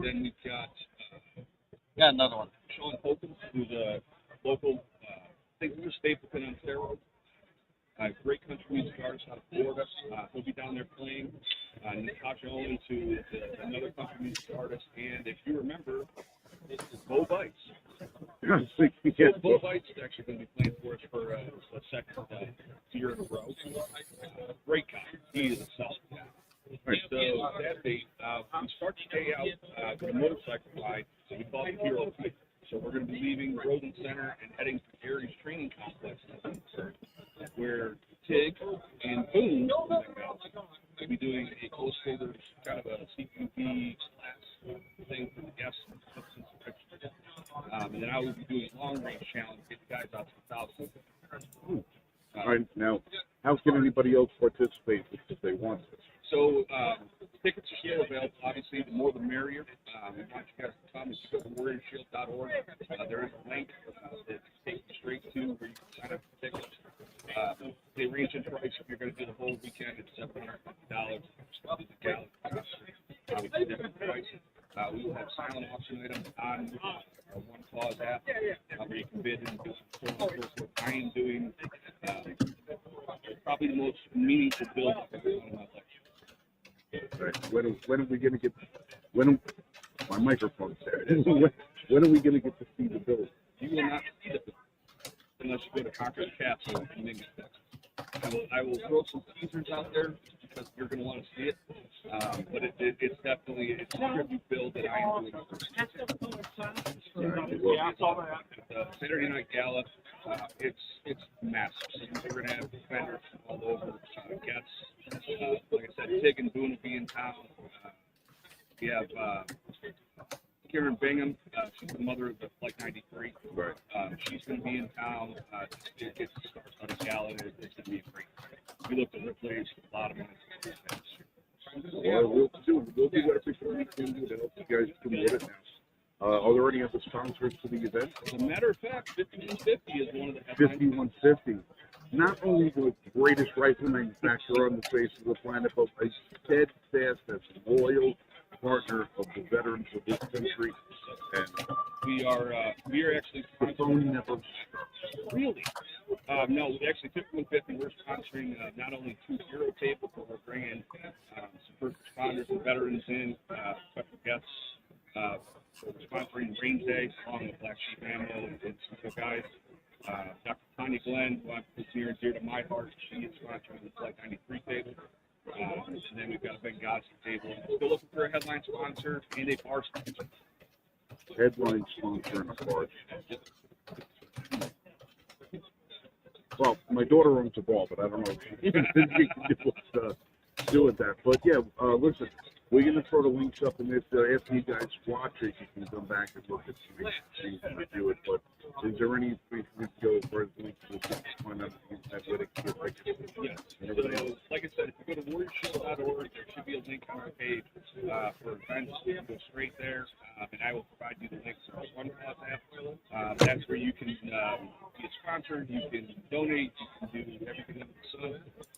then we've got another one. Sean Hopkins, who's a local, I think we're Stapleton on steroids. Great country music artist out of Florida. He'll be down there playing. Natasha Owens, who is another country music artist. And if you remember, Bo Bites. Bo Bites is actually going to be playing for us for the second year in a row. Great guy. He is a solid guy. Right. So Saturday, we start the day out with a motorcycle ride. So we call it Hero Ride. So we're going to be leaving Roden Center and heading to Gary's training complex, where Tig and Boone will be doing a close quarters kind of a CQB class thing for the guests. And then I will be doing a long range challenge, get the guys out to 1,000. All right, now, how can anybody else participate if they want to? So tickets are still available. Obviously, the more the merrier. We want you guys to come. If you go to warriorshield.org, there is a link that takes you straight to where you can sign up for tickets. They range in price. If you're going to do the whole weekend, it's $750. The gala cost, different prices. We will have silent auction items on our One Cause app where you can bid and do so forth. I am doing probably the most meaningful build I've ever done in my life. Right. When are we going to get? My microphone's there. When are we going to get to see the build? You will not see the build unless you go to Conquer the Castle in Mingus, Texas. I will throw some teasers out there because you're going to want to see it. But it's definitely a tribute build that I am doing. Saturday Night Gala. It's massive. So we're going to have vendors all over. Guests. Like I said, Tig and Boone will be in town. We have Karen Bingham. She's the mother of the Flight 93. Right. She's going to be in town. It starts on a gala. It's going to be great. We looked at her place. A lot of money. Well, we'll do everything we can do to help you guys promote it now. Are there any other sponsors for the event? As a matter of fact, 5150 is one of the headlines. 5150. Not only the greatest rifle manufacturer on the face of the planet, but a steadfast, as loyal partner of the veterans of this country. And we are actually sponsoring that. Really? No, actually, 5150, we're sponsoring not only 2 Hero tables, but we're bringing some first responders and veterans in, special guests. So we're sponsoring Range Day along with Black Sheep Ammo and some other guys. Dr. Tanya Glenn, who is near and dear to my heart, she is sponsoring the Flight 93 table. And then we've got a Benghazi table. Still looking for a headline sponsor and a bar sponsor. Headline sponsor and a bar. Well, my daughter owns a bar, but I don't know if she can do with that. But yeah, listen, we're going to throw the links up in this. After you guys watch it, you can come back and look at some things and review it. But is there any place we can go as far as links to find out the athletic? Yes. So, like I said, if you go to warriorshield.org, there should be a link on our page for events. You can go straight there, and I will provide you the links to our One Cause app. That's where you can be a sponsor, you can donate, you can do everything under the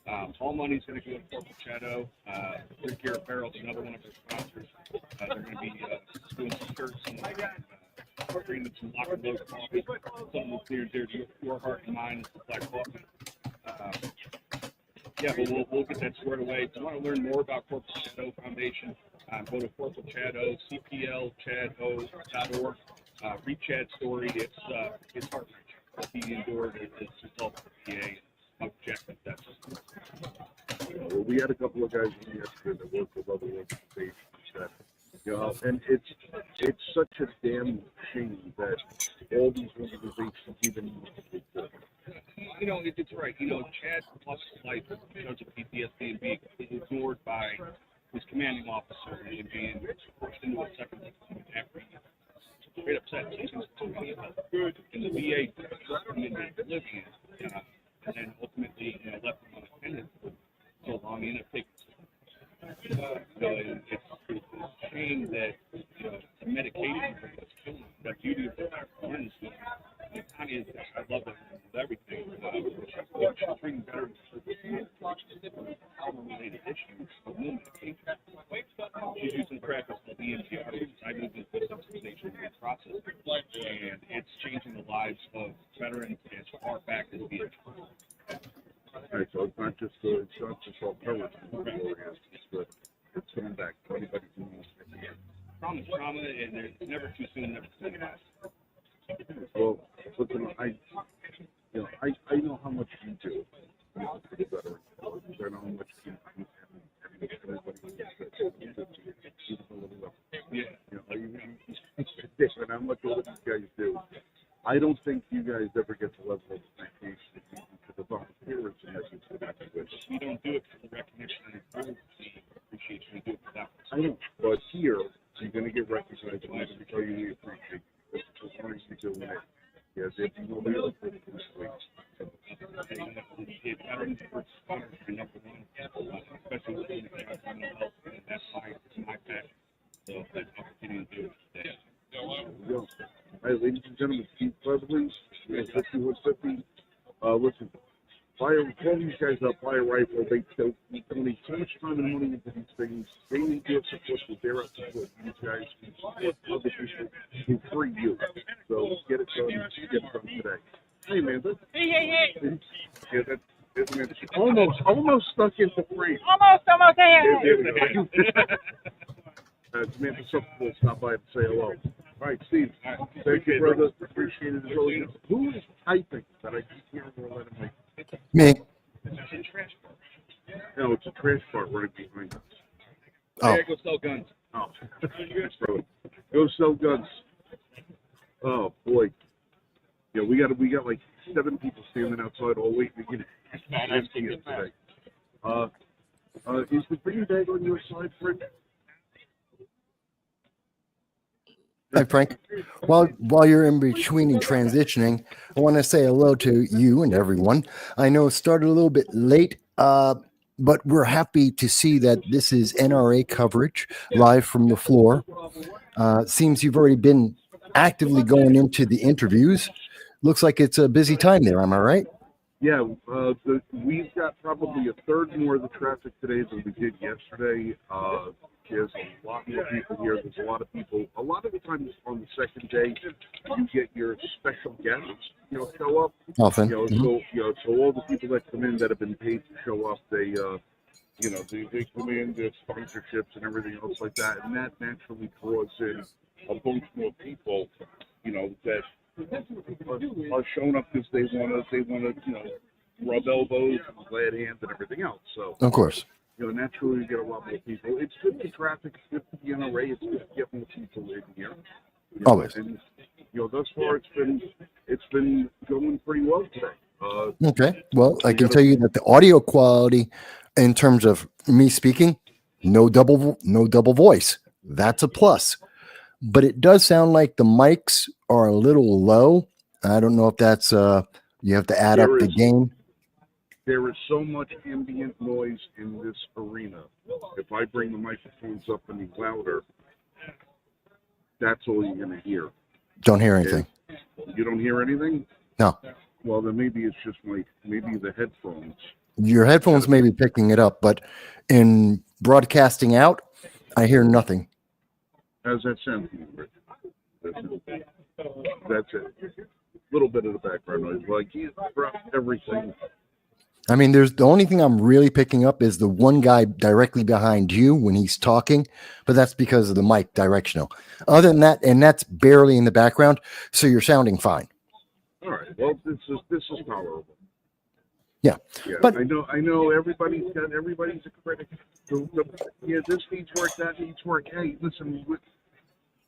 sun. All money is going to go to Corporate Shadow. Rick Gear Apparel is another one of our sponsors. They're going to be doing some shirts and agreements and lock and load coffee. Something that's near and dear to your heart and mine is the Black Coffee. Yeah, but we'll get that squared away. If you want to learn more about Corporate Shadow Foundation, go to Corporate Shadow, cplchado.org. Read Chad's story. It's heart-wrenching. He endured as a result of the PA and how objective that's. Well, we had a couple of guys in yesterday that work with other organizations that, and it's such a damn shame that all these organizations even. It's right. Chad lost his life because of PTSD and being ignored by his commanding officer and being forced into a second after he straight upset. Good. And the VA struck him into oblivion, and then ultimately left him unattended for so long. He ended up taking. It's a shame that the medication was killing him. The beauty of the friends. Tanya, I love her with everything. She's bringing better trauma-related issues of medication. She's using practice with EMT audio, I moved into this organization and process, and it's changing the lives of veterans as far back as Vietnam. All right, so it's not just all coverage, but it's coming back. Anybody can use it. Trauma is trauma, and it's never too soon, never too late. Well, listen, I know how much you do for the veterans. I know how much you do. And how much all of you guys do. I don't think you guys ever get the level of appreciation to the volunteers and that you do. We don't do it for the recognition and the appreciation. We do it for that. I know, but here you're going to get recognized, and I'm going to tell you we appreciate it. It's what you're doing it. Yes, if you know the other thing this week. Veterans first honor for number one, especially within the mental health, and that's my passion. So that's an opportunity to do it today. All right, ladies and gentlemen, Steve Presley, 5150. Listen, call these guys up, buy a rifle. They donate so much time and money into these things. They need your support, so they're up to support these guys who support other people who free you. So get it done today. Hey, Amanda. Hey. Yeah, that's Amanda. Almost stuck into frame. Almost there. There we go. Samantha Suffolk will stop by and say hello. All right, Steve. Thank you, brother. Appreciate it as always. Who is typing that I keep hearing or letting me? Me. No, it's a trash cart right behind us. Oh. Yeah, go sell guns. Oh. Go sell guns. Oh boy. Yeah, we got like 7 people standing outside all week. We get empty it today. Is the green bag on your side, Fred? Hi, Frank. While you're in between and transitioning, I want to say hello to you and everyone. I know it started a little bit late, but we're happy to see that this is NRA coverage live from the floor. Seems you've already been actively going into the interviews. Looks like it's a busy time there. Am I right? Yeah, we've got probably a third more of the traffic today than we did yesterday. There's a lot more people here. There's a lot of people. A lot of the times on the second day, you get your special guests, show up. Often. So all the people that come in that have been paid to show up, they come in, there's sponsorships and everything else like that, and that naturally draws in a bunch more people, that are showing up because they want to, rub elbows and glad hands and everything else. So Of course. Naturally you get a lot more people. It's good for traffic, it's good for the NRA, it's good to get more people in here. Always. And thus far it's been going pretty well today. Okay. Well, I can tell you that the audio quality, in terms of me speaking, no double voice. That's a plus. But it does sound like the mics are a little low. I don't know if that's you have to add up the gain. There is so much ambient noise in this arena. If I bring the microphones up any louder, that's all you're going to hear. Don't hear anything. You don't hear anything? No. Well, then maybe it's just maybe the headphones. Your headphones may be picking it up, but in broadcasting out, I hear nothing. How's that sound to you, Rick? That's it. A little bit of the background noise. Well, I can't drop everything. I mean, the only thing I'm really picking up is the one guy directly behind you when he's talking, but that's because of the mic directional. Other than that, and that's barely in the background, so you're sounding fine. All right. Well, this is tolerable. Yeah. But I know everybody's a critic. This needs work, that needs work. Hey, listen,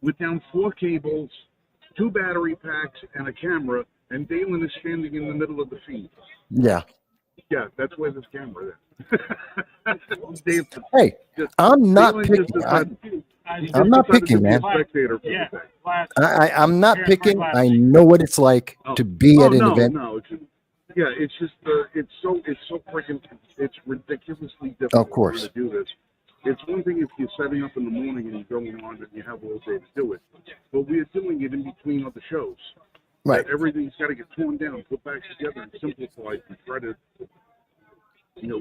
we're down 4 cables, 2 battery packs, and a camera, and Dalen is standing in the middle of the feed. Yeah. Yeah, that's where this camera is. Hey, I'm not picking. I'm not picking, man. I'm not picking. I know what it's like to be at an event. It's just it's so freaking it's ridiculously difficult Of course. to do this. It's one thing if you're setting up in the morning and you're going on and you have all day to do it, but we're doing it in between other shows. Right. Everything's got to get torn down, put back together, and simplified, and try to,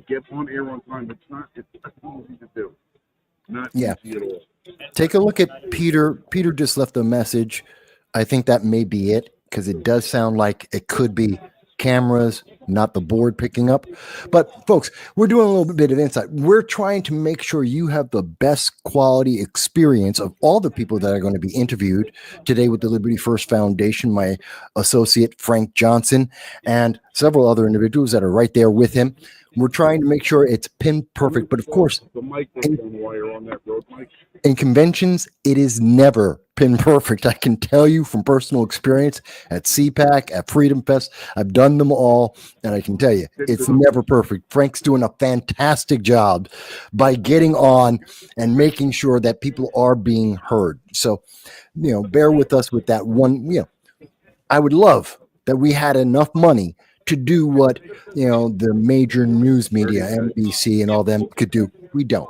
get on air on time. It's not easy to do. not Yeah. easy at all. Take a look at Peter. Peter just left a message. I think that may be it because it does sound like it could be cameras, not the board picking up. But folks, we're doing a little bit of insight. We're trying to make sure you have the best quality experience of all the people that are going to be interviewed today with the Liberty First Foundation, my associate Frank Johnson, and several other individuals that are right there with him. We're trying to make sure it's pin perfect. But of course, The microphone wire on that road mic. in conventions, it is never pin perfect. I can tell you from personal experience at CPAC, at Freedom Fest, I've done them all, and I can tell you, it's never perfect. Frank's doing a fantastic job by getting on and making sure that people are being heard. So, bear with us with that one. I would love that we had enough money to do what, the major news media, NBC and all them could do. We don't.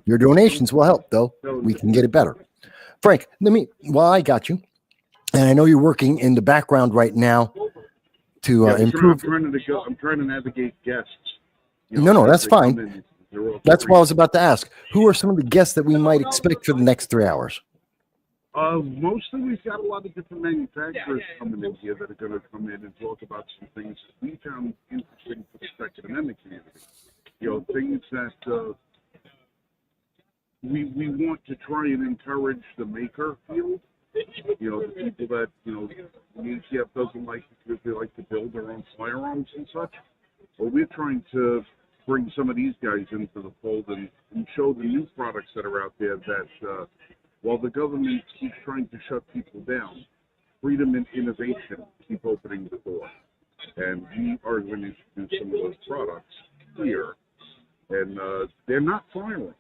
Your donations will help, though. We can get it better. Frank, while I got you, and I know you're working in the background right now to improve. I'm trying to navigate guests. No, as that's they come fine. in. They're all That's free. what I was about to ask. Who are some of the guests that we might expect for the next 3 hours? Mostly we've got a lot of different manufacturers coming in here that are going to come in and talk about some things we found interesting for the Second Amendment community. Things that we want to try and encourage the maker field. The people that, the UCF doesn't like because they like to build their own firearms and such. Well, we're trying to bring some of these guys into the fold and show the new products that are out there that, while the government keeps trying to shut people down, freedom and innovation keep opening the door. And we are going to introduce some of those products here. And they're not firearms.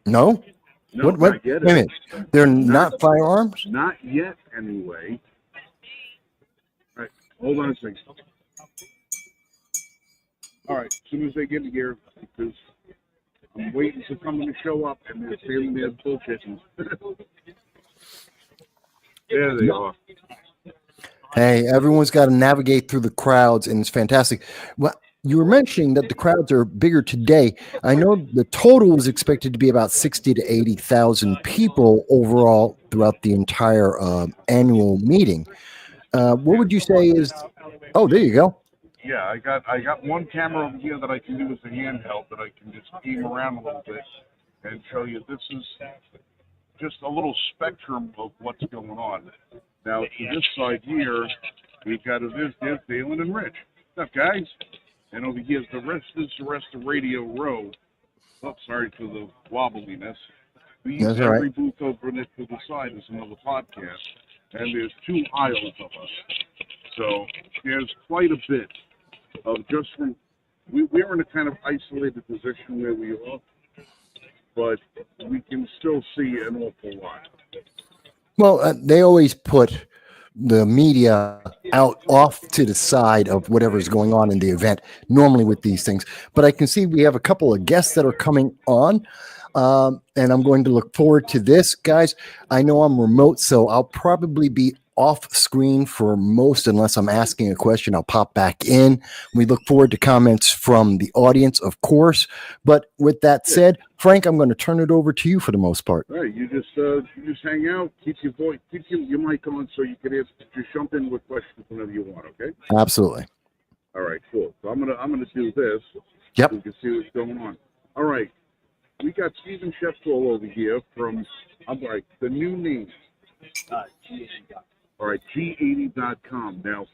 No? No, What? not yet. Wait a minute. They're not firearms? Not yet, anyway. All right, hold on a second. All right, as soon as they get here, because I'm waiting for someone to show up, and they're standing there bullshitting. There they are. Hey, everyone's got to navigate through the crowds, and it's fantastic. Well, you were mentioning that the crowds are bigger today. I know the total is expected to be about 60 to 80,000 people overall throughout the entire annual meeting. What would you say is? Oh, there you go. Yeah, I got one camera over here that I can do as a handheld that I can just beam around a little bit and show you. This is just a little spectrum of what's going on. Now, to this side here, we've got there's Dalen and Rich. What's up, guys? And over here, the rest of Radio Row. Oh, sorry for the wobbliness. We use That's all every booth over to the side as another podcast. And there's 2 aisles of us. So there's quite a bit of just from, we're in a kind of isolated position where we are, but we can still see an awful lot. Well, they always put the media out off to the side of whatever's going on in the event, normally with these things. But I can see we have a couple of guests that are coming on, and I'm going to look forward to this. Guys, I know I'm remote, so I'll probably be off screen for most, unless I'm asking a question. I'll pop back in. We look forward to comments from the audience, of course. But with that said, Frank, I'm going to turn it over to you for the most part. All right, you just hang out, keep your voice, keep your mic on, so you can just jump in with questions whenever you want. Okay? Absolutely. All right, cool. So I'm gonna do this. Yep. So you can see what's going on. All right, we got Stephen Shepsall over here from the new name. All right, G80.com. Now,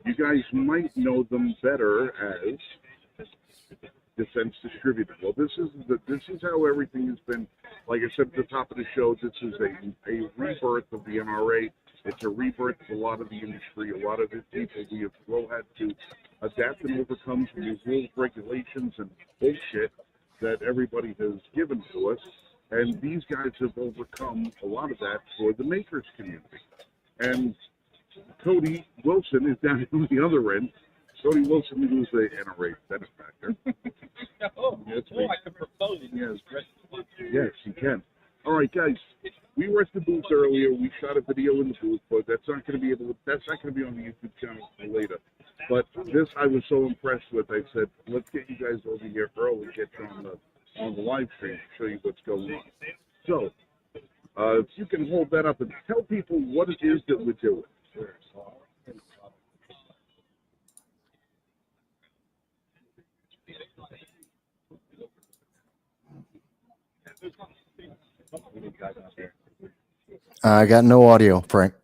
you guys might know them better as Defense Distributor. Well, this is how everything has been. Like I said at the top of the show, this is a rebirth of the NRA. It's a rebirth of a lot of the industry. A lot of the people we have all had to adapt and overcome from these rules, regulations, and bullshit that everybody has given to us. And these guys have overcome a lot of that for the makers community. And Cody Wilson is down on the other end. Cody Wilson, who's the NRA benefactor. I can propose it. Yes, you can. All right, guys. We were at the booth earlier. We shot a video in the booth, but that's not going to be on the YouTube channel later. But this, I was so impressed with. I said, let's get you guys over here early, get you on the on the live stream to show you what's going on. So, if you can hold that up and tell people what it is that we're doing. I got no audio, Frank.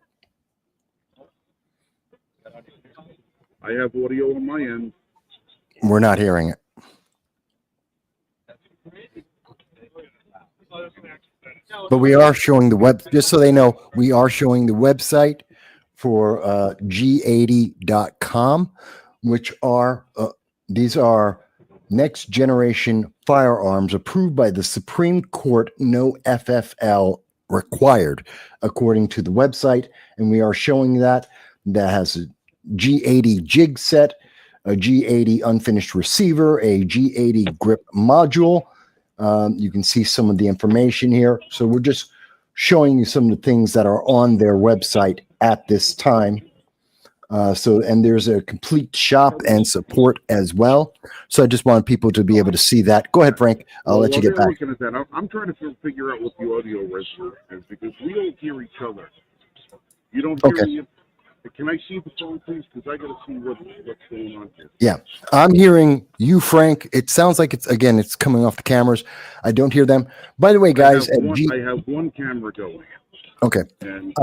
I have audio on my end. We're not hearing it. But we are showing the web, just so they know, we are showing the website for G80.com, which are, these are next generation firearms approved by the Supreme Court, no FFL required, according to the website. And we are showing that has a G80 jig set, a G80 unfinished receiver, a G80 grip module. You can see some of the information here. So we're just showing you some of the things that are on their website at this time. And there's a complete shop and support as well. So I just want people to be able to see that. Go ahead, Frank. I'll let you get back. Looking at that, I'm trying to figure out what the audio resolution is because we don't hear each other. You don't hear me. Can I see the phone, please? Because I got to see what's going on here. Yeah, I'm hearing you, Frank. It sounds like it's coming off the cameras. I don't hear them. By the way, guys, I have one camera going. Okay. And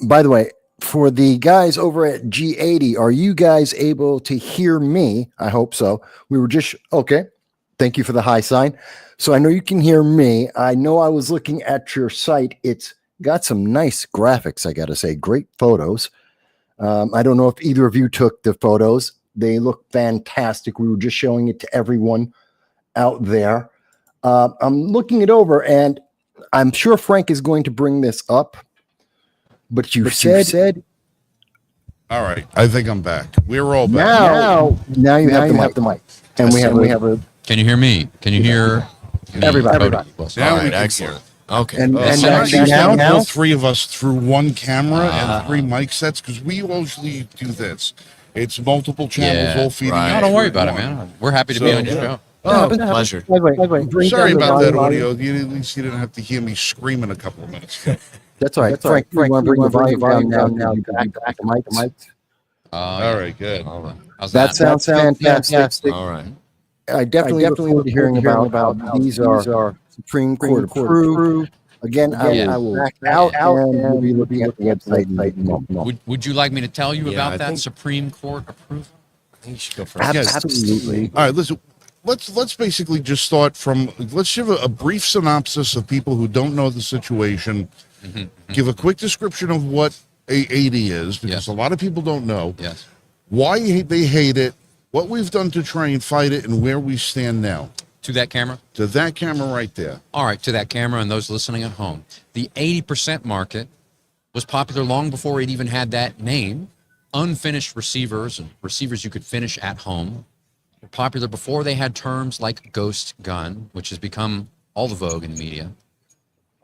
by the way, for the guys over at G80, are you guys able to hear me? I hope so. We were just okay. Thank you for the high sign. So I know you can hear me. I know I was looking at your site. It's got some nice graphics, I got to say. Great photos. I don't know if either of you took the photos. They look fantastic. We were just showing it to everyone out there. I'm looking it over, and I'm sure Frank is going to bring this up. But you said... All right, I think I'm back. We're all back. Now you have the mic. And we have a... Can you hear me? Can you hear everybody? Now we can hear. Okay. And now now all three of us through one camera and three mic sets because we usually do this. It's multiple channels all feeding. No, don't worry about it, man. We're happy to be on your show. Oh, pleasure. Sorry about that audio. At least you didn't have to hear me screaming a couple of minutes ago. That's all right. Frank, you want to bring the volume down now? Back the mic. All right, good. That sounds fantastic. All right. I definitely look forward to hearing about these are Supreme Court approved. Again, I will back out and we'll be looking at the website. Would you like me to tell you about that Supreme Court approval? I think you should go first. Absolutely. All right, listen. Let's basically just start from. Let's give a brief synopsis of people who don't know the situation. Give a quick description of what A80 is, because a lot of people don't know. Yes. Why they hate it, what we've done to try and fight it, and where we stand now. To that camera? To that camera right there. All right, to that camera and those listening at home. The 80% market was popular long before it even had that name. Unfinished receivers and receivers you could finish at home were popular before they had terms like ghost gun, which has become all the vogue in the media.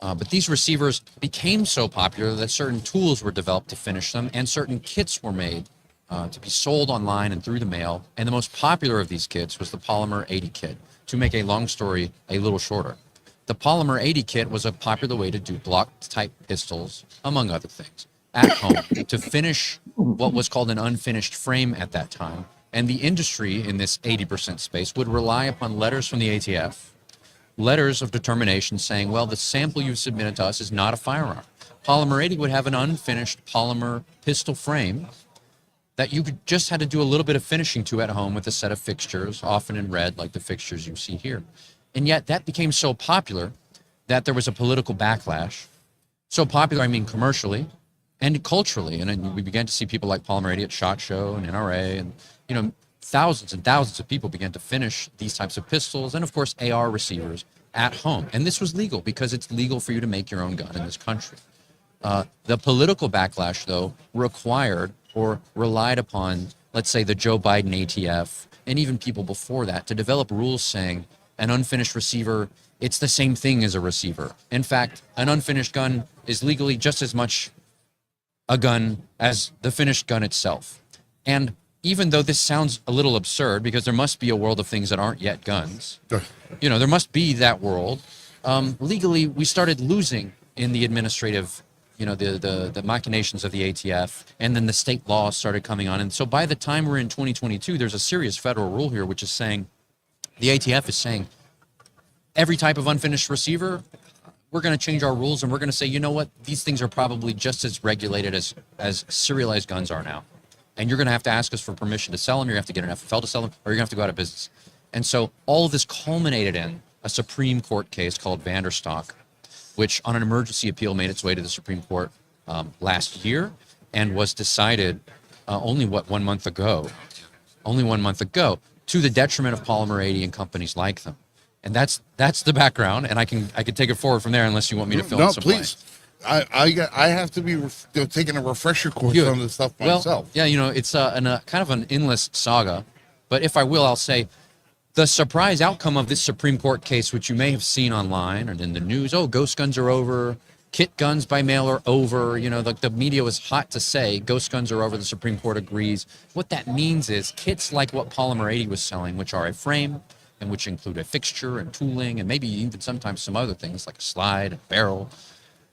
But these receivers became so popular that certain tools were developed to finish them, and certain kits were made to be sold online and through the mail. And the most popular of these kits was the Polymer 80 kit. To make a long story a little shorter, the Polymer 80 kit was a popular way to do block-type pistols, among other things, at home to finish what was called an unfinished frame at that time. And the industry in this 80% space would rely upon letters from the ATF, letters of determination saying, well, the sample you submitted to us is not a firearm. Polymer 80 would have an unfinished polymer pistol frame that you could just had to do a little bit of finishing to at home with a set of fixtures, often in red, like the fixtures you see here. And yet that became so popular that there was a political backlash. So popular, I mean commercially and culturally. And we began to see people like Polymer 80 at SHOT Show and NRA, and thousands and thousands of people began to finish these types of pistols and, of course, AR receivers at home. And this was legal because it's legal for you to make your own gun in this country. The political backlash, though, required or relied upon, let's say, the Joe Biden ATF, and even people before that, to develop rules saying an unfinished receiver, it's the same thing as a receiver. In fact, an unfinished gun is legally just as much a gun as the finished gun itself. And even though this sounds a little absurd, because there must be a world of things that aren't yet guns, you know, there must be that world. Legally, we started losing in the administrative, you know, the machinations of the ATF, and then the state laws started coming on. And so by the time we're in 2022, there's a serious federal rule here, which is saying, the ATF is saying, every type of unfinished receiver, we're going to change our rules, and we're going to say, you know what, these things are probably just as regulated as serialized guns are now. And you're going to have to ask us for permission to sell them. You're going to have to get an FFL to sell them, or you're going to have to go out of business. And so all of this culminated in a Supreme Court case called Vanderstock, which on an emergency appeal made its way to the Supreme Court last year and was decided only 1 month ago. Only 1 month ago, to the detriment of Polymer 80 and companies like them. And that's the background, and I can take it forward from there unless you want me to fill in some please. I have to be taking a refresher course on this stuff myself. Well, yeah, you know, it's kind of an endless saga. But if I will, I'll say the surprise outcome of this Supreme Court case, which you may have seen online or in the news, oh, ghost guns are over, kit guns by mail are over. You know, the media was hot to say ghost guns are over. The Supreme Court agrees. What that means is kits like what Polymer 80 was selling, which are a frame, and which include a fixture and tooling and maybe even sometimes some other things like a slide, a barrel.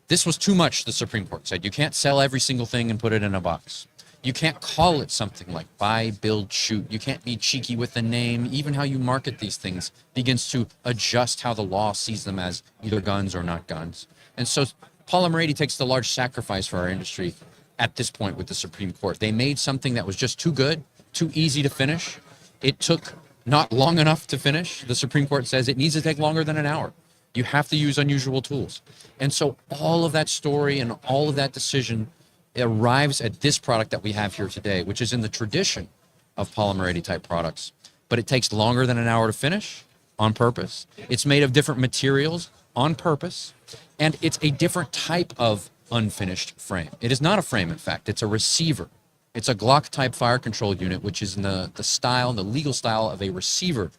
This was too much, the Supreme Court said. You can't sell every single thing and put it in a box. You can't call it something like buy, build, shoot. You can't be cheeky with the name. Even how you market these things begins to adjust how the law sees them as either guns or not guns. And so Polymer 80 takes the large sacrifice for our industry at this point with the Supreme Court. They made something that was just too good, too easy to finish. It took not long enough to finish. The Supreme Court says it needs to take longer than an hour. You have to use unusual tools. And so all of that story and all of that decision arrives at this product that we have here today, which is in the tradition of Polymer 80 type products. But it takes longer than an hour to finish on purpose. It's made of different materials on purpose. And it's a different type of unfinished frame. It is not a frame, in fact. It's a receiver. It's a Glock type fire control unit, which is in the style, the legal style of a receiver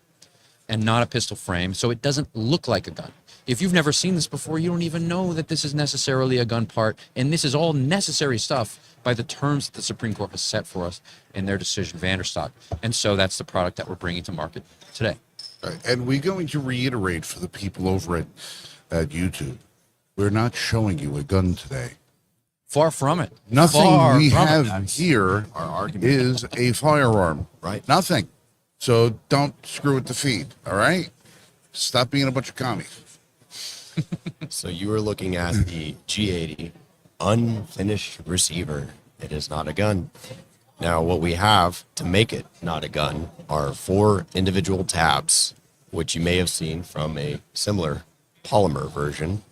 and not a pistol frame. So it doesn't look like a gun. If you've never seen this before, you don't even know that this is necessarily a gun part. And this is all necessary stuff by the terms that the Supreme Court has set for us in their decision, Vanderstock. And so that's the product that we're bringing to market today. And we're going to reiterate for the people over at YouTube, we're not showing you a gun today. Far from it. Nothing Far we from have it. here Our argument. is a firearm. Right. Nothing. So don't screw with the feed, all right? Stop being a bunch of commies. So you are looking at the G80 unfinished receiver. It is not a gun. Now, what we have to make it not a gun are 4 individual tabs, which you may have seen from a similar polymer version,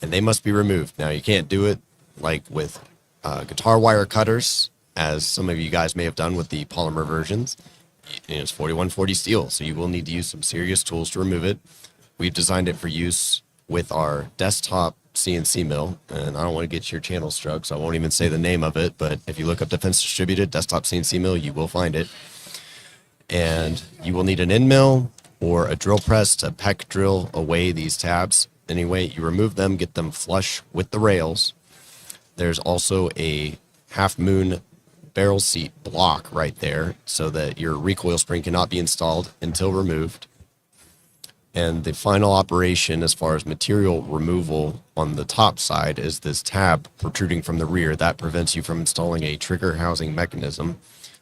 and they must be removed. Now, you can't do it like with guitar wire cutters, as some of you guys may have done with the polymer versions. It's 4140 steel, so you will need to use some serious tools to remove it. We've designed it for use with our desktop CNC mill, and I don't want to get your channel struck, so I won't even say the name of it, but if you look up Defense Distributed desktop CNC mill, you will find it. And you will need an end mill or a drill press to peck drill away these tabs. Anyway, you remove them, get them flush with the rails. There's also a half moon barrel seat block right there so that your recoil spring cannot be installed until removed. And the final operation as far as material removal on the top side is this tab protruding from the rear. That prevents you from installing a trigger housing mechanism.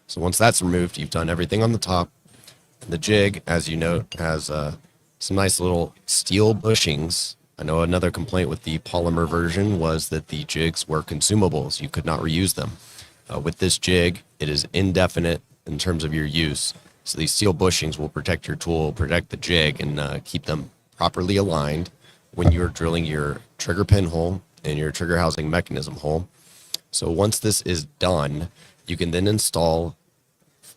So once that's removed, you've done everything on the top. The jig, as you note, has some nice little steel bushings. I know another complaint with the polymer version was that the jigs were consumables. You could not reuse them. With this jig, it is indefinite in terms of your use. So these steel bushings will protect your tool, protect the jig, and keep them properly aligned when you're drilling your trigger pin hole and your trigger housing mechanism hole. So once this is done, you can then install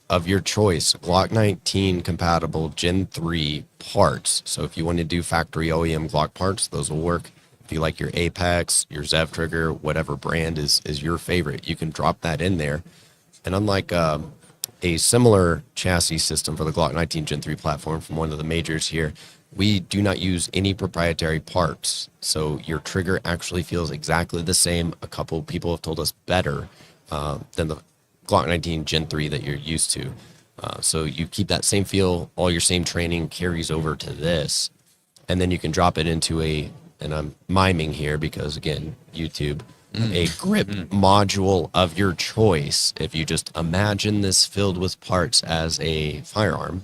of your choice Glock 19 compatible Gen 3 parts. So if you want to do factory OEM Glock parts, those will work. If you like your Apex, your Zev trigger, whatever brand is your favorite, you can drop that in there. And unlike a similar chassis system for the Glock 19 Gen 3 platform from one of the majors here, we do not use any proprietary parts. So your trigger actually feels exactly the same. A couple people have told us better than Glock 19 Gen 3 that you're used to. So you keep that same feel, all your same training carries over to this, and then you can drop it into and I'm miming here because again, YouTube, a grip module of your choice. If you just imagine this filled with parts as a firearm,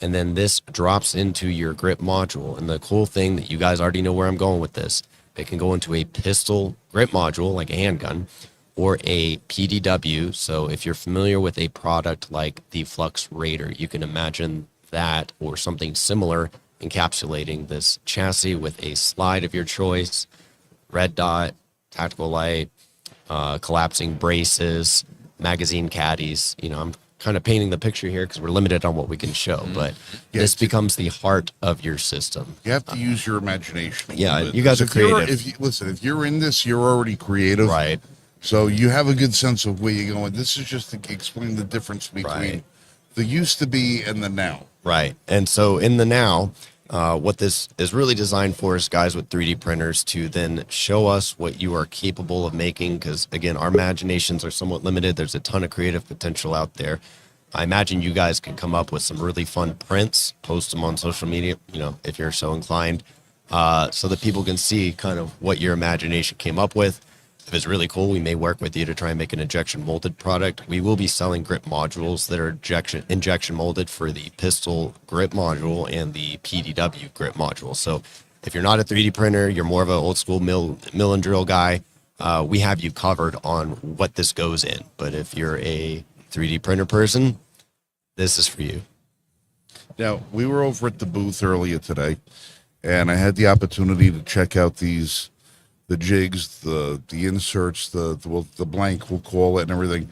and then this drops into your grip module. And the cool thing that you guys already know where I'm going with this, it can go into a pistol grip module like a handgun, or a PDW. So if you're familiar with a product like the Flux Raider, you can imagine that or something similar encapsulating this chassis with a slide of your choice, red dot, tactical light, collapsing braces, magazine caddies. You know, I'm kind of painting the picture here because we're limited on what we can show, but this becomes the heart of your system. You have to use your imagination. Yeah, you guys are creative. If you're in this, you're already creative. Right. So you have a good sense of where you're going. This is just to explain the difference between the used to be and the now. Right. And so in the now, what this is really designed for is guys with 3D printers to then show us what you are capable of making. Because again, our imaginations are somewhat limited. There's a ton of creative potential out there. I imagine you guys can come up with some really fun prints, post them on social media, you know, if you're so inclined, so that people can see kind of what your imagination came up with. If it's really cool, we may work with you to try and make an injection molded product. We will be selling grip modules that are injection molded for the pistol grip module and the PDW grip module. So if you're not a 3D printer, you're more of an old school mill and drill guy, we have you covered on what this goes in. But if you're a 3D printer person, this is for you. Now, we were over at the booth earlier today, and I had the opportunity to check out the jigs, the inserts, the blank, we'll call it, and everything.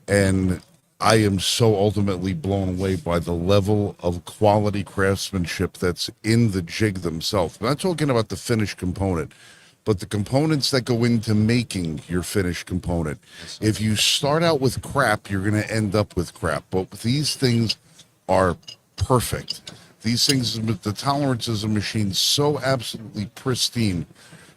And I am so ultimately blown away by the level of quality craftsmanship that's in the jig themselves. I'm not talking about the finished component, but the components that go into making your finished component. If you start out with crap, you're going to end up with crap. But these things are perfect. These things, the tolerances of machines, so absolutely pristine.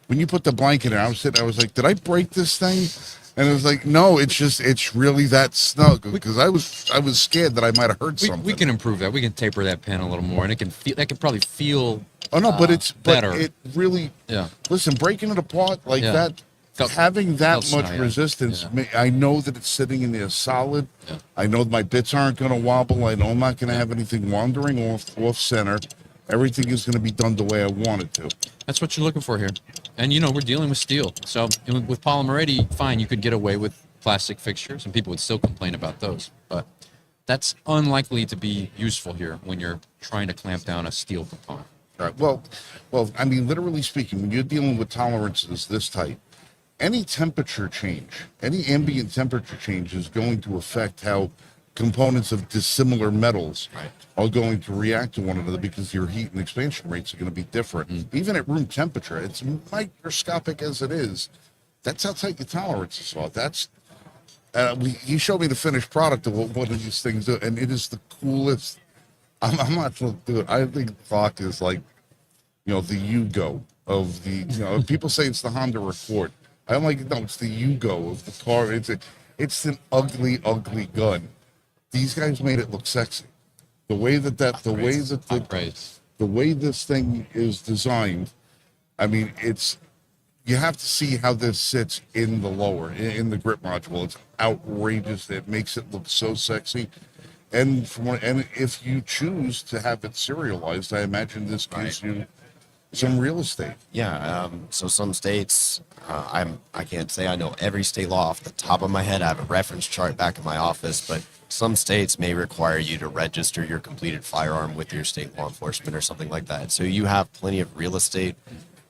When you put the blanket in, I was like, did I break this thing? And it was like, no, it's really that snug, because I was scared that I might have hurt something. We can improve that. We can taper that pin a little more, and that can probably feel. Oh no, but better. But it really. Yeah. Listen, breaking it apart like that, having that much resistance, I know that it's sitting in there solid. Yeah. I know my bits aren't going to wobble. I know I'm not going to have anything wandering off center. Everything is going to be done the way I want it to. That's what you're looking for here. And, we're dealing with steel. So with Polymer 80, fine, you could get away with plastic fixtures, and people would still complain about those. But that's unlikely to be useful here when you're trying to clamp down a steel component. All right. Well, I mean, literally speaking, when you're dealing with tolerances this tight, any temperature change, any ambient temperature change is going to affect how components of dissimilar metals are going to react to one another, because your heat and expansion rates are going to be different. Even at room temperature, it's microscopic as it is. That's how tight your tolerances are. That's he showed me the finished product of what one of these things do, and it is the coolest. I'm not dude. I think Glock is like, the Yugo of the. People say it's the Honda Accord. I'm like, no, it's the Yugo of the car. It's an ugly, ugly gun. These guys made it look sexy. The way this thing is designed, I mean, you have to see how this sits in the lower, in the grip module. It's outrageous. It makes it look so sexy. And if you choose to have it serialized, I imagine this gives you some real estate. Yeah. So some states, I can't say I know every state law off the top of my head. I have a reference chart back in my office, but some states may require you to register your completed firearm with your state law enforcement or something like that. So you have plenty of real estate.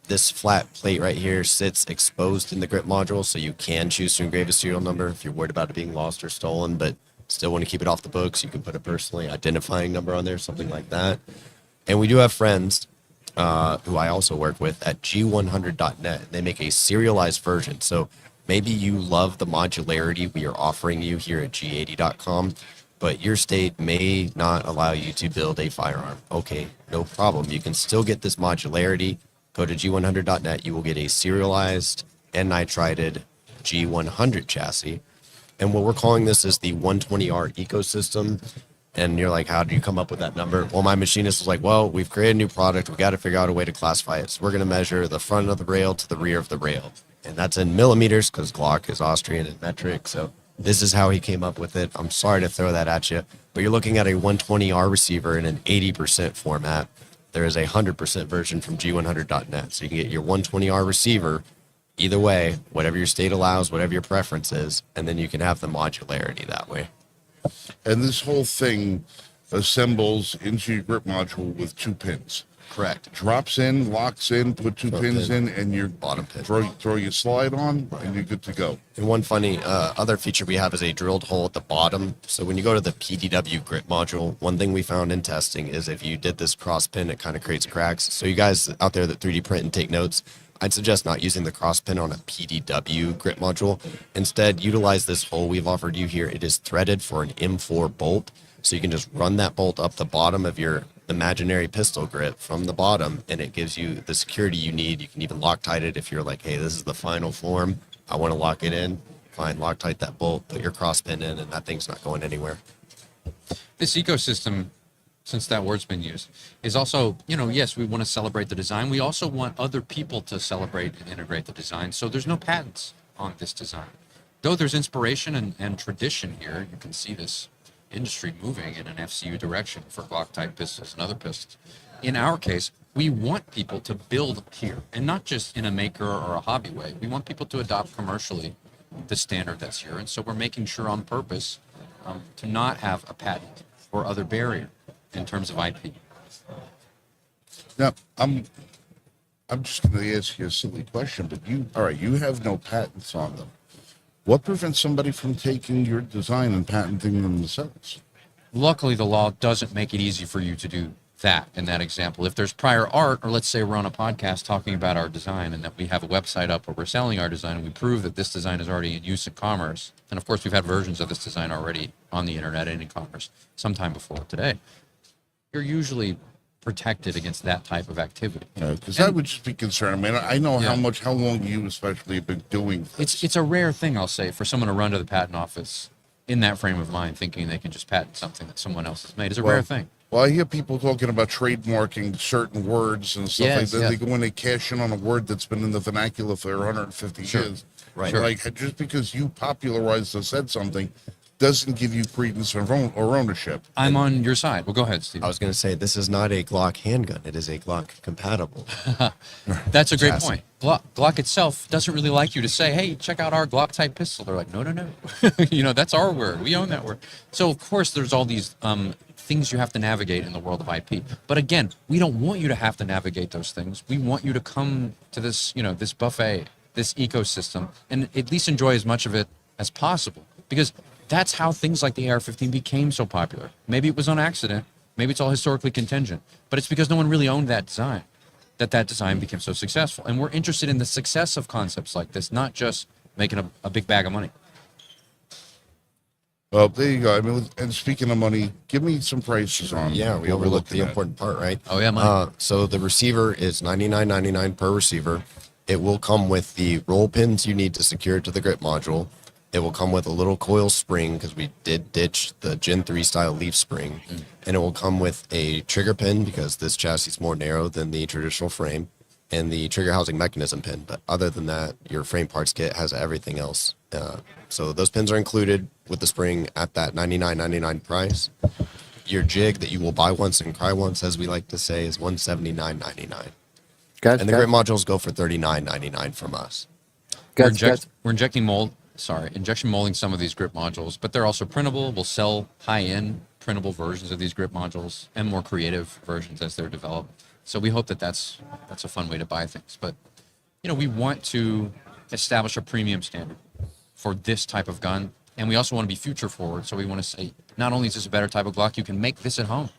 This flat plate right here sits exposed in the grip module, so you can choose to engrave a serial number if you're worried about it being lost or stolen, but still want to keep it off the books. You can put a personally identifying number on there, something like that. And we do have friends who I also work with at G100.net. They make a serialized version. So maybe you love the modularity we are offering you here at G80.com, but your state may not allow you to build a firearm. Okay, no problem. You can still get this modularity. Go to G100.net. You will get a serialized and nitrided G100 chassis. And what we're calling this is the 120R ecosystem. And you're like, how do you come up with that number? Well, my machinist was like, well, we've created a new product. We got to figure out a way to classify it. So we're going to measure the front of the rail to the rear of the rail. And that's in millimeters because Glock is Austrian and metric. So this is how he came up with it. I'm sorry to throw that at you, but you're looking at a 120R receiver in an 80% format. There is a 100% version from G100.net. So you can get your 120R receiver either way, whatever your state allows, whatever your preference is, and then you can have the modularity that way. And this whole thing assembles into your grip module with 2 pins. Correct. Drops in, locks in, put 2 pins in, and your Bottom pin. throw your slide on, and you're good to go. And one funny other feature we have is a drilled hole at the bottom. So when you go to the PDW grip module, one thing we found in testing is if you did this cross pin, it kind of creates cracks. So you guys out there that 3D print and take notes, I'd suggest not using the cross pin on a PDW grip module. Instead, utilize this hole we've offered you here. It is threaded for an M4 bolt. So you can just run that bolt up the bottom of your imaginary pistol grip from the bottom, and it gives you the security you need. You can even Loctite it if you're like, hey, this is the final form. I want to lock it in. Fine, Loctite that bolt, put your cross pin in, and that thing's not going anywhere. This ecosystem, since that word's been used, is also, yes, we want to celebrate the design. We also want other people to celebrate and integrate the design. So there's no patents on this design. Though there's inspiration and tradition here, you can see this industry moving in an FCU direction for Glock-type pistols and other pistols. In our case, we want people to build here, and not just in a maker or a hobby way. We want people to adopt commercially the standard that's here, and so we're making sure on purpose to not have a patent or other barrier in terms of IP. Now, I'm just going to ask you a silly question, but you have no patents on them. What prevents somebody from taking your design and patenting them themselves? Luckily, the law doesn't make it easy for you to do that in that example. If there's prior art, or let's say we're on a podcast talking about our design and that we have a website up where we're selling our design and we prove that this design is already in use in commerce, and of course we've had versions of this design already on the internet and in commerce sometime before today, you're usually protected against that type of activity. Because I would just be concerned. I mean, I know Yeah. how long you especially have been doing this. It's a rare thing, I'll say, for someone to run to the patent office in that frame of mind, thinking they can just patent something that someone else has made. It's a rare thing. Well, I hear people talking about trademarking certain words and stuff like that. Yes. They go in, they cash in on a word that's been in the vernacular for 150 years. Right. Sure. Like, just because you popularized or said something doesn't give you credence or ownership. I'm on your side. Well, go ahead, Steve. I was going to say, this is not a Glock handgun. It is a Glock compatible. That's a great Chassis. point. Glock itself doesn't really like you to say, hey, check out our Glock type pistol. They're like, no. That's our word. We own that word. So, of course, there's all these things you have to navigate in the world of IP. But again, we don't want you to have to navigate those things. We want you to come to this, this buffet, this ecosystem, and at least enjoy as much of it as possible. Because that's how things like the AR-15 became so popular. Maybe it was on accident. Maybe it's all historically contingent. But it's because no one really owned that design, that design became so successful. And we're interested in the success of concepts like this, not just making a big bag of money. Well, there you go. I mean, and speaking of money, give me some prices on. Yeah, we what we're overlooked the looking at. important part, right? Oh, yeah, Mike. So the receiver is $99.99 per receiver. It will come with the roll pins you need to secure it to the grip module. It will come with a little coil spring because we did ditch the Gen 3 style leaf spring. And it will come with a trigger pin because this chassis is more narrow than the traditional frame, and the trigger housing mechanism pin. But other than that, your frame parts kit has everything else. So those pins are included with the spring at that $99.99 price. Your jig that you will buy once and cry once, as we like to say, is $179.99. Guys, And the grip modules go for $39.99 from us. We're guys, injection molding some of these grip modules, but they're also printable. We'll sell high-end printable versions of these grip modules and more creative versions as they're developed. So we hope that that's a fun way to buy things. But, we want to establish a premium standard for this type of gun. And we also want to be future forward. So we want to say, not only is this a better type of Glock, you can make this at home.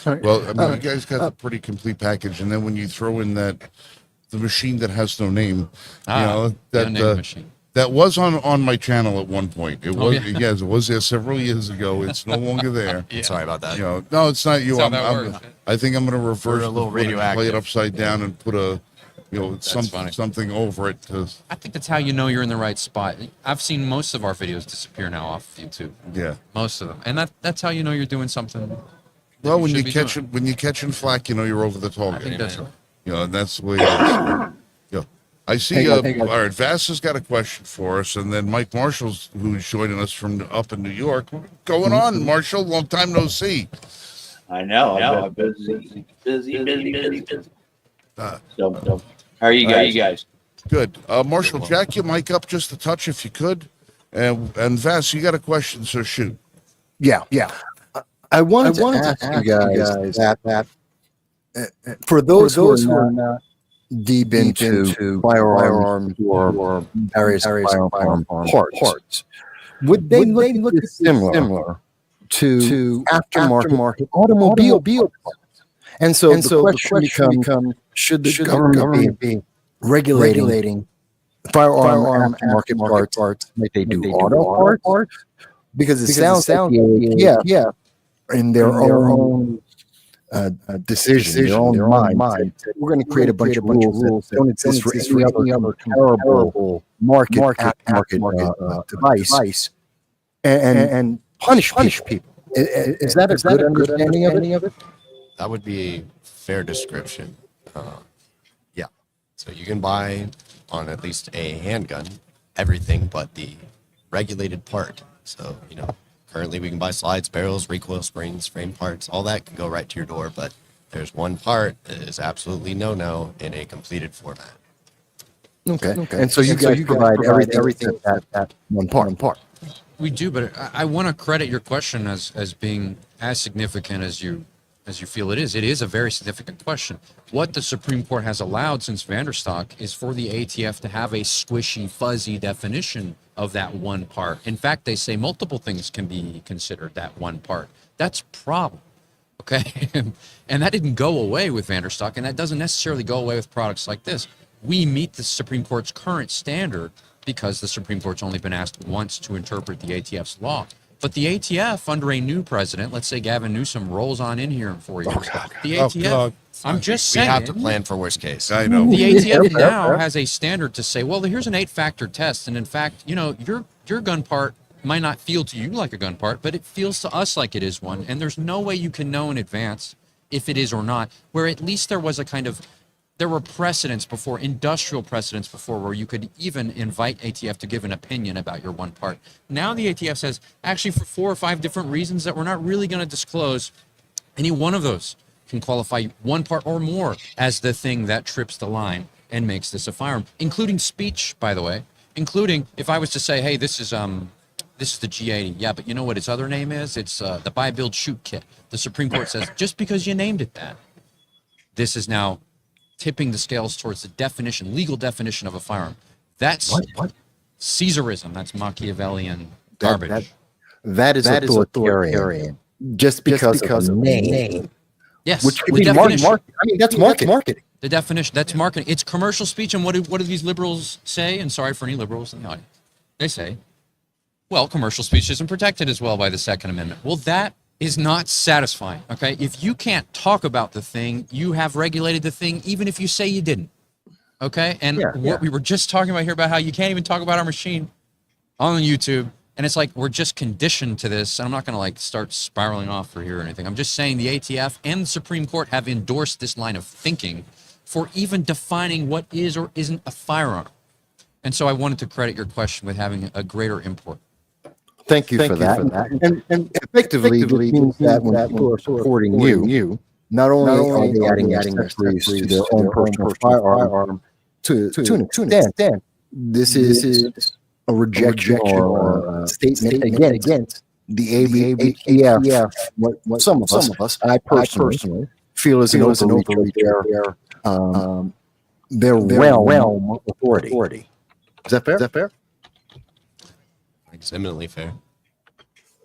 Well, I mean, you guys got a pretty complete package, and then when you throw in the machine that has no name, the unnamed machine. that was on my channel at one point. It was, yeah. Yes, it was there several years ago. It's no longer there. Sorry about that. No, it's not you. That's how that works. I think I'm going to reverse We're a little play it radioactive. upside down and put a funny. something over it. I think that's how you know you're in the right spot. I've seen most of our videos disappear now off YouTube. Yeah. Most of them, and that's how you know you're doing something. Well, when should you be catch doing. it, when you catching flack, you're over the I target. think that's right. And that's the way it is. I see. All right, Vass has got a question for us, and then Mike Marshall's, who's joining us from up in New York. What's going on, Marshall? Long time no see. I know. I've been busy. So, how are you guys? Good. Marshall, jack your mic up just a touch if you could. And Vass, you got a question, so shoot. Yeah. I wanted to ask you guys that for those who are not deep into firearms or various firearm parts, would they look similar to aftermarket automobile parts? And so the question becomes, should the government be regulating firearm aftermarket parts like they do auto parts? Because it sounds like in their own decision, their own mind, we're going to create a bunch of rules that don't exist for any other comparable market device and punish people. Is that a good understanding of it? That would be a fair description. Yeah. So you can buy on at least a handgun everything but the regulated part. So, currently we can buy slides, barrels, recoil springs, frame parts, all that can go right to your door, but there's one part that is absolutely no in a completed format. Okay. And so you guys provide everything at one part. We do, but I want to credit your question as being as significant as you feel it is. It is a very significant question. What the Supreme Court has allowed since Vanderstock is for the ATF to have a squishy, fuzzy definition of that one part. In fact, they say multiple things can be considered that one part. That's a problem, okay? And that didn't go away with Vanderstock, and that doesn't necessarily go away with products like this. We meet the Supreme Court's current standard because the Supreme Court's only been asked once to interpret the ATF's law. But the ATF, under a new president, let's say Gavin Newsom rolls on in here in 4 years, the ATF, I'm just saying. We have to plan for worst case. I know. The ATF now has a standard to say, well, here's an 8-factor test. And in fact, your gun part might not feel to you like a gun part, but it feels to us like it is one. And there's no way you can know in advance if it is or not, where at least there was there were precedents before, industrial precedents before, where you could even invite ATF to give an opinion about your one part. Now the ATF says, actually, for 4 or 5 different reasons that we're not really going to disclose, any one of those can qualify one part or more as the thing that trips the line and makes this a firearm, including speech, by the way, including if I was to say, hey, this is the G80. Yeah, but you know what its other name is? It's the Buy, Build, Shoot Kit. The Supreme Court says, just because you named it that, this is now tipping the scales towards the legal definition of a firearm. That's what? Caesarism. That's Machiavellian garbage. That is authoritarian. Just because of the name. Yes. Which could be marketing. I mean, that's marketing. The definition, that's marketing. It's commercial speech. And what do these liberals say? And sorry for any liberals in the audience. They say, well, commercial speech isn't protected as well by the Second Amendment. Well, that is not satisfying, okay? If you can't talk about the thing, you have regulated the thing, even if you say you didn't, okay? And what we were just talking about here about how you can't even talk about our machine on YouTube, and it's like we're just conditioned to this, and I'm not going to start spiraling off for here or anything. I'm just saying the ATF and the Supreme Court have endorsed this line of thinking for even defining what is or isn't a firearm. And so I wanted to credit your question with having a greater import. Thank you for that. And effectively, it means that when people are supporting you, not only are they adding accessories to their own personal firearm, to an extent, this is a rejection or a statement against the ATF. What some of us, I personally, feel is an overreach of their realm of authority. Is that fair? It's eminently fair.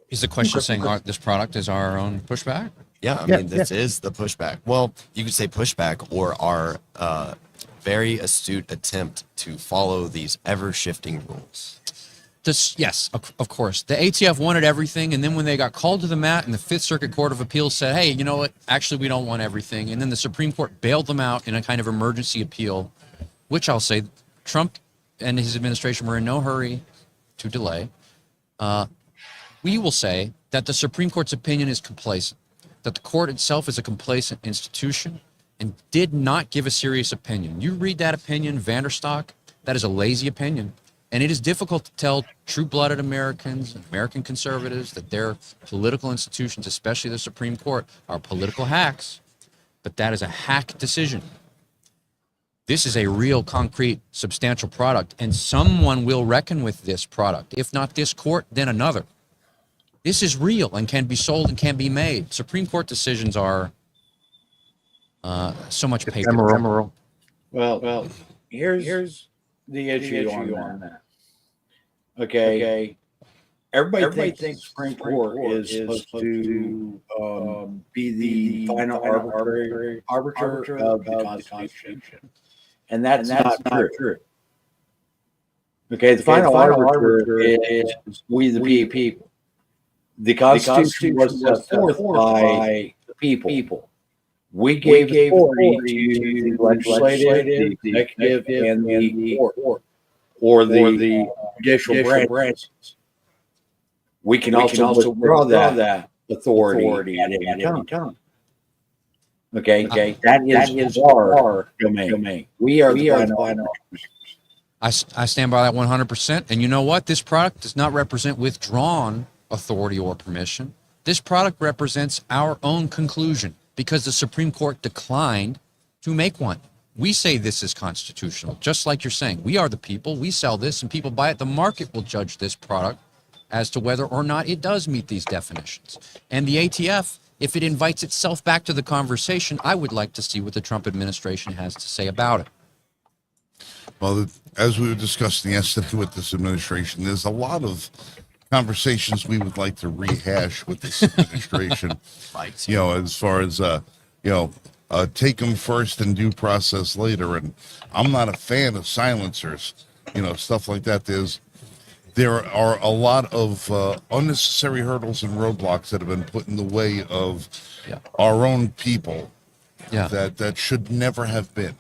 Is the question saying this product is our own pushback? Yeah, I mean, this is the pushback. Well, you could say pushback or our very astute attempt to follow these ever-shifting rules. Yes, of course. The ATF wanted everything, and then when they got called to the mat and the Fifth Circuit Court of Appeals said, hey, you know what, actually we don't want everything, and then the Supreme Court bailed them out in a kind of emergency appeal, which I'll say Trump and his administration were in no hurry to delay, we will say that the Supreme Court's opinion is complacent, that the court itself is a complacent institution and did not give a serious opinion. You read that opinion, Vanderstock, that is a lazy opinion. And it is difficult to tell true-blooded Americans and American conservatives that their political institutions, especially the Supreme Court, are political hacks. But that is a hack decision. This is a real, concrete, substantial product, and someone will reckon with this product. If not this court, then another. This is real and can be sold and can be made. Supreme Court decisions are so much paper. Ephemeral. Well, here's the issue on that. Okay. Everybody thinks Supreme Court is supposed to be the final arbiter of the Constitution. And that's not true. Okay, the final arbiter is we the people. The Constitution was set forth by the people. We gave authority to the legislative, the executive, and the court, or the judicial branches. We can also withdraw that authority at any time. Okay, that is our domain. We are the final. I stand by that 100%. And you know what? This product does not represent withdrawn authority or permission. This product represents our own conclusion because the Supreme Court declined to make one. We say this is constitutional, just like you're saying. We are the people. We sell this and people buy it. The market will judge this product as to whether or not it does meet these definitions. And the ATF, if it invites itself back to the conversation, I would like to see what the Trump administration has to say about it. Well, as we were discussing yesterday with this administration, there's a lot of conversations we would like to rehash with this administration. As far as take them first and due process later. And I'm not a fan of silencers, stuff like that. There are a lot of unnecessary hurdles and roadblocks that have been put in the way of our own people that should never have been.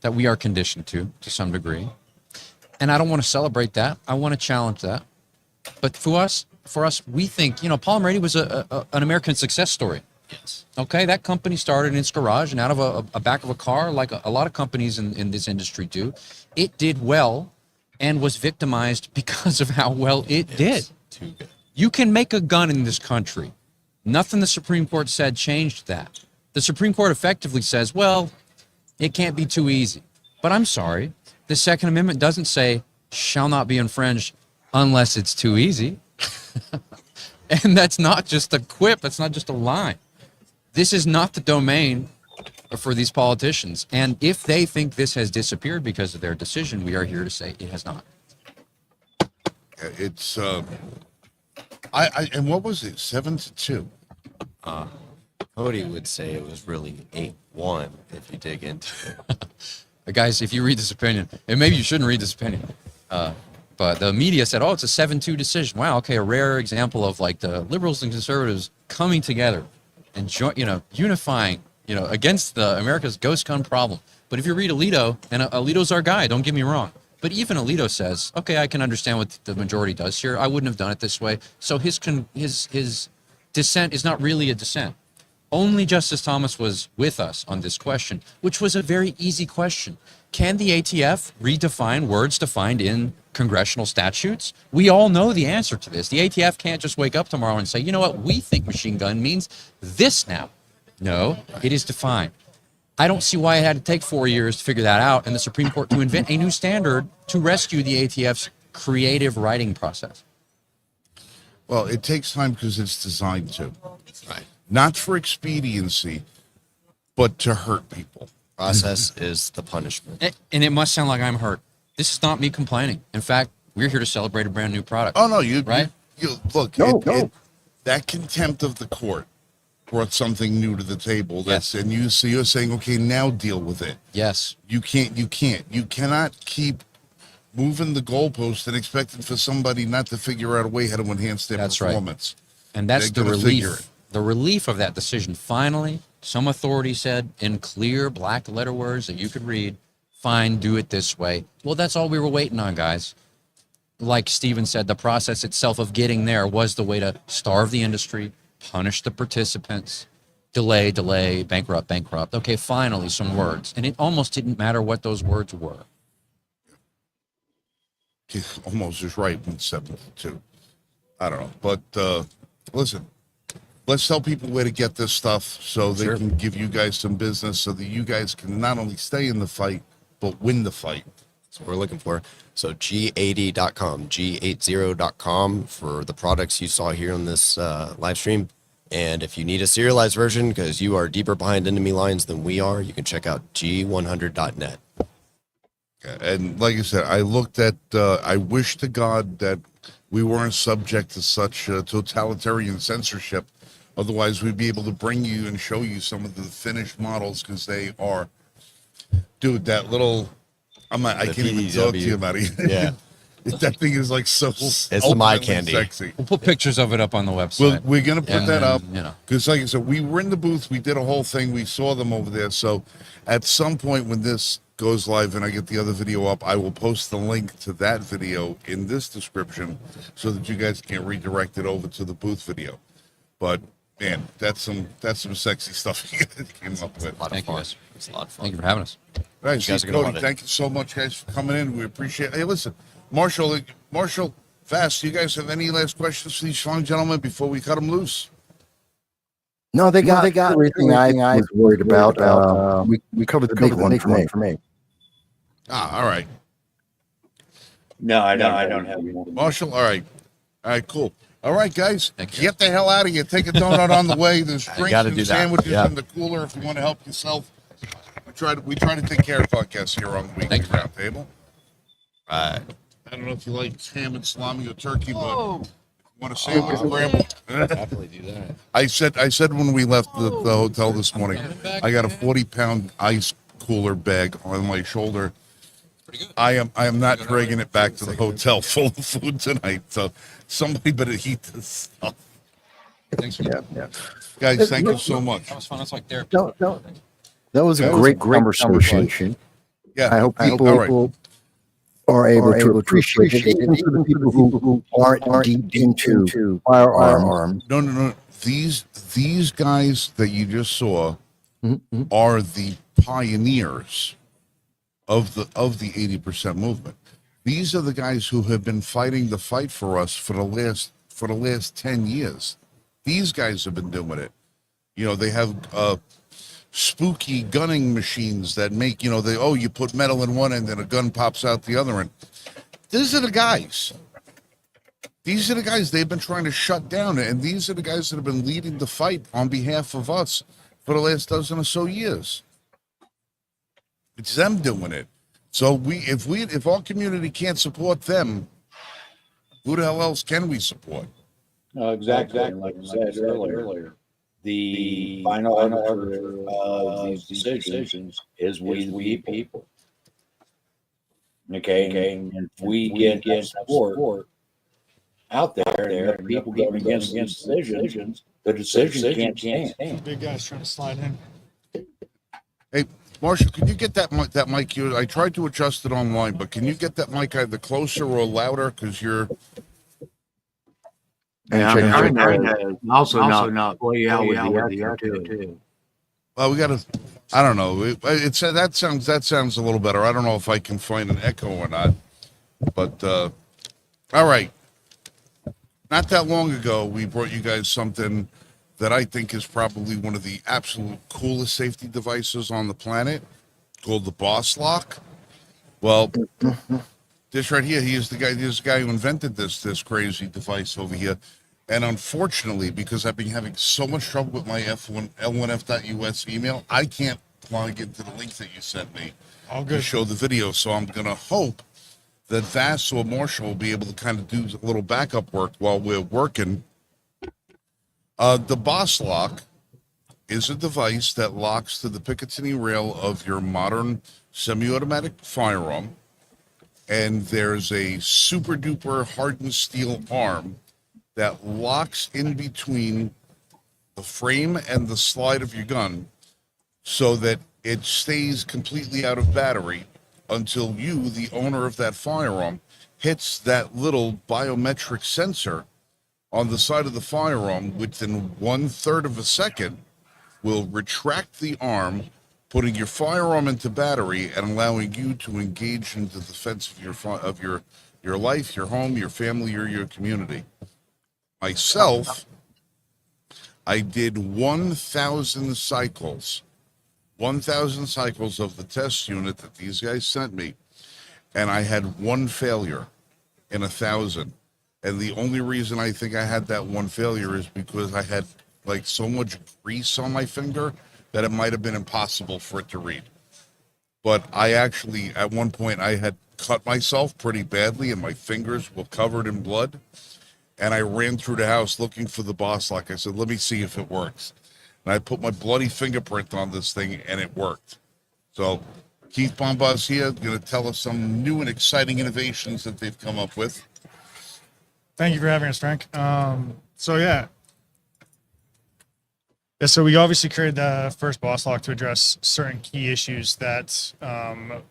That we are conditioned to some degree. And I don't want to celebrate that. I want to challenge that. But for us, we think, Paul Brady was an American success story. Yes. Okay, that company started in its garage and out of a back of a car, like a lot of companies in this industry do. It did well and was victimized because of how well it did. Too good. You can make a gun in this country. Nothing the Supreme Court said changed that. The Supreme Court effectively says, well, it can't be too easy. But I'm sorry, the Second Amendment doesn't say shall not be infringed unless it's too easy. And that's not just a quip. That's not just a line. This is not the domain for these politicians. And if they think this has disappeared because of their decision, we are here to say it has not. It's and what was it? 7-2. Cody would say it was really 8-1 if you dig into it. Guys, if you read this opinion, and maybe you shouldn't read this opinion, but the media said, it's a 7-2 decision. Wow, okay, a rare example of like the liberals and conservatives coming together and unifying, against America's ghost gun problem. But if you read Alito, and Alito's our guy, don't get me wrong, but even Alito says, okay, I can understand what the majority does here. I wouldn't have done it this way. So his dissent is not really a dissent. Only Justice Thomas was with us on this question, which was a very easy question. Can the ATF redefine words defined in congressional statutes? We all know the answer to this. The ATF can't just wake up tomorrow and say, you know what, we think machine gun means this now. No, it is defined. I don't see why it had to take 4 years to figure that out and the Supreme Court to invent a new standard to rescue the ATF's creative writing process. Well, it takes time because it's designed to. Right. Not for expediency, but to hurt people. Process is the punishment. And it must sound like I'm hurt. This is not me complaining. In fact, we're here to celebrate a brand new product. Oh, no, right? You look, that contempt of the court brought something new to the table. And you're saying, okay, now deal with it. Yes. You cannot keep moving the goalpost and expecting for somebody not to figure out a way how to enhance their performance. Right. And that's the relief. The relief of that decision. Finally, some authority said in clear black letter words that you could read, Fine, do it this way. Well, that's all we were waiting on, guys. Like Steven said, the process itself of getting there was the way to starve the industry, punish the participants, delay, bankrupt. Okay, finally, some words. And it almost didn't matter what those words were. Almost just right in 72. I don't know. But listen, let's tell people where to get this stuff so they can give you guys some business so that you guys can not only stay in the fight, but win the fight. That's what we're looking for. So G80.com, G80.com for the products you saw here on this live stream. And if you need a serialized version because you are deeper behind enemy lines than we are, you can check out G100.net. And like I said, I looked at, I wish to God that we weren't subject to such totalitarian censorship. Otherwise, we'd be able to bring you and show you some of the finished models because they are, dude, that little, I can't even talk to you about it. Yeah. That thing is like so It's the my candy. sexy. We'll put pictures of it up on the website. We're going to put And that then, up you know. because, like I said, we were in the booth. We did a whole thing. We saw them over there. So at some point when this goes live and I get the other video up, I will post the link to that video in this description so that you guys can redirect it over to the booth video. But man, that's some sexy stuff you guys came up with. Thank you, guys. It's a lot of fun. Thank you for having us. All right, You guys Steve, are gonna Cody, love it. thank you so much, guys, for coming in. We appreciate it. Hey, listen, Marshall, Fast, do you guys have any last questions for these fine gentlemen before we cut them loose? No, they got everything I was worried about. We covered the big one for me. Ah, all right. No, I don't have one. Marshall, all right, cool. All right, guys, Thank you. get the hell out of here. Take a donut on the way. There's drinks gotta and do that. sandwiches Yeah. in the cooler if you want to help yourself. We try to take care of our guests here on the Weekly Thank you. Roundtable. Right. I don't know if you like ham and salami or turkey, but you want a sandwich, Grandma? Definitely do that. I said when we left the hotel this morning, I got a 40-pound ice cooler bag on my shoulder. I am not dragging it back to the hotel full of food tonight. So somebody better eat this stuff. Thanks for that. Yeah. Guys, thank you so much. That was fun. That's like therapy. No. That was a great conversation. Yeah, I hope people all right. are able to appreciate it, even for the people who aren't deep into firearms. No. These guys that you just saw Mm-hmm. are the pioneers of the 80% movement. These are the guys who have been fighting the fight for us for the last 10 years. These guys have been doing it. You know, they have spooky gunning machines that make, you put metal in one end and a gun pops out the other end. These are the guys. These are the guys they've been trying to shut down, and these are the guys that have been leading the fight on behalf of us for the last dozen or so years. It's them doing it. So if our community can't support them, who the hell else can we support? Exactly. Like I said earlier, the final arbiter of these decisions is we the people. Okay, and if we get support out there, and people going against these decisions, the decision can't stand. Big guy's trying to slide in. Hey, Marshall, can you get that mic here? I tried to adjust it online, but can you get that mic either closer or louder? Because you're... And I'm trying to also not play out with the echo too. Well, we got to... I don't know. That sounds a little better. I don't know if I can find an echo or not. But, all right. Not that long ago, we brought you guys something that I think is probably one of the absolute coolest safety devices on the planet, called the BOS Lock. Well, this right here, he's the guy who invented this crazy device over here. And unfortunately, because I've been having so much trouble with my L1F.US email, I can't log into the link that you sent me to show the video. So I'm going to hope that Vass or Marshall will be able to kind of do a little backup work while we're working. The BOS Lock is a device that locks to the Picatinny rail of your modern semi-automatic firearm. And there's a super duper hardened steel arm that locks in between the frame and the slide of your gun so that it stays completely out of battery until you, the owner of that firearm, hits that little biometric sensor on the side of the firearm. Within 1/3 of a second, will retract the arm, putting your firearm into battery and allowing you to engage in the defense of your life, your home, your family, or your community. Myself, I did 1,000 cycles. 1,000 cycles of the test unit that these guys sent me, and I had one failure in 1,000. And the only reason I think I had that one failure is because I had like so much grease on my finger that it might have been impossible for it to read. But I actually, at one point, I had cut myself pretty badly, and my fingers were covered in blood. And I ran through the house looking for the BOS Lock. I said, let me see if it works. And I put my bloody fingerprint on this thing, and it worked. So Keith Bombas here going to tell us some new and exciting innovations that they've come up with. Thank you for having us, Frank. So we obviously created the first BOS Lock to address certain key issues that the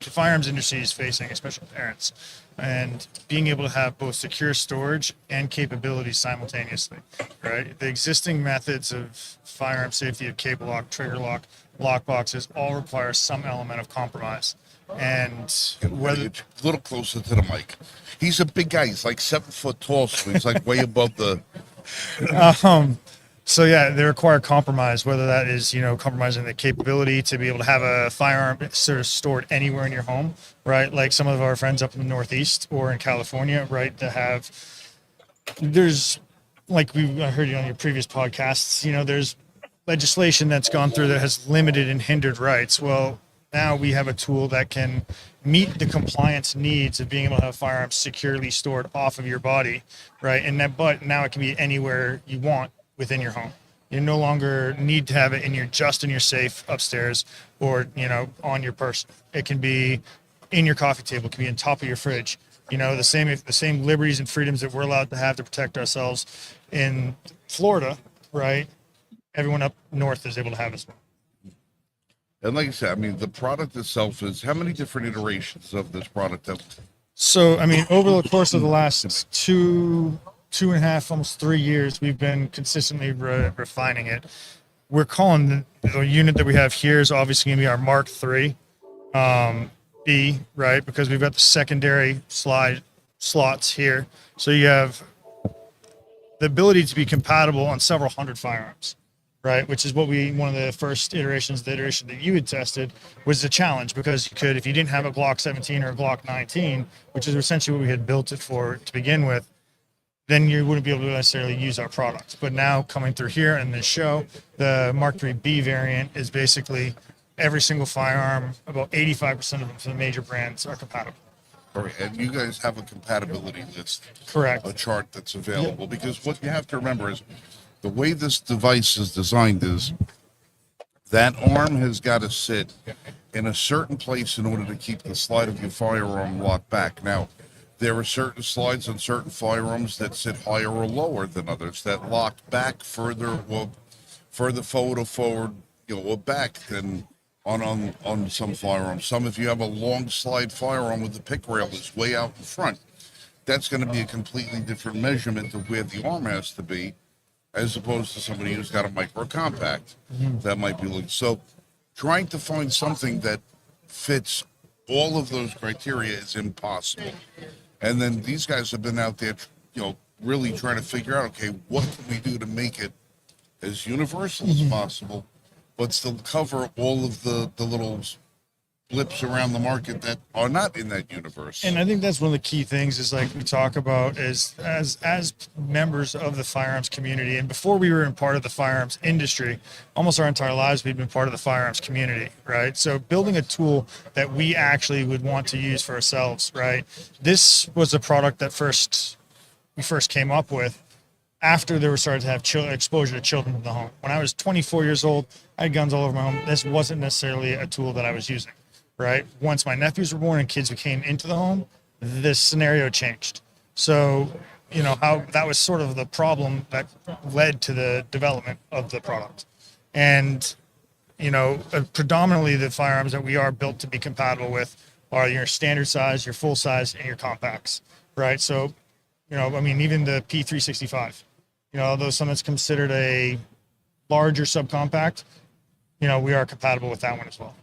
firearms industry is facing, especially parents, and being able to have both secure storage and capabilities simultaneously, right? The existing methods of firearm safety of cable lock, trigger lock, lock boxes all require some element of compromise. And whether a little closer to the mic. He's a big guy. He's like 7 foot tall, so he's like way above the. So yeah, they require compromise, whether that is, compromising the capability to be able to have a firearm sort of stored anywhere in your home, right? Like some of our friends up in the Northeast or in California, right? There's, like I heard you on your previous podcasts, there's legislation that's gone through that has limited and hindered rights. Well, now we have a tool that can meet the compliance needs of being able to have firearms securely stored off of your body, right? But now it can be anywhere you want within your home. You no longer need to have it in your safe upstairs or, on your person. It can be in your coffee table, it can be on top of your fridge. The same liberties and freedoms that we're allowed to have to protect ourselves in Florida, right? Everyone up north is able to have as well. And like I said, the product itself is, how many different iterations of this product have? So, over the course of the last two and a half, almost 3 years, we've been consistently refining it. We're calling the unit that we have here is obviously going to be our Mark III B, right? Because we've got the secondary slide slots here. So you have the ability to be compatible on several hundred firearms, right? Which is what one of the first iterations, the iteration that you had tested, was a challenge, because you could, if you didn't have a Glock 17 or a Glock 19, which is essentially what we had built it for to begin with, then you wouldn't be able to necessarily use our product. But now coming through here in this show, the Mark III B variant is basically every single firearm, about 85% of them for the major brands are compatible. All right, and you guys have a compatibility list. Correct. A chart that's available. Yep. Because what you have to remember is the way this device is designed is that arm has got to sit in a certain place in order to keep the slide of your firearm locked back. Now, there are certain slides on certain firearms that sit higher or lower than others, that lock back further forward or back than on some firearms. Some, if you have a long slide firearm with the pick rail is way out in front, that's going to be a completely different measurement of where the arm has to be, as opposed to somebody who's got a micro compact. That might be looking. So trying to find something that fits all of those criteria is impossible. And then these guys have been out there, really trying to figure out, okay, what can we do to make it as universal as possible, but still cover all of the little blips around the market that are not in that universe. And I think that's one of the key things is, like we talk about, is as members of the firearms community, and before we were in part of the firearms industry, almost our entire lives we've been part of the firearms community, right? So building a tool that we actually would want to use for ourselves, right? This was a product that we first came up with after they were starting to have exposure to children in the home. When I was 24 years old, I had guns all over my home. This wasn't necessarily a tool that I was using. Right. Once my nephews were born and kids came into the home, this scenario changed. So, how that was sort of the problem that led to the development of the product. And, predominantly the firearms that we are built to be compatible with are your standard size, your full size, and your compacts, right? So, even the P365, although something's considered a larger subcompact, we are compatible with that one as well.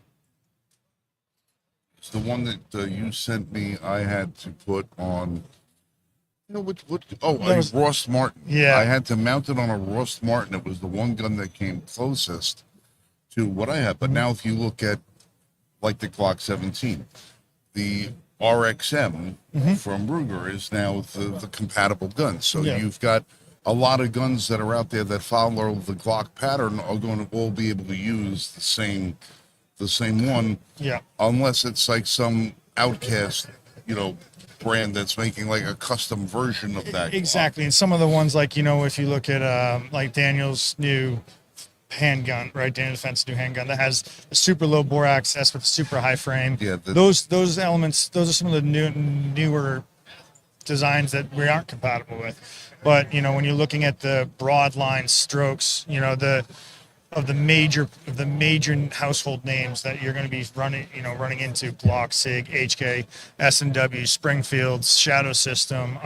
It's the one that you sent me. I had to put on. A Ross Martin. Yeah. I had to mount it on a Ross Martin. It was the one gun that came closest to what I have. But now if you look at like the Glock 17, the RXM from Ruger is now the compatible gun. So you've got a lot of guns that are out there that follow the Glock pattern are going to all be able to use the same one. Yeah. Unless it's like some outcast, brand that's making like a custom version of that. Exactly. And some of the ones like, if you look at like Daniel's new handgun, right? Daniel Defense new handgun that has a super low bore access with a super high frame. Yeah. Those elements, those are some of the newer designs that we aren't compatible with. But, when you're looking at the broad line strokes, of the major household names that you're going to be running into Glock, SIG, HK, S&W, Springfield, Shadow System,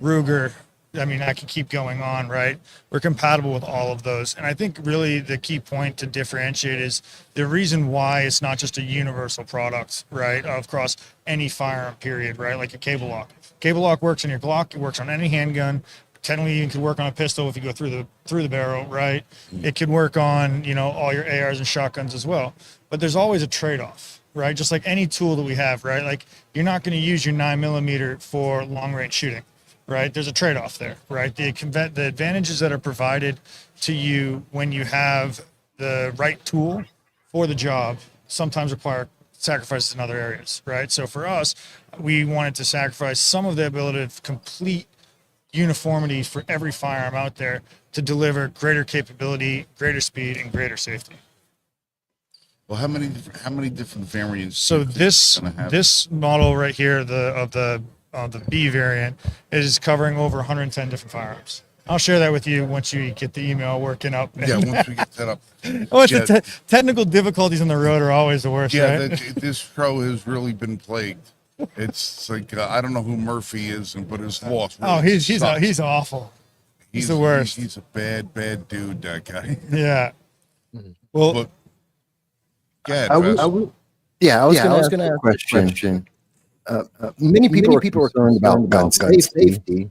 Ruger. I can keep going on, right? We're compatible with all of those. And I think really the key point to differentiate is the reason why it's not just a universal product, right? Across any firearm period, right? Like a cable lock. Cable lock works on your Glock. It works on any handgun. Technically, it could work on a pistol if you go through the barrel, right? It could work on, all your ARs and shotguns as well. But there's always a trade-off, right? Just like any tool that we have, right? Like you're not going to use your 9mm for long-range shooting, right? There's a trade-off there, right? The advantages that are provided to you when you have the right tool for the job sometimes require sacrifices in other areas, right? So for us, we wanted to sacrifice some of the ability of complete uniformity for every firearm out there to deliver greater capability, greater speed, and greater safety. Well, how many different variants? So this model right here, the B variant, is covering over 110 different firearms. I'll share that with you once you get the email working up. Yeah, once we get that up. The technical difficulties on the road are always the worst, right? This pro has really been plagued. It's like I don't know who Murphy is, but his loss. Really he's awful. He's the worst. He's a bad dude. That guy. Yeah. Well, I was going to ask a question. Many people are concerned about gun safety,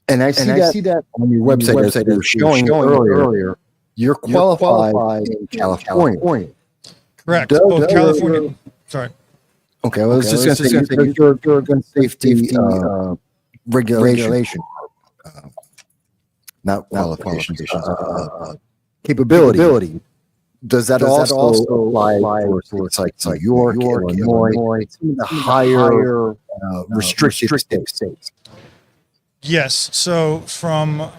and I see that on your website as you were showing earlier. You're qualified in California. Correct. Both California. Sorry. Okay, well, I was just going to say your gun safety regulation, not qualifications, capability. Does that also apply for states like New York, Illinois, the higher restricted states? Yes. So from,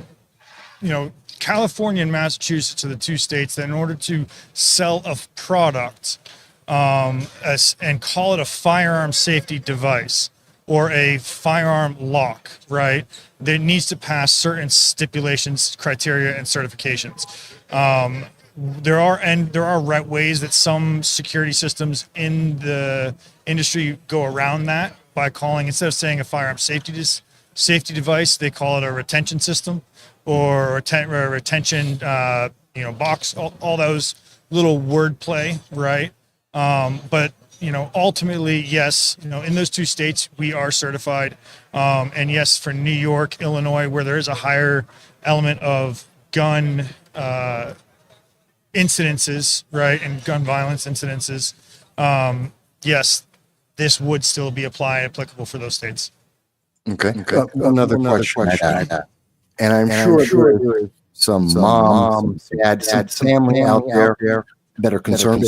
California and Massachusetts are the two states that in order to sell a product and call it a firearm safety device or a firearm lock, right? There needs to pass certain stipulations, criteria, and certifications. There are right ways that some security systems in the industry go around that by calling, instead of saying a firearm safety device, they call it a retention system or a retention box, all those little wordplay, right? But ultimately, yes, in those two states, we are certified. And yes, for New York, Illinois, where there is a higher element of gun incidences, right, and gun violence incidences, yes, this would still be applicable for those states. Okay. Another question I had, and I'm sure there is some moms, dads, some family out there that are concerned,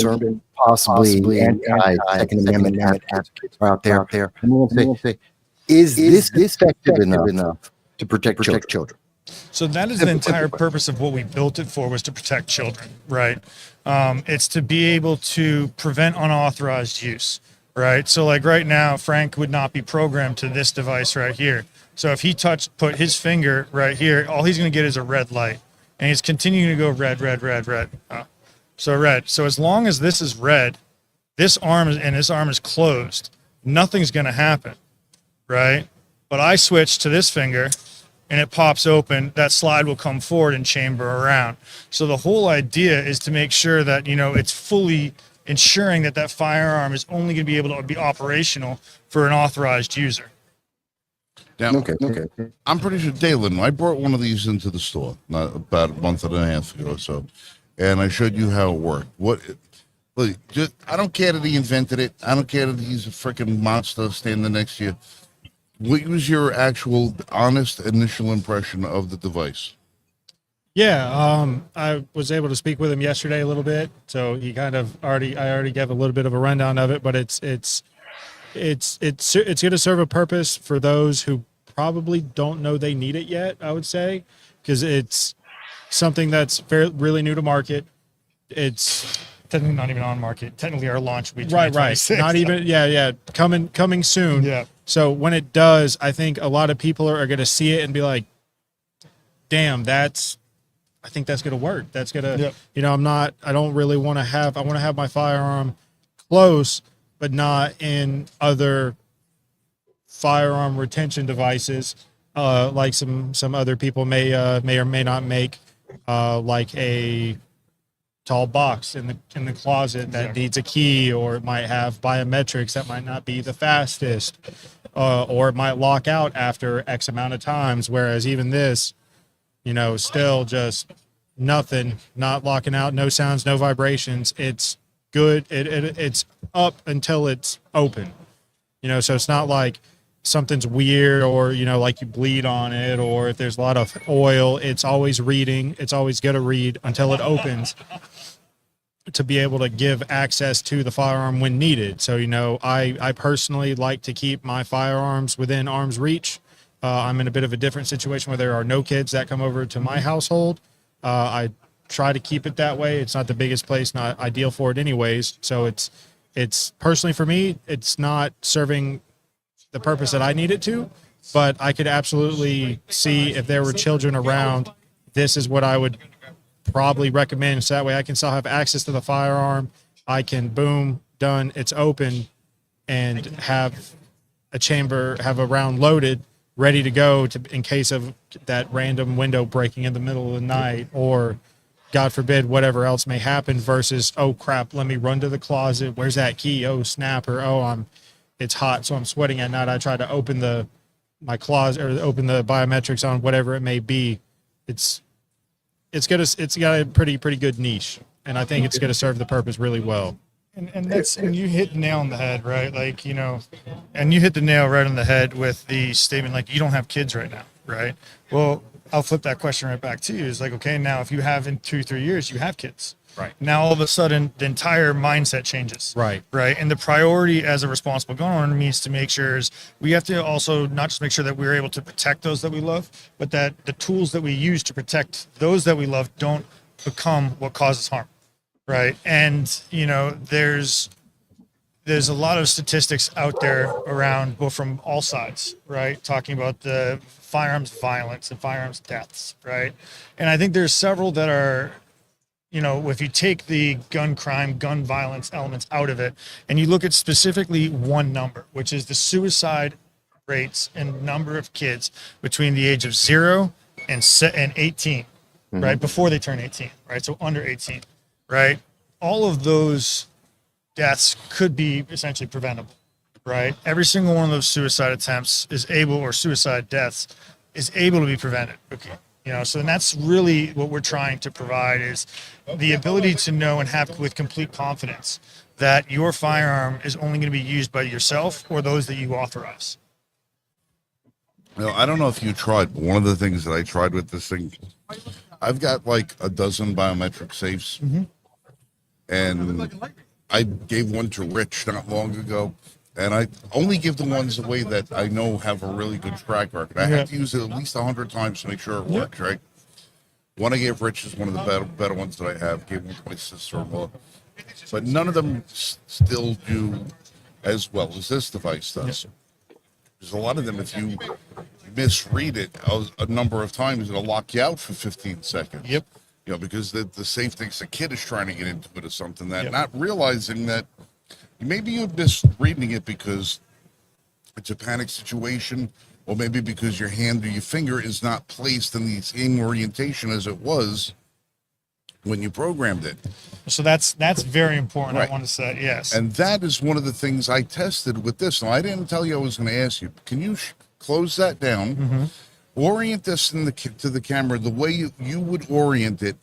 possibly anti-Second Amendment advocates are out there. And we'll say, is this effective enough to protect children? So that is the entire purpose of what we built it for, was to protect children, right? It's to be able to prevent unauthorized use, right? So like right now, Frank would not be programmed to this device right here. So if he put his finger right here, all he's going to get is a red light. And he's continuing to go red, red, red, red. So red. So as long as this is red, this arm is closed, nothing's going to happen, right? But I switch to this finger and it pops open, that slide will come forward and chamber around. So the whole idea is to make sure that, it's fully ensuring that that firearm is only going to be able to be operational for an authorized user. Now, Okay. I'm pretty sure, Dalen, I brought one of these into the store about a month and a half ago or so, and I showed you how it worked. Look, I don't care that he invented it. I don't care that he's a freaking monster standing next to you. What was your actual honest initial impression of the device? Yeah, I was able to speak with him yesterday a little bit, so he I already gave a little bit of a rundown of it, but it's going to serve a purpose for those who probably don't know they need it yet, I would say, because it's something that's really new to market. It's technically not even on market. Technically our launch will be Right. 2026. Not even, yeah. Coming soon. Yeah. So when it does, I think a lot of people are going to see it and be like, damn, I think that's going to work. That's going to, I don't really want to I want to have my firearm close, but not in other firearm retention devices, like some other people may or may not make, like a tall box in the closet that needs a key, or it might have biometrics that might not be the fastest, or it might lock out after X amount of times. Whereas even this, still just nothing, not locking out, no sounds, no vibrations. It's good. It's up until it's open, so it's not like something's weird or, like you bleed on it, or if there's a lot of oil, it's always reading. It's always going to read until it opens to be able to give access to the firearm when needed. So, I personally like to keep my firearms within arm's reach. I'm in a bit of a different situation where there are no kids that come over to my household. I try to keep it that way. It's not the biggest place, not ideal for it anyways. So it's personally for me, it's not serving the purpose that I need it to, but I could absolutely see if there were children around, this is what I would probably recommend. So that way I can still have access to the firearm. I can boom, done, it's open, and have a round loaded, ready to go in case of that random window breaking in the middle of the night, or God forbid, whatever else may happen, versus, oh crap, let me run to the closet. Where's that key? Oh snap, or it's hot, so I'm sweating at night. I try to open my closet or open the biometrics on whatever it may be. It's got a pretty good niche, and I think it's going to serve the purpose really well. And you hit the nail on the head, right? Like, and you hit the nail right on the head with the statement, like, you don't have kids right now, right? Well, I'll flip that question right back to you. It's like, okay, now if you have in 2-3 years, you have kids. Right. Now all of a sudden the entire mindset changes. Right. Right. And the priority as a responsible gun owner means to make sure we have to also not just make sure that we're able to protect those that we love, but that the tools that we use to protect those that we love don't become what causes harm. Right. And, there's a lot of statistics out there around, well, from all sides, right? Talking about the firearms violence and firearms deaths. Right. And I think there's several that are, if you take the gun crime, gun violence elements out of it, and you look at specifically one number, which is the suicide rates and number of kids between the age of 0 and 18, right? Before they turn 18, right? So under 18, right? All of those deaths could be essentially preventable, right? Every single one of those suicide attempts or suicide deaths is able to be prevented. Okay. So then that's really what we're trying to provide, is the ability to know and have with complete confidence that your firearm is only going to be used by yourself or those that you authorize. I don't know if you tried, but one of the things that I tried with this thing, I've got like a dozen biometric safes, and I gave one to Rich not long ago, and I only give the ones away that I know have a really good track record. I have to use it at least 100 times to make sure it works, right? One I gave Rich is one of the better ones that I have. Gave one to my sister-in-law. But none of them still do as well as this device does. There's a lot of them, if you misread it a number of times, it'll lock you out for 15 seconds. Yep. because the safe thinks the kid is trying to get into it or something, that Yep. not realizing that maybe you're misreading it because it's a panic situation, or maybe because your hand or your finger is not placed in the same orientation as it was when you programmed it. So that's very important. Right. I want to say, yes. And that is one of the things I tested with this. Now, I didn't tell you I was going to ask you. Can you close that down? Orient this to the camera the way you would orient it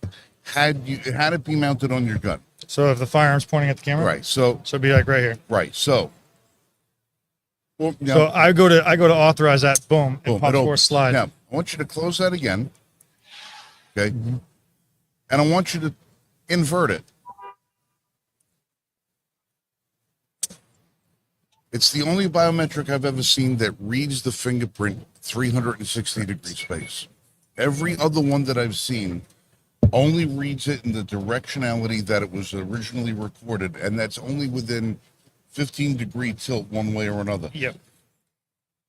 had it be mounted on your gun. So if the firearm's pointing at the camera, Right. So it'd be like right here. right. So. Well, now, So I go to authorize that. Boom. boom, It pops it forward opens. slide. Now, I want you to close that again. Okay. And I want you to invert it. It's the only biometric I've ever seen that reads the fingerprint 360 degree space. Every other one that I've seen only reads it in the directionality that it was originally recorded, and that's only within 15-degree tilt one way or another. Yep.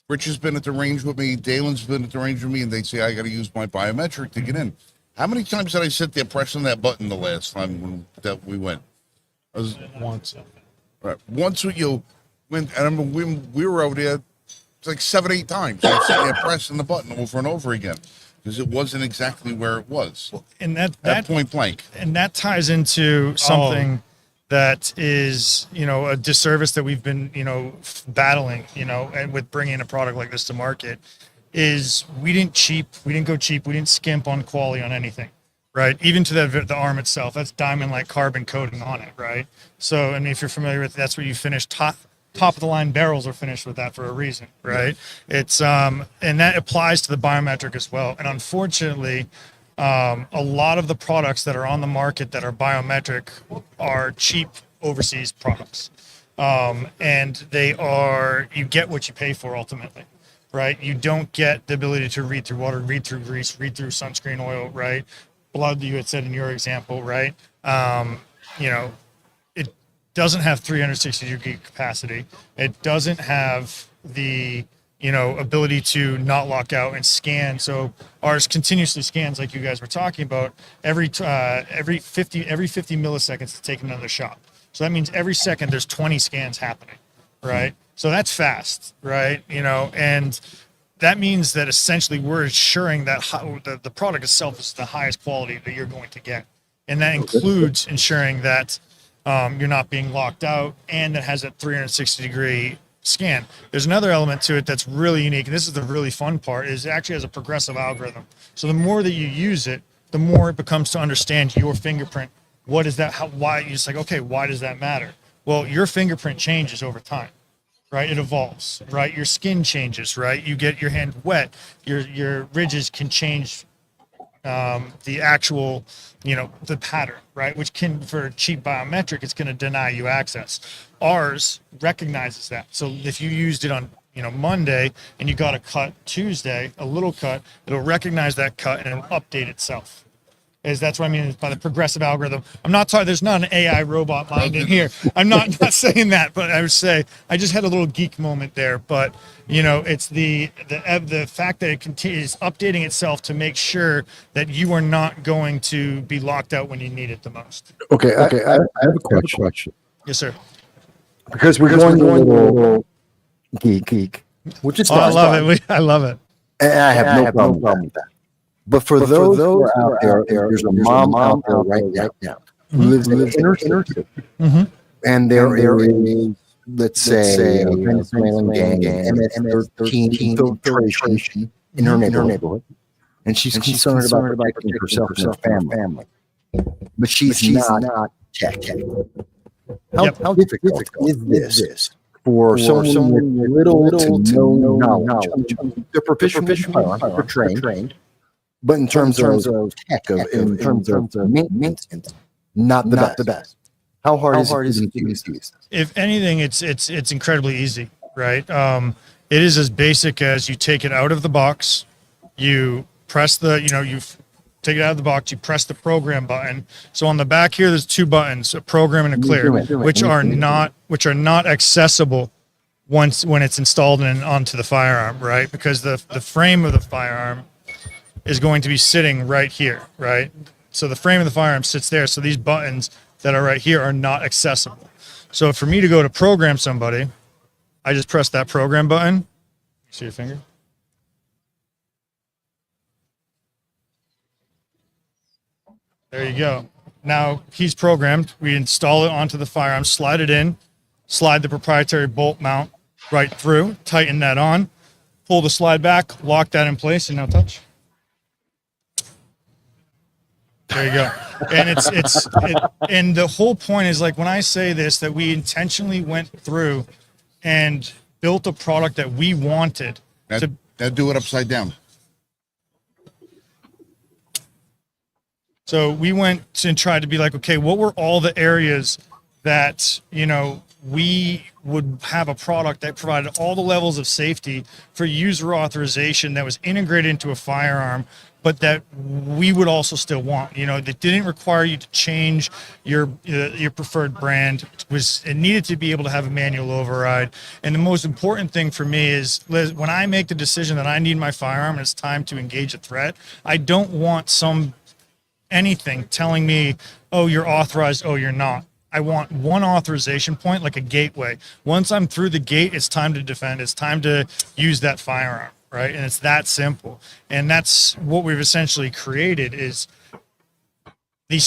Rich has been at the range with me, Dalen's been at the range with me, and they say I got to use my biometric to get in. How many times did I sit there pressing that button the last time that we went? Once. Right. Once with you, and I remember we were over there, it's like 7-8 times. I was sitting there pressing the button over and over again because it wasn't exactly where it was. And At point blank. and that ties into something that is, a disservice that we've been, battling, and with bringing a product like this to market, is we didn't go cheap, we didn't skimp on quality on anything, right? Even to the arm itself, that's diamond-like carbon coating on it, right? So, and if you're familiar with, that's what you finish top of the line barrels are finished with that for a reason, right? It's and that applies to the biometric as well. And unfortunately, a lot of the products that are on the market that are biometric are cheap overseas products, and you get what you pay for ultimately, right? You don't get the ability to read through water, read through grease, read through sunscreen oil, right? Blood, you had said in your example, right? It doesn't have 360 degree capacity. It doesn't have the ability to not lock out and scan. So ours continuously scans, like you guys were talking about, every 50 milliseconds to take another shot. So that means every second there's 20 scans happening, right? So that's fast, right? And that means that essentially we're ensuring that the product itself is the highest quality that you're going to get. And that includes ensuring that you're not being locked out, and that has a 360 degree scan. There's another element to it that's really unique, and this is the really fun part, is it actually has a progressive algorithm. So the more that you use it, the more it becomes to understand your fingerprint. What is that? Why? You're just like, okay, why does that matter? Well, your fingerprint changes over time, right? It evolves, right? Your skin changes, right? You get your hand wet. Your ridges can change the actual, the pattern, right? Which can, for cheap biometric, it's going to deny you access. Ours recognizes that. So if you used it on, Monday and you got a cut Tuesday, a little cut, it'll recognize that cut and it'll update itself. That's what I mean by the progressive algorithm. I'm not talking, there's not an AI robot mind in here. I'm not saying that, but I would say, I just had a little geek moment there, but it's the fact that it continues updating itself to make sure that you are not going to be locked out when you need it the most. Okay. I have a question. Yes, sir. Because we're going a little geek, which is I fine. love it. I love it. And I have no problem with that. But for those who are out there, there's a mom out there right now who lives in the inner city, and there is, let's say, a Venezuelan gang, MS-13 infiltration in her neighborhood, and she's concerned about protecting herself and her family. But she's not tech. How difficult is this for someone with little to no knowledge? They're proficient, they're trained. But in terms of tech, in terms of maintenance, not the best. How hard is it to use these? If anything, it's incredibly easy, right? It is as basic as you take it out of the box, you press you take it out of the box, you press the program button. So on the back here, there's two buttons, a program and a clear, which are not accessible when it's installed and onto the firearm, right? Because the frame of the firearm is going to be sitting right here, right? So the frame of the firearm sits there. So these buttons that are right here are not accessible. So for me to go to program somebody, I just press that program button. See your finger? There you go. Now he's programmed. We install it onto the firearm, slide it in, slide the proprietary bolt mount right through, tighten that on, pull the slide back, lock that in place, and now touch. There you go. And and the whole point is, like, when I say this, that we intentionally went through and built a product that we wanted Now do it upside down. So we went and tried to be like, okay, what were all the areas that, we would have a product that provided all the levels of safety for user authorization that was integrated into a firearm, but that we would also still want, that didn't require you to change your preferred brand. It needed to be able to have a manual override. And the most important thing for me is, Liz, when I make the decision that I need my firearm and it's time to engage a threat, I don't want anything telling me, oh, you're authorized, oh, you're not. I want one authorization point, like a gateway. Once I'm through the gate, it's time to defend. It's time to use that firearm, right? And it's that simple. And that's what we've essentially created, is the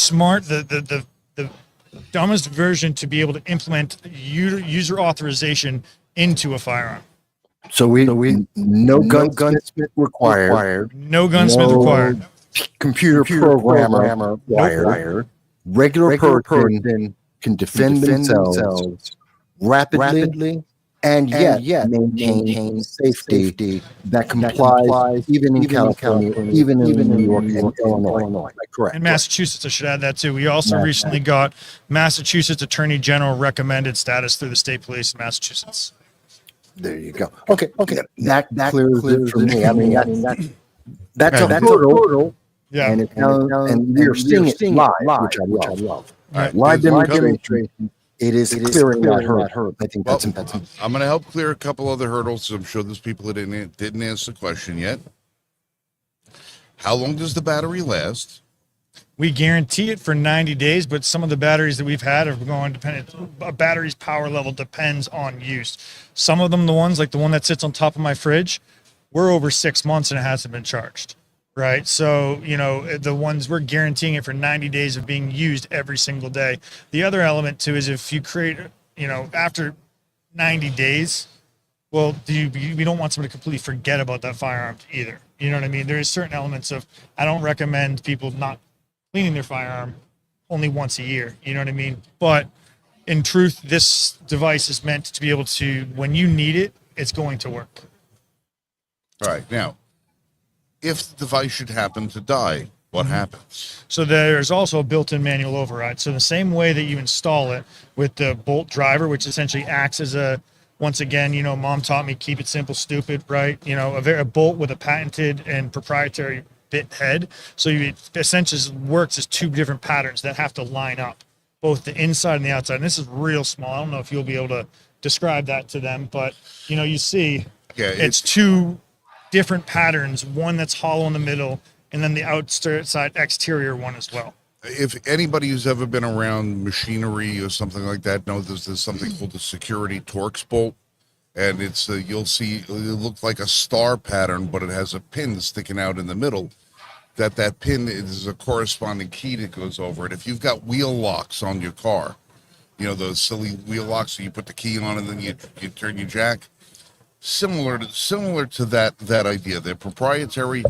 dumbest version to be able to implement user authorization into a firearm. So we no gunsmith required. No gunsmith required. Computer programmer required. Regular person can defend themselves rapidly and yet maintain safety that complies even in California, even in New York and Illinois. Correct. In Massachusetts, I should add that too. We also recently got Massachusetts Attorney General recommended status through the state police in Massachusetts. There you go. Okay. That clears it for me. I mean, that's a hurdle. Yeah. And we're seeing it live, which I love. Right. Live demonstration. It is clearing that hurdle. I think that's I'm going to help clear a couple other hurdles. I'm sure there's people that didn't answer the question yet. How long does the battery last? We guarantee it for 90 days, but some of the batteries that we've had are going dependent. A battery's power level depends on use. Some of them, the ones like the one that sits on top of my fridge, we're over 6 months and it hasn't been charged. Right. So, the ones we're guaranteeing it for 90 days of being used every single day. The other element too is if you create, after 90 days, well, we don't want someone to completely forget about that firearm either. You know what I mean? There is certain elements of, I don't recommend people not cleaning their firearm only once a year. You know what I mean? But in truth, this device is meant to be able to, when you need it, it's going to work. All right. Now, if the device should happen to die, what happens? So there's also a built-in manual override. So the same way that you install it with the bolt driver, which essentially acts as once again, mom taught me, keep it simple, stupid, right? A bolt with a patented and proprietary bit head. So it essentially works as two different patterns that have to line up, both the inside and the outside. And this is real small. I don't know if you'll be able to describe that to them, but you see, it's two different patterns, one that's hollow in the middle, and then the outside exterior one as well. If anybody who's ever been around machinery or something like that knows there's something called the security Torx bolt, and it's you'll see it looks like a star pattern, but it has a pin sticking out in the middle. That pin is a corresponding key that goes over it. If you've got wheel locks on your car, those silly wheel locks, so you put the key on and then you turn your jack. Similar to that idea. They're proprietary.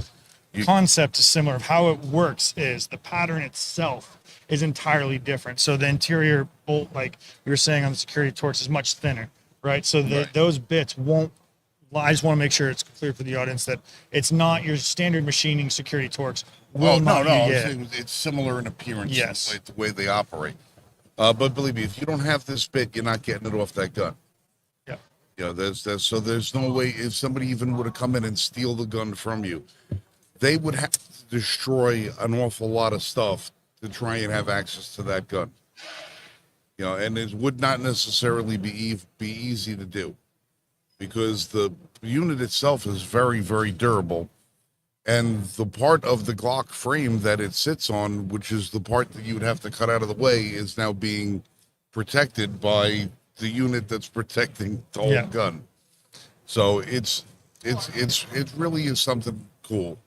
Concept is similar. How it works is the pattern itself is entirely different. So the interior bolt, like we were saying on the security Torx, is much thinner, right? So those bits won't. I just want to make sure it's clear for the audience that it's not your standard machining security Torx. No. It's similar in appearance. Yes, the way they operate. But believe me, if you don't have this bit, you're not getting it off that gun. There's no way if somebody even would have come in and steal the gun from you, they would have to destroy an awful lot of stuff to try and have access to that gun. And it would not necessarily be easy to do, because the unit itself is very, very durable, And the part of the Glock frame that it sits on, which is the part that you would have to cut out of the way, is now being protected by the unit that's protecting the whole gun. So it really is something cool.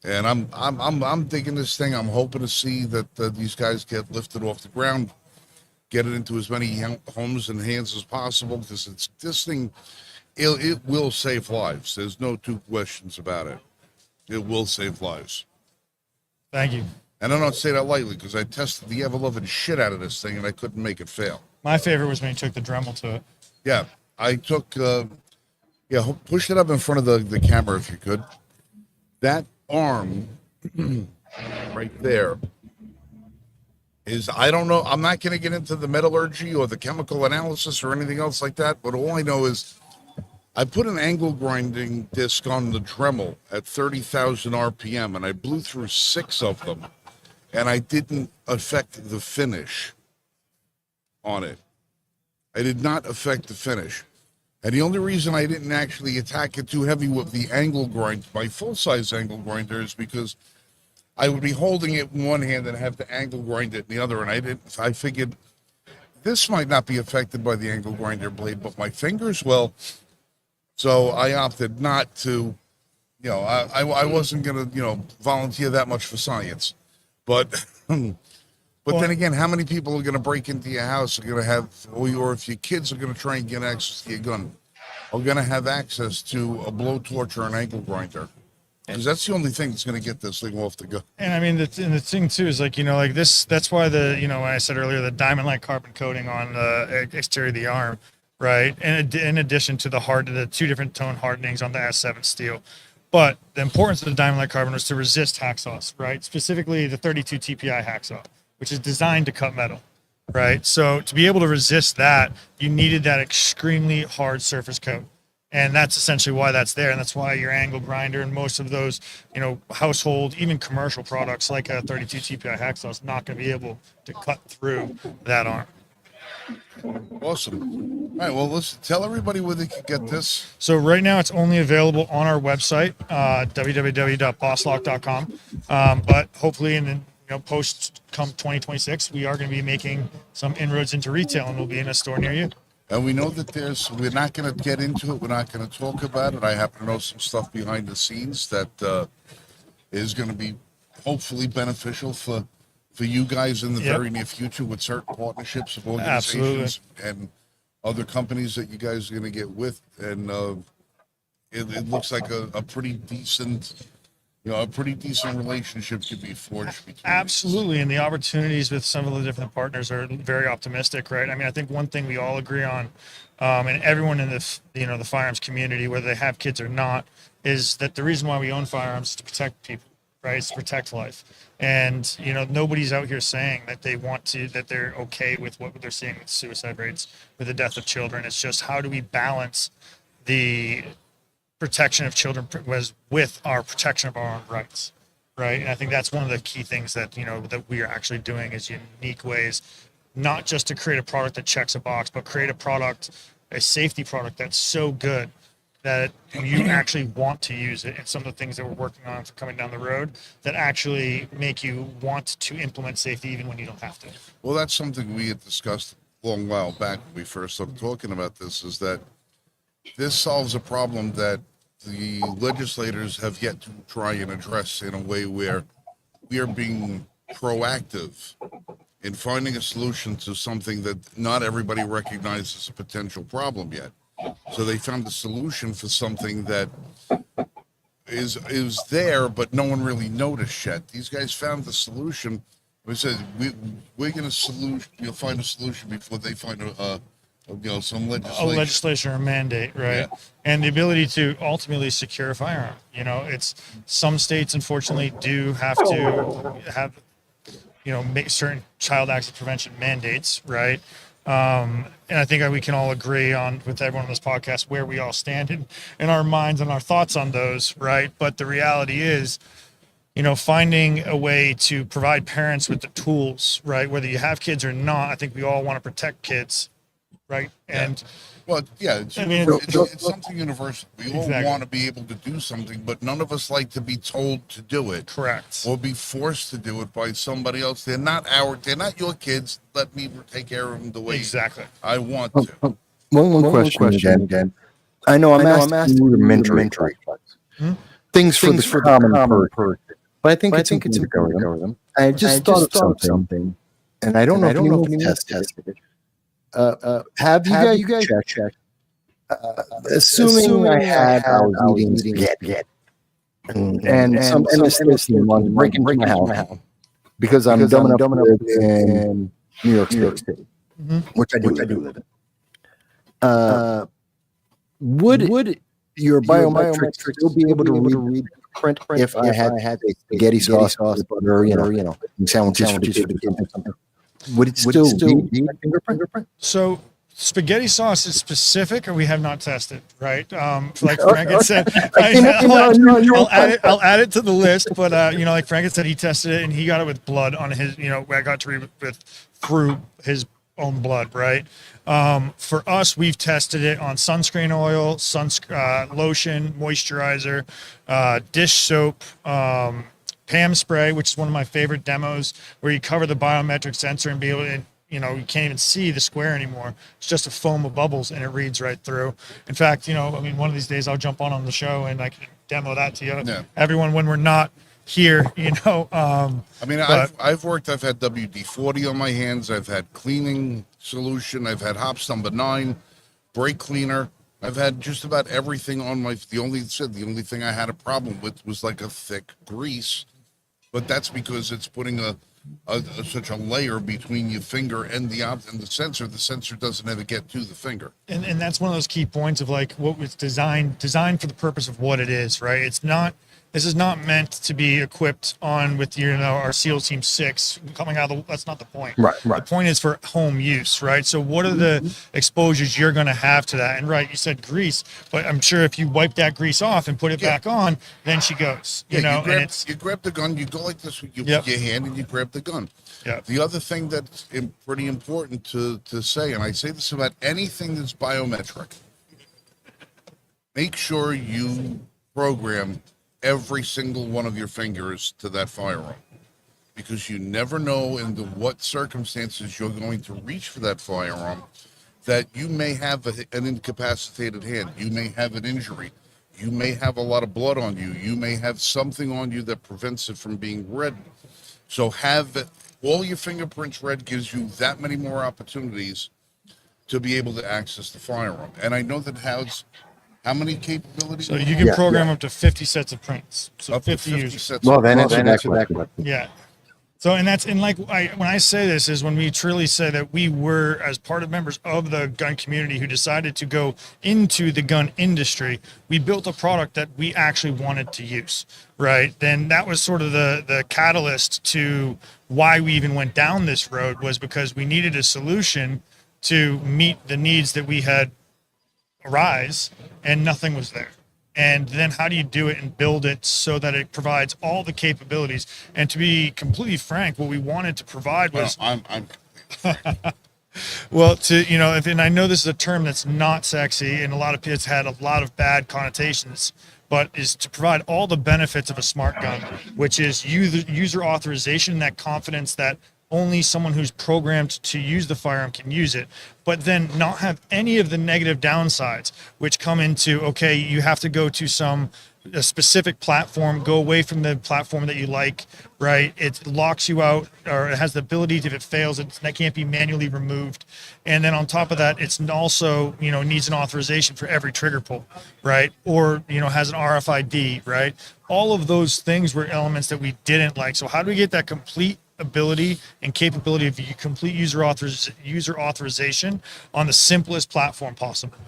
And I'm digging this thing. I'm hoping to see that these guys get lifted off the ground, get it into as many homes and hands as possible, because this thing, it will save lives. There's no two questions about it. It will save lives. Thank you. And I don't say that lightly, because I tested the ever-loving shit out of this thing, and I couldn't make it fail. My favorite was when you took the Dremel to it. Yeah, I took, push it up in front of the camera if you could. That arm right there is, I don't know, I'm not going to get into the metallurgy or the chemical analysis or anything else like that, but all I know is I put an angle grinding disc on the Dremel at 30,000 RPM, and I blew through 6 of them, and I didn't affect the finish on it. I did not affect the finish. And the only reason I didn't actually attack it too heavy with the angle grind, my full-size angle grinder, is because I would be holding it in one hand and have to angle grind it in the other, and I figured this might not be affected by the angle grinder blade, but my fingers will. So I opted not to, I wasn't going to, volunteer that much for science. But then again, how many people are going to break into your house, are going to have, or if your kids are going to try and get access to your gun, are going to have access to a blowtorch or an angle grinder? Because that's the only thing that's going to get this thing off the gun. And I mean, the thing too is this, that's why when I said earlier, the diamond-like carbon coating on the exterior of the arm, right? And in addition to the 2 different tone hardenings on the S7 steel. But the importance of the diamond-like carbon was to resist hacksaws, right? Specifically the 32 TPI hacksaw, which is designed to cut metal, right? So to be able to resist that, you needed that extremely hard surface coat. And that's essentially why that's there. And that's why your angle grinder and most of those, household, even commercial products like a 32 TPI hacksaw is not going to be able to cut through that arm. Awesome. All right, well, let's tell everybody where they can get this. So right now it's only available on our website, www.boslock.com. But hopefully in post come 2026, we are going to be making some inroads into retail, and we'll be in a store near you. And we know that we're not going to get into it. We're not going to talk about it. I happen to know some stuff behind the scenes that is going to be hopefully beneficial for you guys in the very near future, with certain partnerships of organizations and other companies that you guys are going to get with. And it looks like a pretty decent, relationship could be forged between. Absolutely. And the opportunities with some of the different partners are very optimistic, right? I mean, I think one thing we all agree on, and everyone in this, the firearms community, whether they have kids or not, is that the reason why we own firearms is to protect people, right? It's to protect life. And, nobody's out here saying that that they're okay with what they're seeing with suicide rates, with the death of children. It's just, how do we balance the protection of children with our protection of our own rights, right? And I think that's one of the key things that, that we are actually doing is unique ways, not just to create a product that checks a box, but create a safety product that's so good that you actually want to use it. And some of the things that we're working on for coming down the road that actually make you want to implement safety even when you don't have to. Well, that's something we had discussed a long while back when we first started talking about this, is that this solves a problem that the legislators have yet to try and address in a way where we are being proactive in finding a solution to something that not everybody recognizes as a potential problem yet. So they found a solution for something that is there, but no one really noticed yet. These guys found the solution. We said we're going to find a solution before they find some legislation. A legislation or a mandate, right? Yeah. And the ability to ultimately secure a firearm. It's some states unfortunately do have to have, make certain child accident prevention mandates, right? And I think we can all agree on, with everyone on this podcast, where we all stand in our minds and our thoughts on those, right? But the reality is, finding a way to provide parents with the tools, right? Whether you have kids or not, I think we all want to protect kids, right? And Well, yeah, it's, I mean, it's something universal. We all Exactly. want to be able to do something, but none of us like to be told to do it. Correct. Or be forced to do it by somebody else. They're not your kids. Let me take care of them the way Exactly. I want to. One question again. I know I'm asking you to mentor things for the common person, but I think it's important to cover them. I just thought of something, and I don't know if anyone tested it. Have you guys checked? Assuming I was eating spaghetti, and some MS-13 ones breaking my house because I'm dumb enough to live in New York City, which I do live in. Would your biometric still be able to read print if I had spaghetti sauce, butter, sandwiches for the kids or something? Would it still read fingerprint? So spaghetti sauce is specific, or we have not tested, right? Like Frank had said, I'll add it to the list. But like Frank had said, he tested it and he got it with blood on his. I got to read through his own blood, right? For us, we've tested it on sunscreen oil, lotion, moisturizer, dish soap, Pam spray, which is one of my favorite demos, where you cover the biometric sensor and be able to, you can't even see the square anymore. It's just a foam of bubbles and it reads right through. In fact, one of these days I'll jump on the show and I can demo that to you, everyone, when we're not here, I've worked, I've had WD-40 on my hands. I've had cleaning solution. I've had Hops number 9, brake cleaner. I've had just about everything on the only thing I had a problem with was like a thick grease, but that's because it's putting such a layer between your finger and the sensor. The sensor doesn't ever get to the finger. And that's one of those key points of like what was designed for the purpose of what it is, right? This is not meant to be equipped on with our SEALs Team 6 coming out of that's not the point. Right. The point is for home use, right? So what are the exposures you're going to have to that? And right, you said grease, but I'm sure if you wipe that grease off and put it back on, then she goes, you grab the gun, you go like this with your hand and you grab the gun. Yeah. The other thing that's pretty important to say, and I say this about anything that's biometric, make sure you program every single one of your fingers to that firearm, because you never know in what circumstances you're going to reach for that firearm, that you may have an incapacitated hand, you may have an injury, you may have a lot of blood on you, you may have something on you that prevents it from being read. So have all your fingerprints read gives you that many more opportunities to be able to access the firearm. And I know that has how many capabilities? So you can program up to 50 sets of prints. So up 50 to 50 users. sets. Well, then that's exactly. Yeah. So, and when I say this is when we truly say that we were, as part of members of the gun community who decided to go into the gun industry, we built a product that we actually wanted to use, right? Then that was sort of the catalyst to why we even went down this road, was because we needed a solution to meet the needs that we had arise, and nothing was there. And then how do you do it and build it so that it provides all the capabilities? And to be completely frank, what we wanted to provide was well, and I know this is a term that's not sexy, and a lot of kids had a lot of bad connotations, but is to provide all the benefits of a smart gun, which is user authorization, that confidence that only someone who's programmed to use the firearm can use it, but then not have any of the negative downsides, which come into, okay, you have to go to a specific platform, go away from the platform that you like, right? It locks you out, or it has the ability to, if it fails, that can't be manually removed. And then on top of that, it's also, needs an authorization for every trigger pull, right? Or, has an RFID, right? All of those things were elements that we didn't like. So how do we get that complete ability and capability of complete user authorization on the simplest platform possible?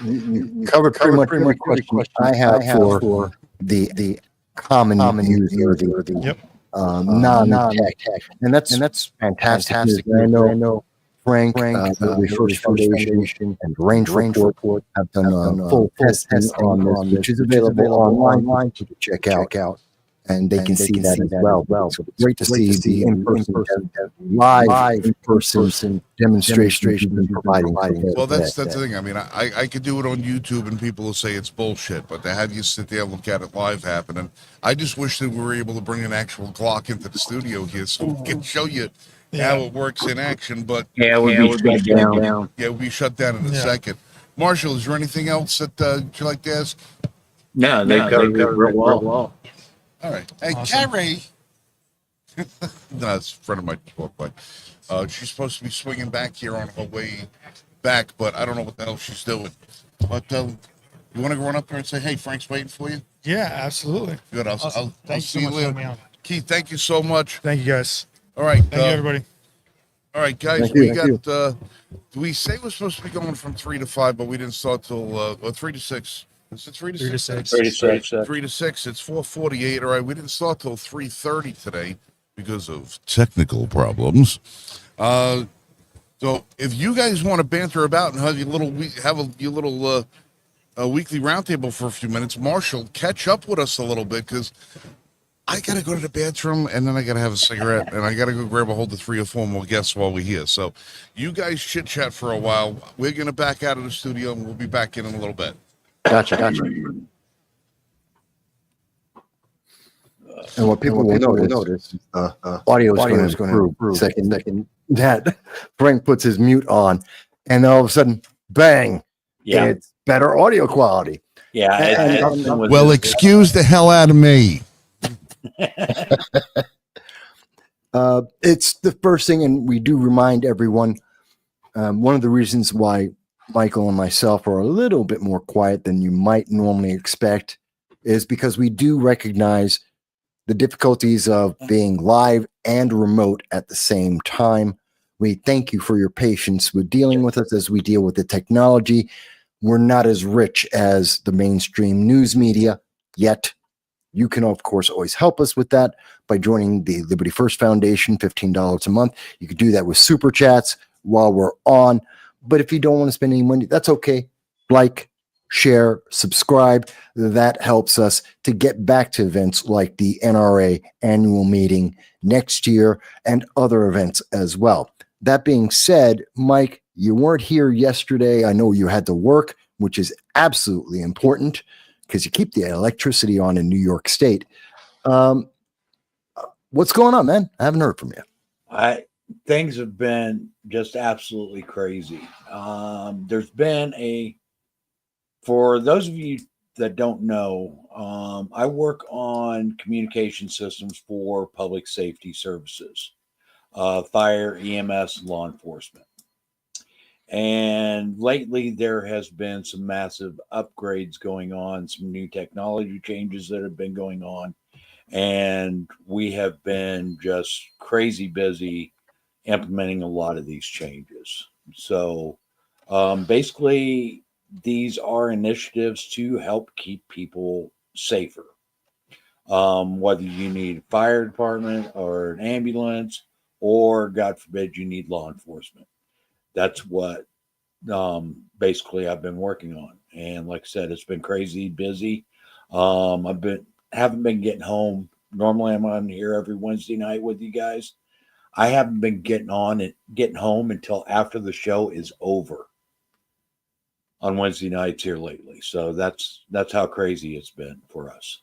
You covered pretty much every question I have for the common user, the non-tech, and that's fantastic. I know Frank, the Research Foundation, and Range Report have done full tests on this, which is available online to check out. and they can see that as well. So it's great to see the in-person, live in-person demonstrations and providing. Well, that's the thing. I mean, I could do it on YouTube and people will say it's bullshit, but to have you sit there and look at it live happening, I just wish that we were able to bring an actual Glock into the studio here so we can show you how it works in action. But Yeah, it would be shut down. yeah, we'll be shut down in a second. Marshall, is there anything else that you'd like to ask? No, they covered it real well. All right. Hey, Awesome. Carrie. No, it's a friend of mine walked by. She's supposed to be swinging back here on her way back, but I don't know what the hell she's doing. But you want to run up there and say, hey, Frank's waiting for you? Yeah, absolutely. Good. I'll Thank you so see much you for having me later. on. Keith, thank you so much. Thank you, guys. All right. Thank you, everybody. All right, guys. We say we're supposed to be going from 3 to 5, but we didn't start till 3 to 6. Is it 3 to 6? 3 to 6. 3 to 6. It's 4:48. All right, we didn't start till 3:30 today because of technical problems. So if you guys want to banter about and have your little weekly roundtable for a few minutes, Marshall, catch up with us a little bit because I gotta go to the bathroom and then I gotta have a cigarette and I gotta go grab a hold of 3 or 4 more guests while we're here. So you guys chit chat for a while. We're gonna back out of the studio and we'll be back in a little bit. Gotcha. And what people will notice, audio is going to improve. Second that Frank puts his mute on, and all of a sudden, bang! Yeah, It's better audio quality. yeah. Well, excuse the hell out of me. It's the first thing, and we do remind everyone. One of the reasons why Michael and myself are a little bit more quiet than you might normally expect is because we do recognize the difficulties of being live and remote at the same time. We thank you for your patience with dealing with us as we deal with the technology. We're not as rich as the mainstream news media yet. You can, of course, always help us with that by joining the Liberty First Foundation, $15 a month. You could do that with super chats while we're on. But if you don't want to spend any money, that's okay. Like, share, subscribe. That helps us to get back to events like the NRA Annual Meeting next year and other events as well. That being said, Mike, you weren't here yesterday. I know you had to work, which is absolutely important because you keep the electricity on in New York State. What's going on, man? I haven't heard from you. Things have been just absolutely crazy. There's been for those of you that don't know, I work on communication systems for public safety services, fire, EMS, law enforcement. And lately there has been some massive upgrades going on, some new technology changes that have been going on. And we have been just crazy busy implementing a lot of these changes. So basically, these are initiatives to help keep people safer. Whether you need a fire department or an ambulance, or God forbid you need law enforcement. That's what basically I've been working on. And like I said, it's been crazy busy. Haven't been getting home. Normally I'm on here every Wednesday night with you guys. I haven't been getting home until after the show is over on Wednesday nights here lately. So that's how crazy it's been for us.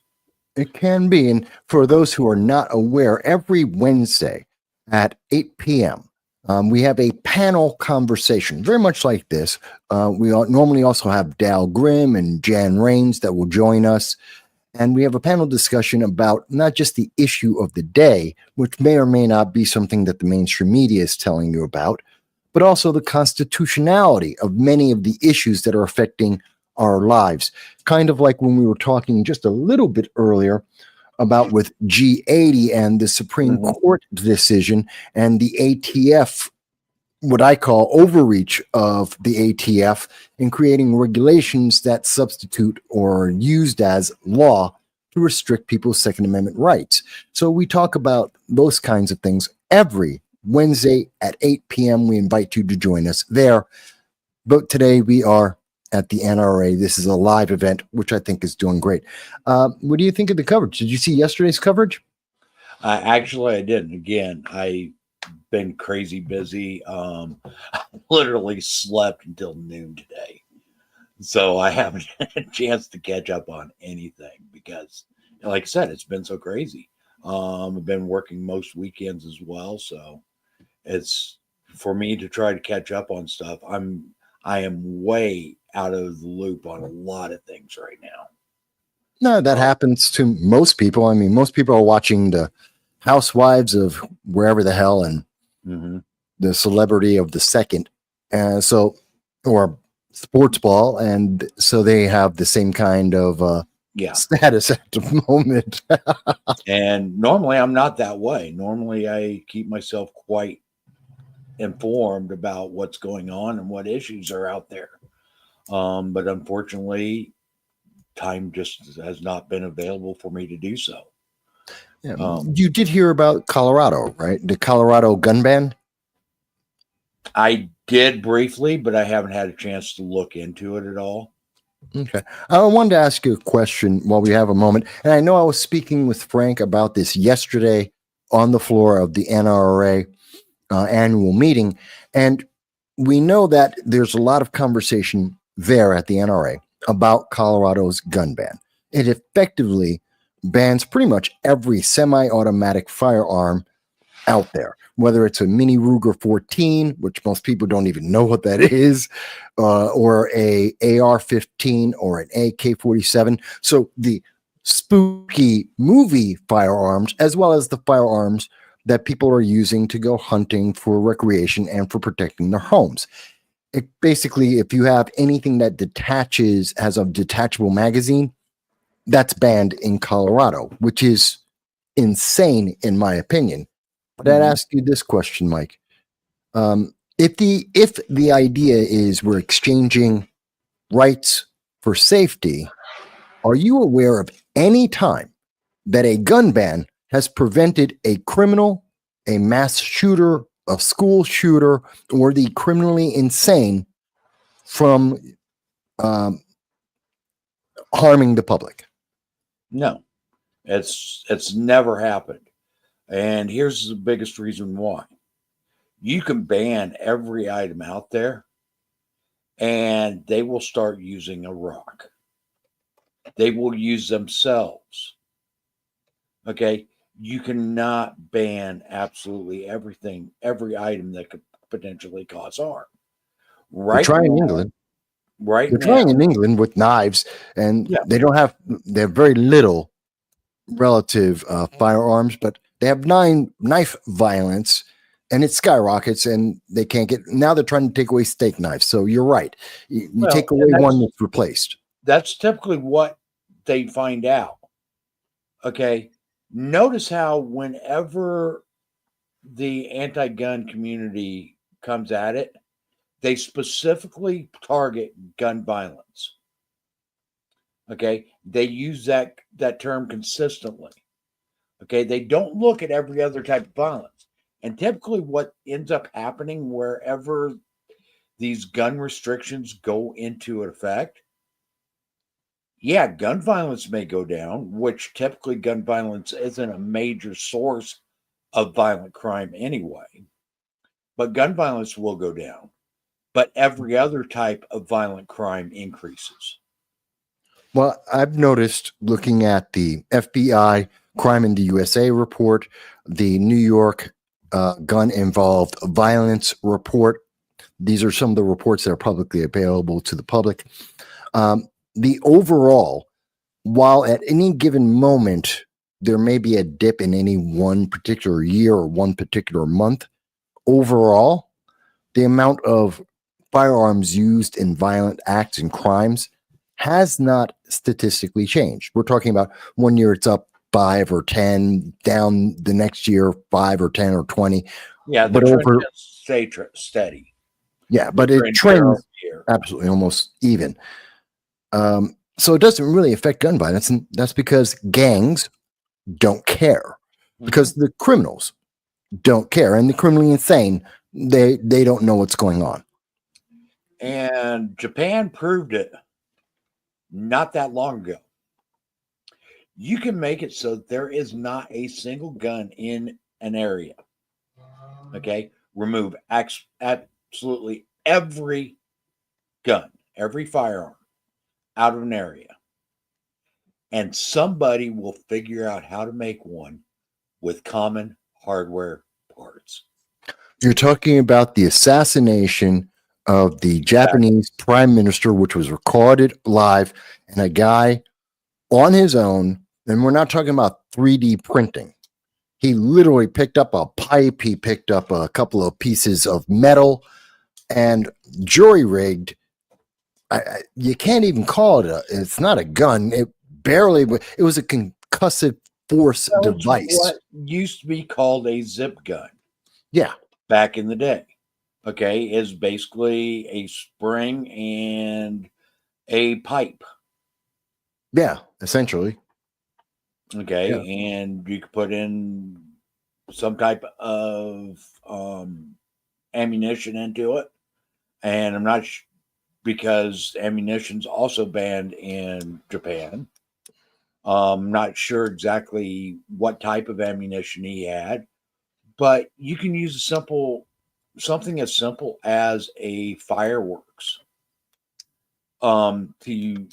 It can be. And for those who are not aware, every Wednesday at 8 p.m., we have a panel conversation, very much like this. We normally also have Dal Grimm and Jan Rains that will join us. And we have a panel discussion about not just the issue of the day, which may or may not be something that the mainstream media is telling you about, but also the constitutionality of many of the issues that are affecting our lives. Kind of like when we were talking just a little bit earlier about with G80 and the Supreme Court decision and the ATF, what I call overreach of the ATF in creating regulations that substitute or used as law to restrict people's Second Amendment rights. So we talk about those kinds of things every Wednesday at 8 p.m. We invite you to join us there. But today we are at the NRA. This is a live event, which I think is doing great. What do you think of the coverage? Did you see yesterday's coverage? Actually, I didn't. Again, I've been crazy busy. Literally slept until noon today. So I haven't had a chance to catch up on anything because, like I said, it's been so crazy. I've been working most weekends as well. So it's for me to try to catch up on stuff. I am way out of the loop on a lot of things right now. No, that happens to most people. I mean, most people are watching the Housewives of wherever the hell and the Celebrity of the Second. Or sports ball. And so they have the same kind of status at the moment. And normally I'm not that way. Normally I keep myself quite informed about what's going on and what issues are out there. But unfortunately, time just has not been available for me to do so. Yeah. You did hear about Colorado, right? The Colorado gun ban? I did briefly, but I haven't had a chance to look into it at all. Okay. I wanted to ask you a question while we have a moment. And I know I was speaking with Frank about this yesterday on the floor of the NRA annual meeting. And we know that there's a lot of conversation there at the NRA about Colorado's gun ban. It effectively bans pretty much every semi-automatic firearm out there, whether it's a mini Ruger 14, which most people don't even know what that is, or a AR-15 or an AK-47. So the spooky movie firearms, as well as the firearms that people are using to go hunting for recreation and for protecting their homes. It basically, if you have anything that has a detachable magazine, that's banned in Colorado, which is insane in my opinion. But I'd ask you this question, Mike. If the idea is we're exchanging rights for safety, are you aware of any time that a gun ban has prevented a criminal, a mass shooter, a school shooter, or the criminally insane from harming the public? No, it's never happened. And here's the biggest reason why. You can ban every item out there and they will start using a rock. They will use themselves. Okay. You cannot ban absolutely everything, every item that could potentially cause harm. They're trying in England. They're trying in England with knives, and they have very little relative firearms, but they have knife violence, and it skyrockets, and they can't get. Now they're trying to take away steak knives. So you're right. You take away one that's replaced. That's typically what they find out. Okay. Notice how whenever the anti-gun community comes at it, they specifically target gun violence. Okay. They use that term consistently. Okay. They don't look at every other type of violence. And typically what ends up happening wherever these gun restrictions go into effect, gun violence may go down, which typically gun violence isn't a major source of violent crime anyway. But gun violence will go down. But every other type of violent crime increases. Well, I've noticed looking at the FBI Crime in the USA report, the New York gun-involved violence report. These are some of the reports that are publicly available to the public. The overall, while at any given moment, there may be a dip in any one particular year or one particular month, overall, the amount of firearms used in violent acts and crimes has not statistically changed. We're talking about 1 year it's up 5 or 10, down the next year 5 or 10 or 20. Yeah, the trend stay steady. Yeah, but it trends absolutely almost even. So it doesn't really affect gun violence, and that's because gangs don't care, because the criminals don't care, and the criminally insane, they don't know what's going on. And Japan proved it not that long ago. You can make it so there is not a single gun in an area. Okay. Remove absolutely every gun, every firearm out of an area. And somebody will figure out how to make one with common hardware parts. You're talking about the assassination of the Japanese prime minister, which was recorded live, and a guy on his own. And we're not talking about 3D printing. He literally picked up a pipe. He picked up a couple of pieces of metal and jury rigged. You can't even call it it's not a gun. It was a concussive force device. What used to be called a zip gun. Yeah. Back in the day. Okay. Is basically a spring and a pipe. Yeah. Essentially. Okay. Yeah. And you could put in some type of ammunition into it. And I'm not because ammunition's also banned in Japan. Not sure exactly what type of ammunition he had, but you can use something as simple as a fireworks to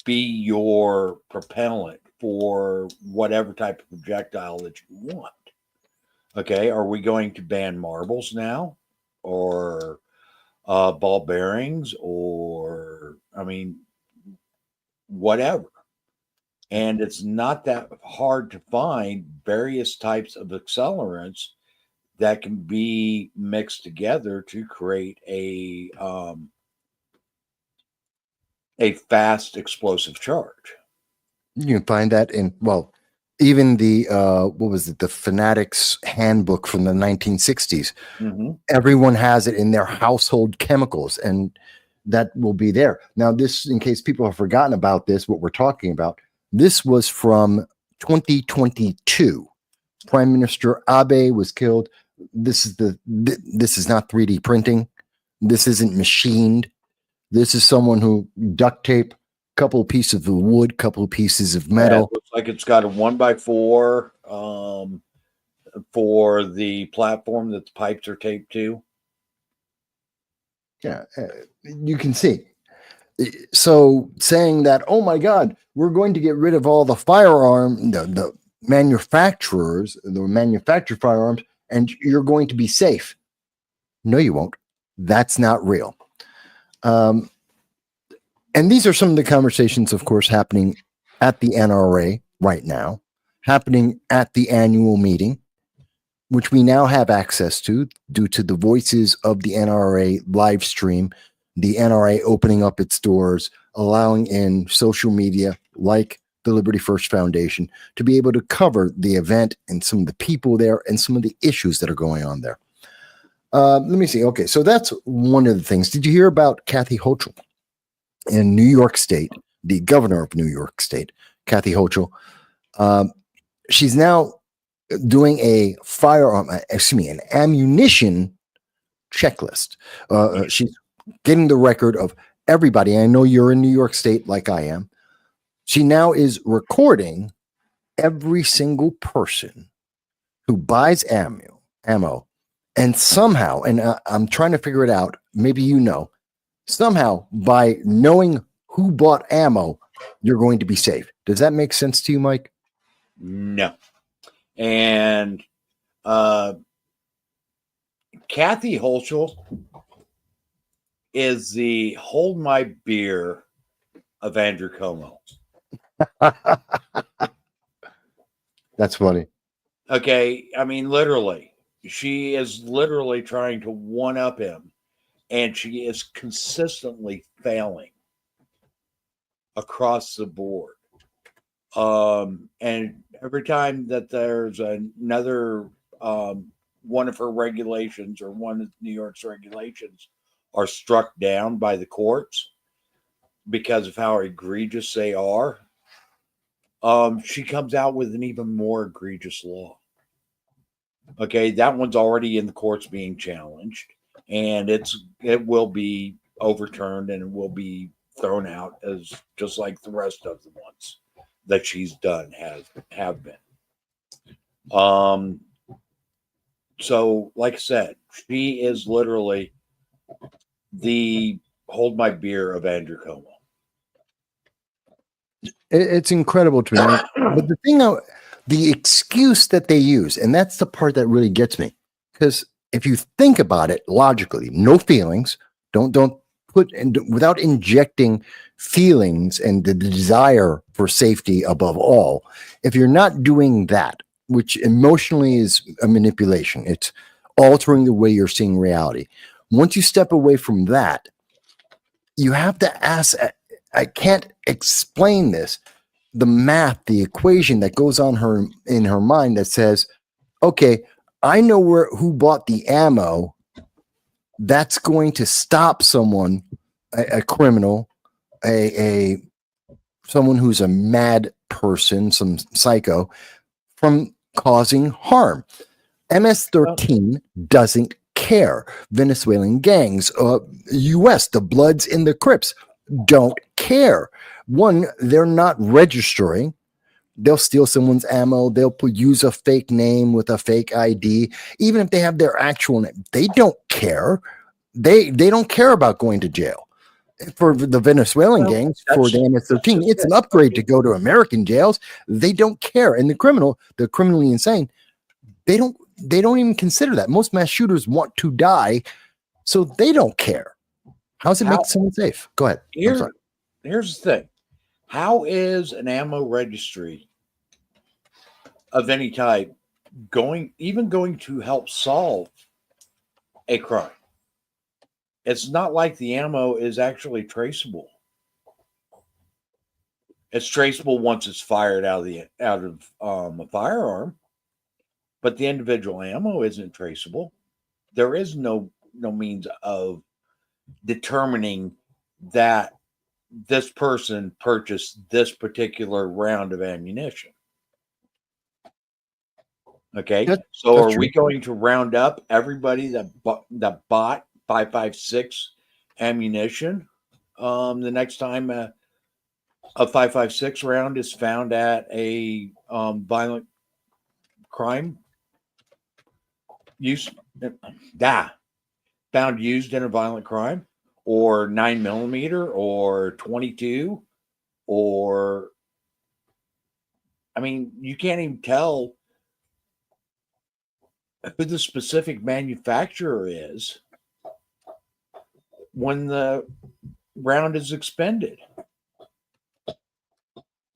be your propellant for whatever type of projectile that you want. Okay, are we going to ban marbles now, or ball bearings, or whatever? And it's not that hard to find various types of accelerants that can be mixed together to create a fast explosive charge. You can find that in, well, even the what was it, the Fanatics handbook from the 1960s. Mm-hmm. Everyone has it in their household chemicals, and that will be there. Now, this, in case people have forgotten about this, what we're talking about, this was from 2022. Prime Minister Abe was killed. This is not 3D printing. This isn't machined. This is someone who duct tape, couple of pieces of wood, couple of pieces of metal. Yeah, it looks like it's got a 1x4 for the platform that the pipes are taped to. Yeah, you can see. So saying that, oh my God, we're going to get rid of all the firearm, the manufacturers, the manufactured firearms, and you're going to be safe. No, you won't. That's not real. And these are some of the conversations, of course, happening at the NRA right now, happening at the annual meeting, which we now have access to due to the Voices of the NRA live stream, the NRA opening up its doors, allowing in social media like the Liberty First Foundation to be able to cover the event and some of the people there and some of the issues that are going on there. Let me see. Okay, so that's one of the things. Did you hear about Kathy Hochul in New York State, the governor of New York State, Kathy Hochul? She's now doing an ammunition checklist. She's getting the record of everybody. I know you're in New York State like I am. She now is recording every single person who buys ammo, and somehow, and I'm trying to figure it out, maybe you know, somehow by knowing who bought ammo, you're going to be safe. Does that make sense to you, Mike? No. And Kathy Hochul is the hold my beer of Andrew Cuomo. That's funny. Okay, I mean, literally, she is literally trying to one up him, and she is consistently failing across the board. And every time that there's another one of her regulations or one of New York's regulations are struck down by the courts because of how egregious they are, she comes out with an even more egregious law. Okay, that one's already in the courts being challenged. and it will be overturned and it will be thrown out as just like the rest of the ones that she's done have been. So like I said, she is literally the hold my beer of Andrew Cuomo. It's incredible to me. But the excuse that they use, and that's the part that really gets me, because if you think about it logically, no feelings, don't put in, without injecting feelings and the desire for safety above all. If you're not doing that, which emotionally is a manipulation, it's altering the way you're seeing reality. Once you step away from that, you have to ask. I can't explain this. The math, the equation that goes on in her mind that says, okay, I know who bought the ammo. That's going to stop someone, a criminal, someone who's a mad person, some psycho, from causing harm. MS-13 doesn't care. Venezuelan gangs, U.S., the Bloods and the Crips don't care. One, they're not registering. They'll steal someone's ammo. They'll use a fake name with a fake ID. Even if they have their actual name, they don't care. They don't care about going to jail. For the Venezuelan gangs, for the MS-13, it's an upgrade to go to American jails. They don't care. And the criminally insane, they don't even consider that. Most mass shooters want to die, so they don't care. How does it make someone safe? Go ahead. Here's the thing. How is an ammo registry of any type going to help solve a crime? It's not like the ammo is actually traceable. It's traceable once it's fired out of a firearm, but the individual ammo isn't traceable. There is no means of determining that this person purchased this particular round of ammunition. Okay, so are we going to round up everybody that bought 5.56 ammunition the next time a 5.56 round is found at a violent crime found used in a violent crime, or 9mm or 22, or I mean, you can't even tell who the specific manufacturer is when the round is expended.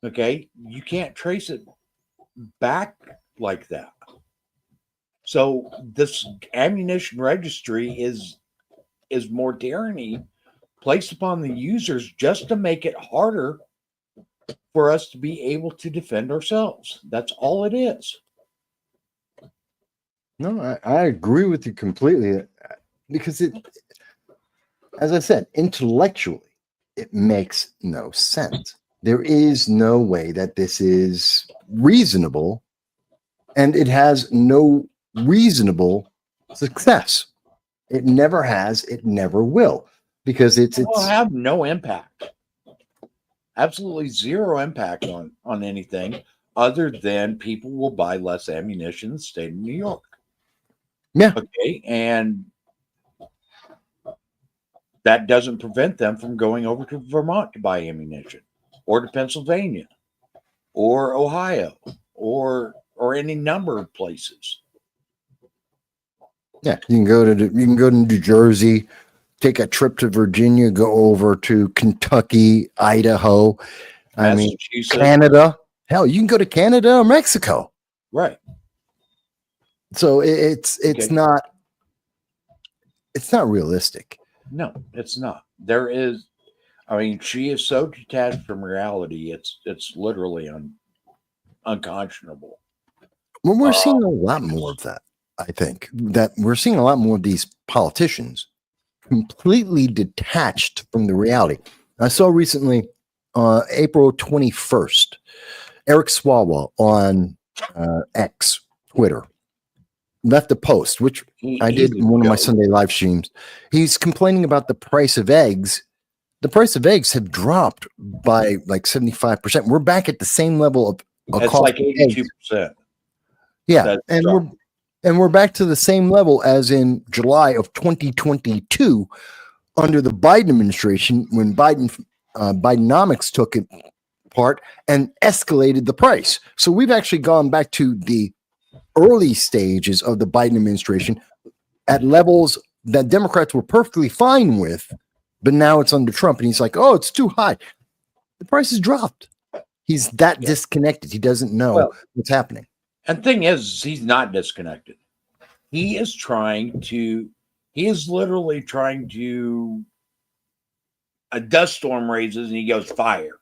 Okay, you can't trace it back like that. So this ammunition registry is more tyranny placed upon the users just to make it harder for us to be able to defend ourselves. That's all it is. No, I agree with you completely, because as I said, intellectually, it makes no sense. There is no way that this is reasonable, and it has no reasonable success. It never has, it never will, because it will have no impact. Absolutely zero impact on anything other than people will buy less ammunition in the state of New York. Yeah. Okay. And that doesn't prevent them from going over to Vermont to buy ammunition, or to Pennsylvania, or Ohio, or any number of places. Yeah, you can go to New Jersey, take a trip to Virginia, go over to Kentucky, Idaho, I mean Canada. Hell, you can go to Canada or Mexico. Right. So it's not realistic. No, it's not. There is, I mean, she is so detached from reality. It's literally unconscionable. Well, we're seeing a lot more of that. I think that we're seeing a lot more of these politicians completely detached from the reality. I saw recently, April 21st, Eric Swalwell on X, Twitter, left a post, which I did in one of my Sunday live streams. He's complaining about the price of eggs. The price of eggs have dropped by like 75%. We're back at the same level of It's cost like of eggs. 82%. Yeah, That's and we're back to the same level as in July of 2022 under the Biden administration when Bidenomics took it part and escalated the price. So we've actually gone back to the early stages of the Biden administration at levels that Democrats were perfectly fine with, but now it's under Trump and he's like, oh, it's too high. The price has dropped. He's that disconnected. He doesn't know what's happening. And thing is, he's not disconnected. He is literally trying to, a dust storm raises and he goes fire.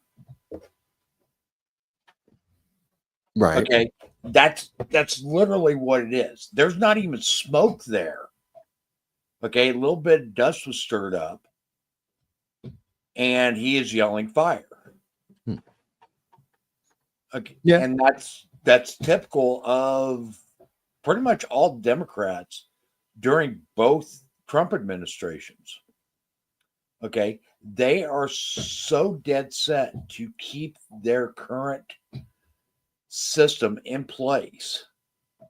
Right. Okay. That's literally what it is. There's not even smoke there. Okay. A little bit of dust was stirred up and he is yelling fire. Okay. Yeah. And that's typical of pretty much all Democrats during both Trump administrations. Okay. They are so dead set to keep their current system in place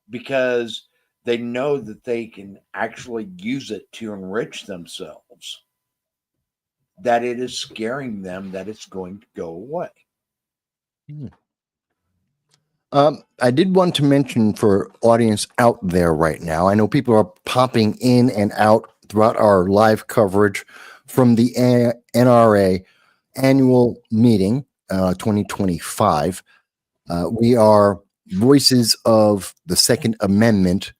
because they know that they can actually use it to enrich themselves, that it is scaring them that it's going to go away. I did want to mention for audience out there right now, I know people are popping in and out throughout our live coverage from the NRA Annual Meeting 2025. We are voices of the Second Amendment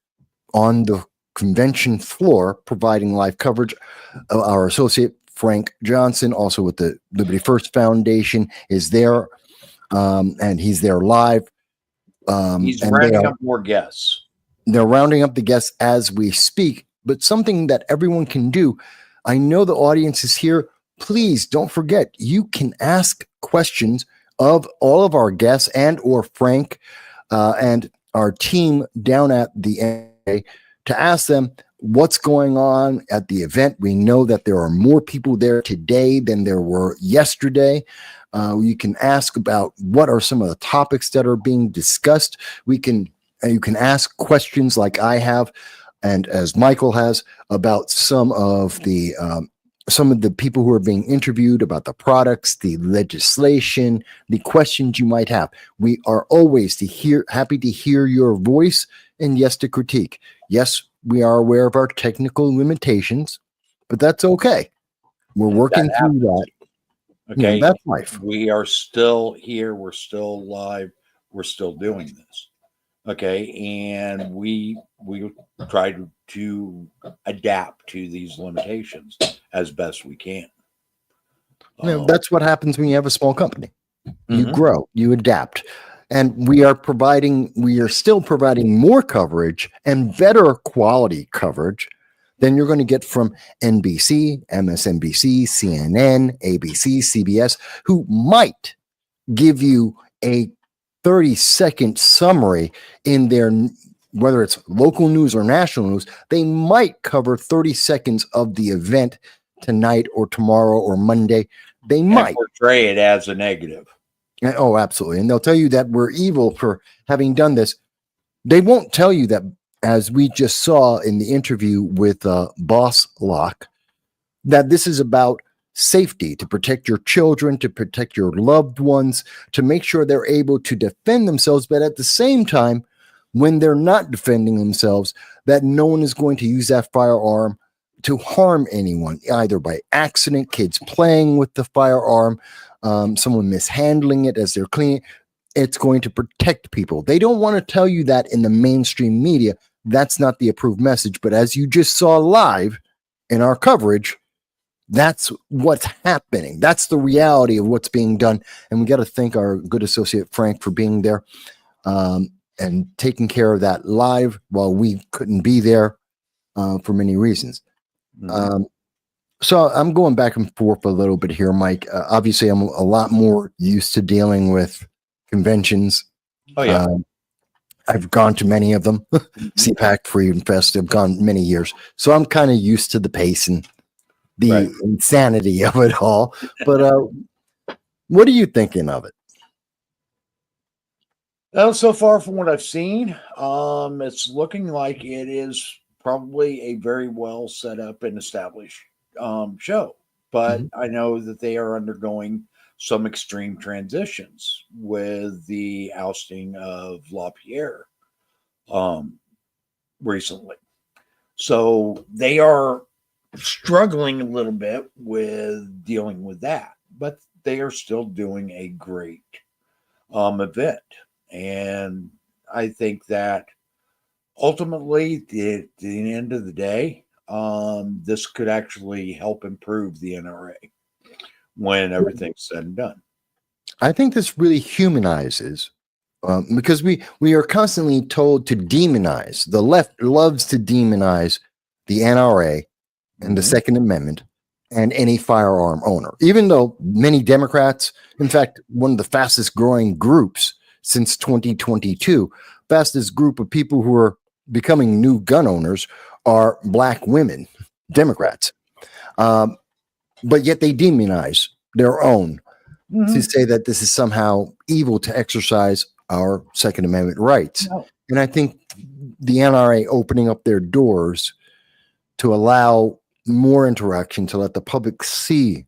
on the convention floor, providing live coverage. Our associate, Frank Johnson, also with the Liberty First Foundation, is there, and he's there live. He's rounding up more guests. They're rounding up the guests as we speak, but something that everyone can do. I know the audience is here. Please don't forget, you can ask questions of all of our guests and or Frank and our team down at the NRA to ask them what's going on at the event. We know that there are more people there today than there were yesterday. You can ask about what are some of the topics that are being discussed. You can ask questions like I have, and as Michael has, about some of the people who are being interviewed about the products, the legislation, the questions you might have. We are always happy to hear your voice and yes, to critique. Yes, we are aware of our technical limitations, but that's okay. We're working through that. Okay. That's life. We are still here. We're still live. We're still doing this. Okay. And we try to adapt to these limitations as best we can. That's what happens when you have a small company. You grow, you adapt. And we are still providing more coverage and better quality coverage than you're going to get from NBC, MSNBC, CNN, ABC, CBS, who might give you a 30-second summary in their, whether it's local news or national news. They might cover 30 seconds of the event tonight or tomorrow or Monday. They might portray it as a negative. Oh, absolutely. And they'll tell you that we're evil for having done this. They won't tell you that, as we just saw in the interview with BOS Lock, that this is about safety, to protect your children, to protect your loved ones, to make sure they're able to defend themselves. But at the same time, when they're not defending themselves, that no one is going to use that firearm to harm anyone, either by accident, kids playing with the firearm, someone mishandling it as they're cleaning. It's going to protect people. They don't want to tell you that in the mainstream media. That's not the approved message. But as you just saw live in our coverage, that's what's happening. That's the reality of what's being done. And we got to thank our good associate Frank for being there and taking care of that live while we couldn't be there for many reasons. So I'm going back and forth a little bit here, Mike. Obviously, I'm a lot more used to dealing with conventions. Oh, yeah. I've gone to many of them. CPAC, Freedom Fest. I've gone many years, so I'm kind of used to the pace and the insanity of it all. But what are you thinking of it? Well, so far from what I've seen, it's looking like it is probably a very well set up and established show. But I know that they are undergoing some extreme transitions with the ousting of LaPierre recently. So they are struggling a little bit with dealing with that, but they are still doing a great event. And I think that ultimately, at the end of the day, this could actually help improve the NRA when everything's said and done. I think this really humanizes because we are constantly told to demonize. The left loves to demonize the NRA and the Second Amendment and any firearm owner, even though many Democrats, in fact, one of the fastest growing groups since 2022, fastest group of people who are becoming new gun owners are Black women, Democrats. But yet they demonize their own to say that this is somehow evil to exercise our Second Amendment rights. No. And I think the NRA opening up their doors to allow more interaction, to let the public see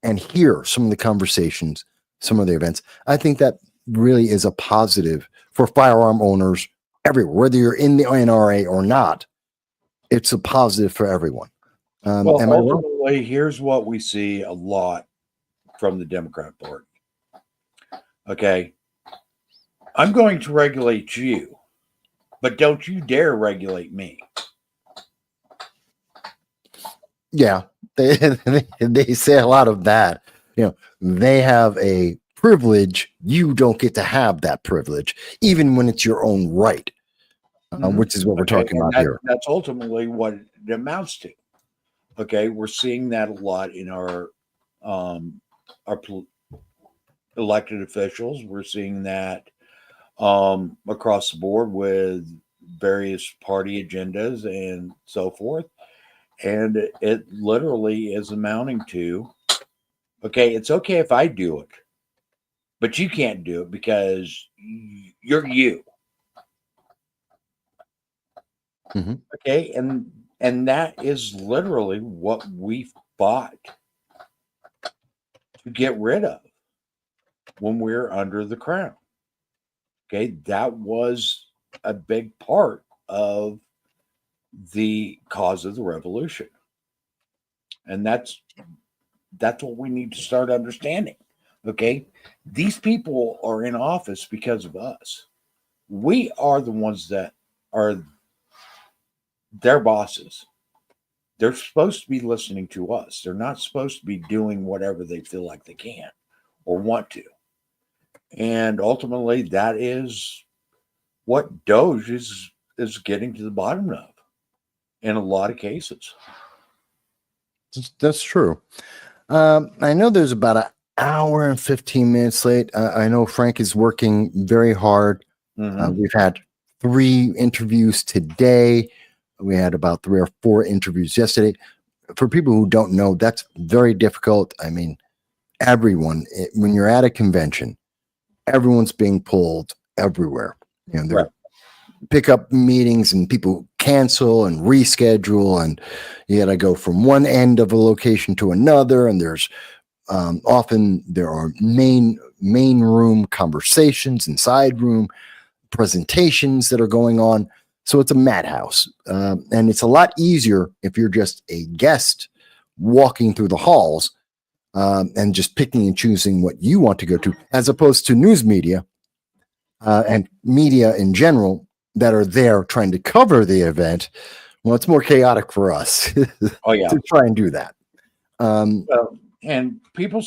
and hear some of the conversations, some of the events, I think that really is a positive for firearm owners everywhere, whether you're in the NRA or not. It's a positive for everyone. Well, ultimately, here's what we see a lot from the Democrat Party. Okay, I'm going to regulate you, but don't you dare regulate me. Yeah, they say a lot of that. You know, they have a privilege. You don't get to have that privilege, even when it's your own right, which is what we're talking about here. That's ultimately what it amounts to. Okay, we're seeing that a lot in our elected officials. We're seeing that across the board with various party agendas and so forth. And it literally is amounting to, okay, it's okay if I do it, but you can't do it because you're you. Okay, and that is literally what we fought to get rid of when we were under the crown. Okay, that was a big part of the cause of the revolution. And that's what we need to start understanding. Okay, these people are in office because of us. We are the ones that are their bosses. They're supposed to be listening to us. They're not supposed to be doing whatever they feel like they can or want to. And ultimately, that is what Doge is getting to the bottom of in a lot of cases. That's true. I know there's about an hour and 15 minutes late. I know Frank is working very hard. We've had 3 interviews today. We had about 3 or 4 interviews yesterday. For people who don't know, that's very difficult. I mean, everyone, when you're at a convention, everyone's being pulled everywhere. You know, there pick up meetings and people cancel and reschedule, and you got to go from one end of a location to another. And there's often there are main room conversations and side room presentations that are going on. So it's a madhouse. And it's a lot easier if you're just a guest walking through the halls and just picking and choosing what you want to go to, as opposed to news media and media in general that are there trying to cover the event. Well, it's more chaotic for us to try and do that. And people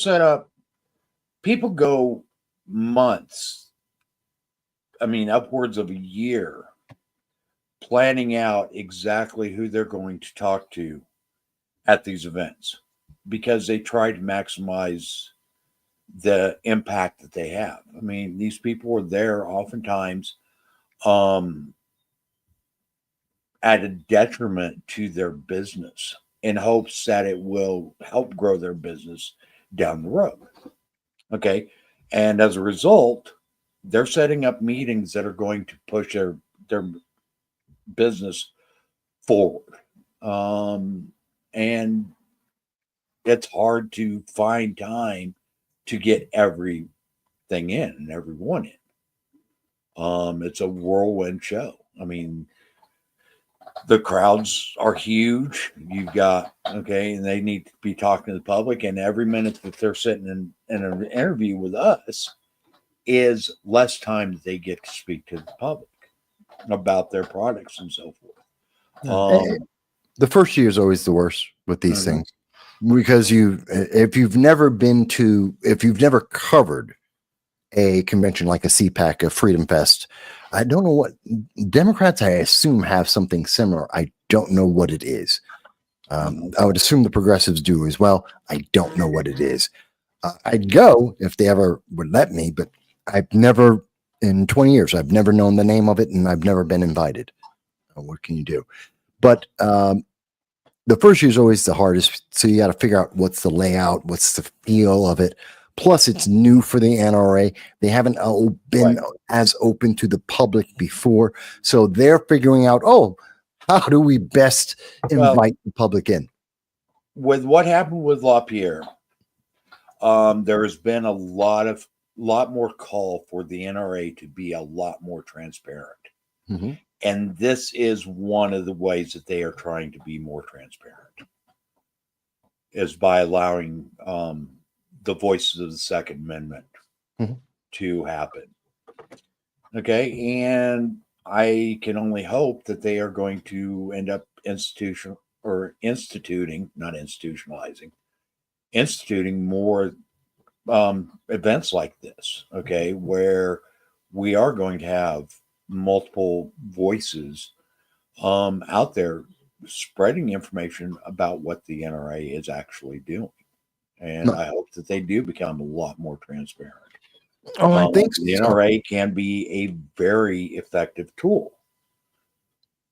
people go months, I mean, upwards of a year, planning out exactly who they're going to talk to at these events because they try to maximize the impact that they have. I mean, these people are there oftentimes um, at a detriment to their business in hopes that it will help grow their business down the road. Okay. And as a result, they're setting up meetings that are going to push their business forward. And it's hard to find time to get everything in and everyone in. It's a whirlwind show. I mean, the crowds are huge. You've got, okay, and they need to be talking to the public. And every minute that they're sitting in an interview with us is less time that they get to speak to the public about their products and so forth. The first year is always the worst with these things, because if you've never covered a convention like a CPAC, a Freedom Fest, I don't know what Democrats, I assume, have something similar. I don't know what it is. I would assume the progressives do as well. I don't know what it is. I'd go if they ever would let me, but I've never, in 20 years, I've never known the name of it, and I've never been invited. What can you do? But the first year is always the hardest. So you got to figure out what's the layout, what's the feel of it. Plus, it's new for the NRA. They haven't been as open to the public before. So they're figuring out, how do we best invite the public in? With what happened with LaPierre, there has been a lot more call for the NRA to be a lot more transparent. Mm-hmm. And this is one of the ways that they are trying to be more transparent, is by allowing the voices of the Second Amendment to happen. Okay. And I can only hope that they are going to end up instituting more events like this. Okay. Where we are going to have multiple voices out there spreading information about what the NRA is actually doing. And I hope that they do become a lot more transparent. I think the NRA can be a very effective tool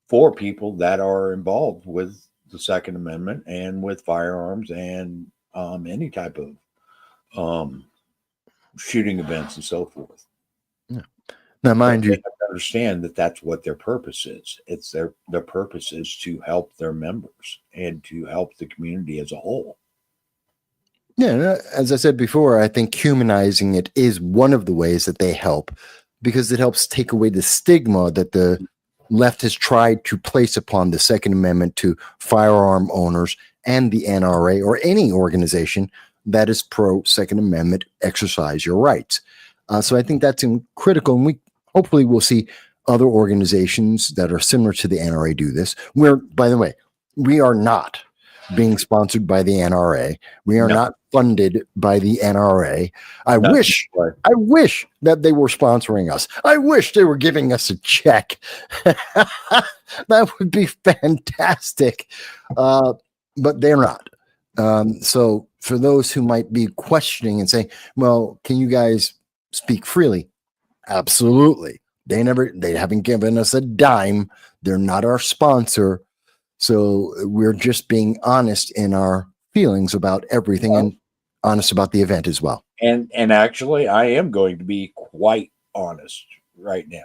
for people that are involved with the Second Amendment and with firearms and any type of shooting events and so forth. Yeah. Now, mind you, have to understand that that's what their purpose is. It's their purpose is to help their members and to help the community as a whole. Yeah, as I said before, I think humanizing it is one of the ways that they help, because it helps take away the stigma that the left has tried to place upon the Second Amendment to firearm owners and the NRA or any organization that is pro Second Amendment. Exercise your rights. So I think that's critical, and we hopefully will see other organizations that are similar to the NRA do this. By the way, we are not being sponsored by the NRA. We are not funded by the NRA. I wish that they were sponsoring us. I wish they were giving us a check. That would be fantastic. But they're not. So for those who might be questioning and saying, well, can you guys speak freely? Absolutely. They haven't given us a dime. They're not our sponsor. So we're just being honest in our feelings about everything and honest about the event as well. And actually, I am going to be quite honest right now.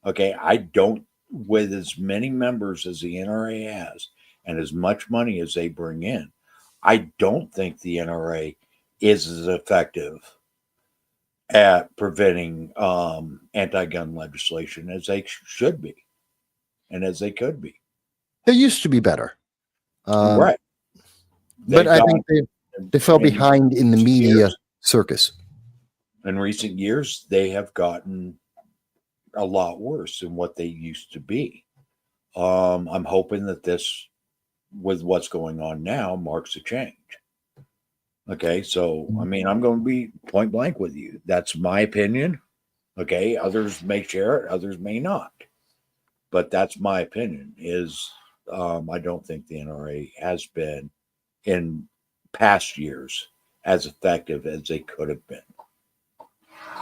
Okay. I don't, with as many members as the NRA has and as much money as they bring in, I don't think the NRA is as effective at preventing anti-gun legislation as they should be and as they could be. They used to be better. Right. But I think they fell behind in the media circus. In recent years, they have gotten a lot worse than what they used to be. I'm hoping that this, with what's going on now, marks a change. Okay, so, I mean, I'm going to be point blank with you. That's my opinion. Okay, others may share it, others may not. But that's my opinion, is I don't think the NRA has been in past years as effective as they could have been.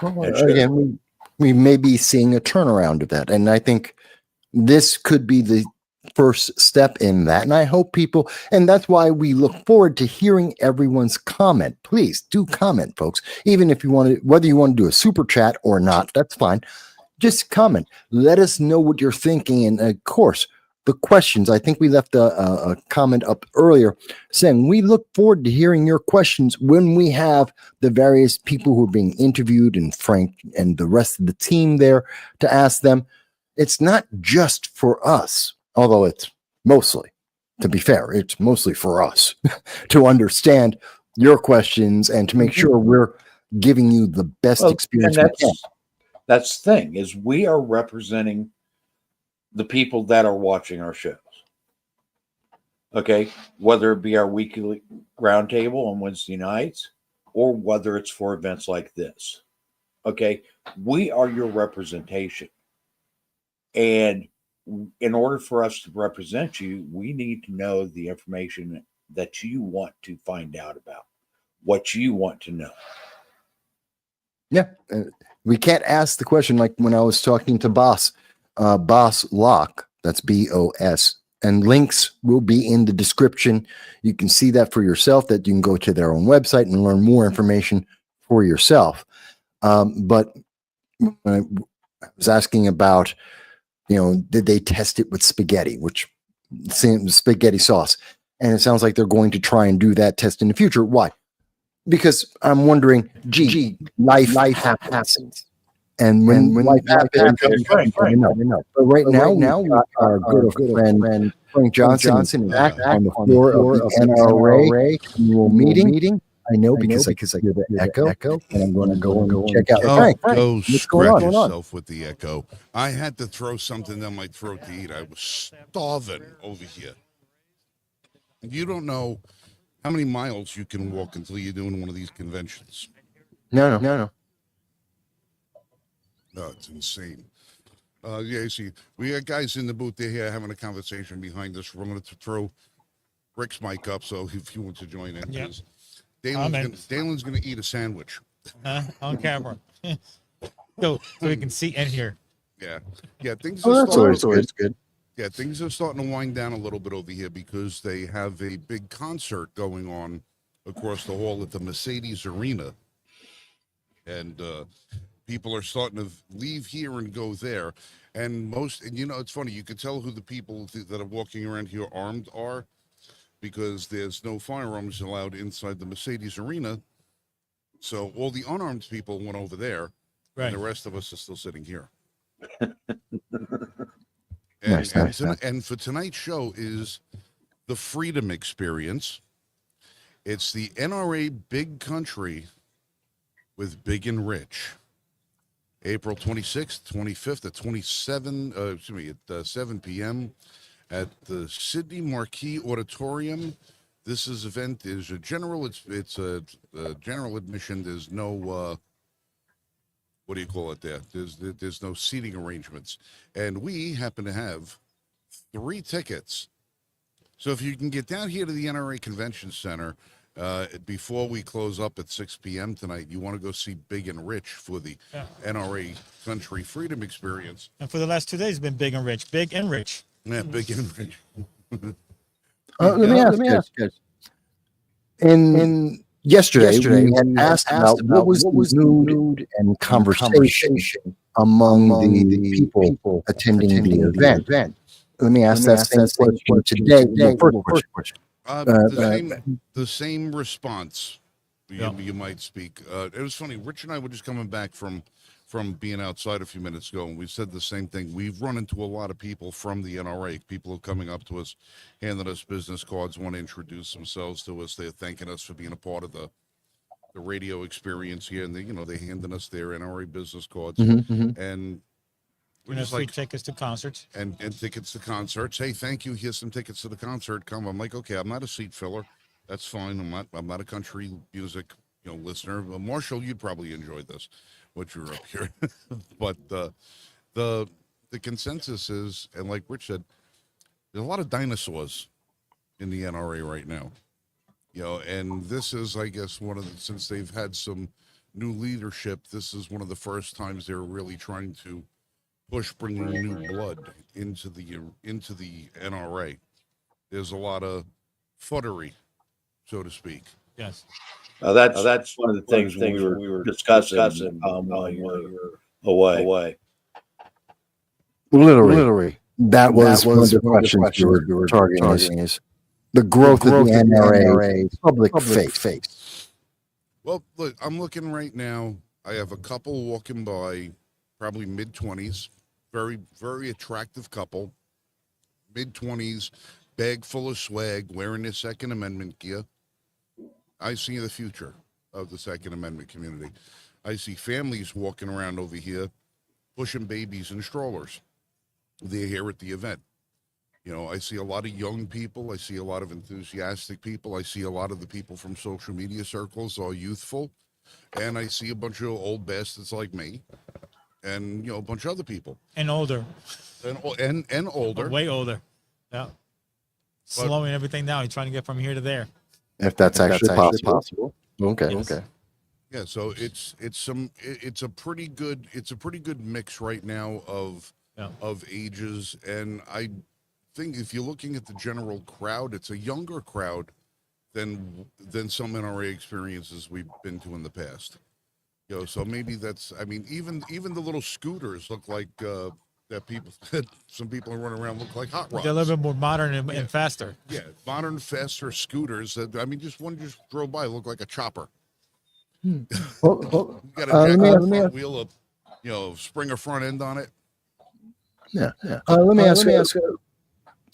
Well, again, we may be seeing a turnaround of that. And I think this could be the first step in that. And I hope people, and that's why we look forward to hearing everyone's comment. Please do comment, folks. Even if you want to, whether you want to do a super chat or not, that's fine. Just comment. Let us know what you're thinking. And of course, the questions. I think we left a comment up earlier saying we look forward to hearing your questions when we have the various people who are being interviewed and Frank and the rest of the team there to ask them. It's not just for us, although it's mostly, to be fair, it's mostly for us to understand your questions and to make sure we're giving you the best experience we can. That's the thing, is we are representing the people that are watching our shows. Okay, whether it be our weekly roundtable on Wednesday nights or whether it's for events like this. Okay, we are your representation. And in order for us to represent you, we need to know the information that you want to find out about, what you want to know. Yeah. We can't ask the question like when I was talking to BOS Lock, that's BOS, and links will be in the description. You can see that for yourself, that you can go to their own website and learn more information for yourself. But when I was asking about, did they test it with spaghetti, which seems spaghetti sauce? And it sounds like they're going to try and do that test in the future. Why? Because I'm wondering, life happens. And when life happens, you know. But right now, we got our good friend Frank Johnson back on the floor of the NRA Annual Meeting. I know because I hear the echo, and I'm going to go and check out. Frank, go what's scratch going on? yourself with the echo. I had to throw something down my throat to eat. I was starving over here. You don't know how many miles you can walk until you're doing one of these conventions. No. No, it's insane. Yeah, you see, we got guys in the booth. They're here having a conversation behind us. We're going to throw Rick's mic up, so if you want to join in, Yep. Dalen's going to eat a sandwich. On camera. so we can see and hear. Yeah. Things Oh, are that's always good. Yeah, things are starting to wind down a little bit over here because they have a big concert going on across the hall at the Mercedes Arena. And people are starting to leave here and go there. And it's funny, you can tell who the people that are walking around here armed are, because there's no firearms allowed inside the Mercedes Arena. So all the unarmed people went over there, and the rest of us are still sitting here. And for tonight's show is the Freedom Experience. It's the NRA Big Country with Big and Rich. April 26th, 25th at 7 p.m. at the Sydney Marquis Auditorium. This event is a general. It's a general admission. There's no what do you call it there? There's no seating arrangements, and we happen to have 3 tickets. So if you can get down here to the NRA Convention Center before we close up at 6 p.m. tonight, you want to go see Big and Rich for the NRA Country Freedom Experience. And for the last 2 days, it's been Big and Rich. Big and Rich. Yeah, Big and Rich. Let me ask you guys. Yesterday, we had asked about what was the mood and conversation among the people attending the event. Let me ask that same question today. First question. The same response. You might speak. It was funny. Rich and I were just coming back from being outside a few minutes ago, and we said the same thing. We've run into a lot of people from the NRA. People are coming up to us, handing us business cards, want to introduce themselves to us. They're thanking us for being a part of the radio experience here, and they handing us their NRA business cards, and we're just free like tickets to concerts and tickets to concerts. Hey, thank you. Here's some tickets to the concert. Come. I'm like, okay, I'm not a seat filler. That's fine. I'm not a country music listener. Marshall, you'd probably enjoy this, what you're up here. But the consensus is, and like Rich said, there's a lot of dinosaurs in the NRA right now. And this is, I guess, since they've had some new leadership, this is one of the first times they're really trying to push bringing new blood into the NRA. There's a lot of fuddery, so to speak. Yes. That's one of the things we were discussing while you were away. Literally. That was one of the questions we were targeting is the growth of the NRA public face. Well, look, I'm looking right now. I have a couple walking by, probably mid-20s, very, very attractive couple, mid-20s, bag full of swag, wearing their Second Amendment gear. I see the future of the Second Amendment community. I see families walking around over here, pushing babies in strollers. They're here at the event. You know, I see a lot of young people. I see a lot of enthusiastic people. I see a lot of the people from social media circles are youthful. And I see a bunch of old bastards like me and, you know, a bunch of other people. And older. And older. Way older. Yeah. Slowing everything down. He's trying to get from here to there. If that's actually possible. Okay. Yes. Okay. Yeah, so it's a pretty good mix right now of ages, and I think if you're looking at the general crowd, it's a younger crowd than some NRA experiences we've been to in the past. You know, so maybe that's, I mean, even the little scooters look like some people are running around look like hot rods. They're a little bit more modern and faster. Yeah, modern, faster scooters. I mean, one just drove by, looked like a chopper. You got a front wheel, Springer front end on it. Yeah. Let me ask.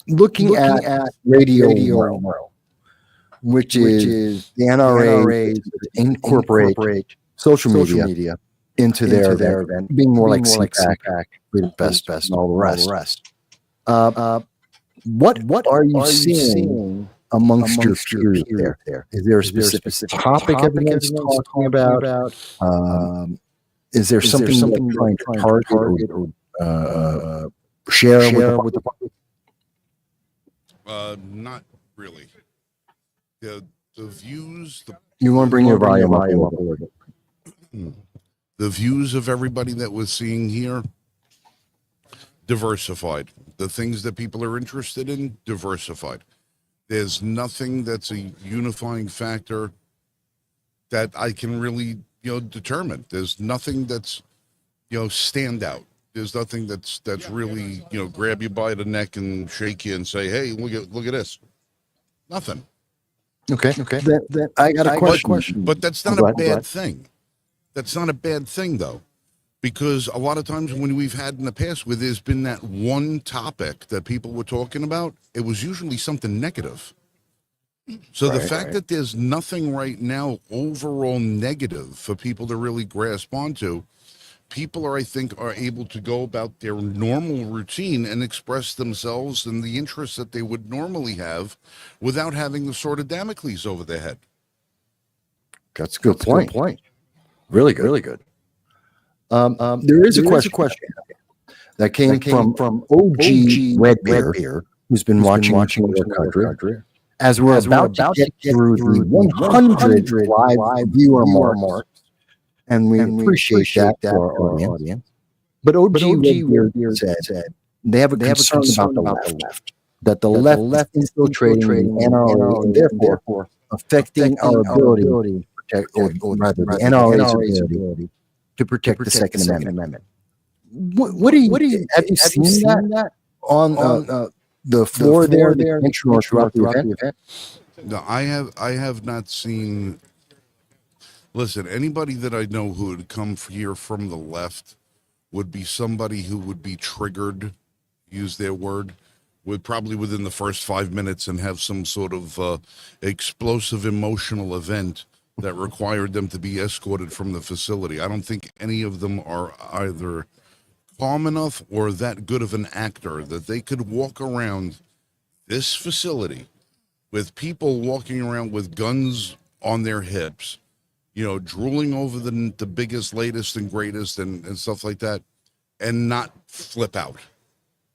Looking at radio world, which is the NRA incorporate social media into their event, being more like CPAC, best, and all the rest. What are you seeing amongst your peers there? Is there a specific topic everyone's talking about? Is there something you're trying to target or share with the public? Not really. The views. You want to bring your volume up a little bit. The views of everybody that we're seeing here, diversified. The things that people are interested in, diversified. There's nothing that's a unifying factor that I can really, determine. There's nothing that's, stand out. There's nothing that's really, grab you by the neck and shake you and say, hey, look at this. Nothing. Okay. Then I got a question. But that's not a bad thing. That's not a bad thing, though, because a lot of times when we've had in the past where there's been that one topic that people were talking about, it was usually something negative. So the fact that there's nothing right now overall negative for people to really grasp onto, people I think are able to go about their normal routine and express themselves and the interests that they would normally have without having the sword of Damocles over their head. That's a good point. Really good. There is a question that came from OG Redbeard, who's been watching our country. As we're about to get through the 100 live viewer mark, and we appreciate that for our audience. But OG Redbeard said they have a concern about the left, that the left is infiltrating the NRA and therefore affecting our ability to protect, or rather the NRA's ability to protect the Second Amendment. What do you have you seen that on the floor there, or throughout the event? No, I have not seen. Listen, anybody that I know who would come here from the left would be somebody who would be triggered, use their word, would probably within the first 5 minutes and have some sort of explosive emotional event that required them to be escorted from the facility. I don't think any of them are either calm enough or that good of an actor that they could walk around this facility with people walking around with guns on their hips, drooling over the biggest, latest, and greatest and stuff like that, and not flip out.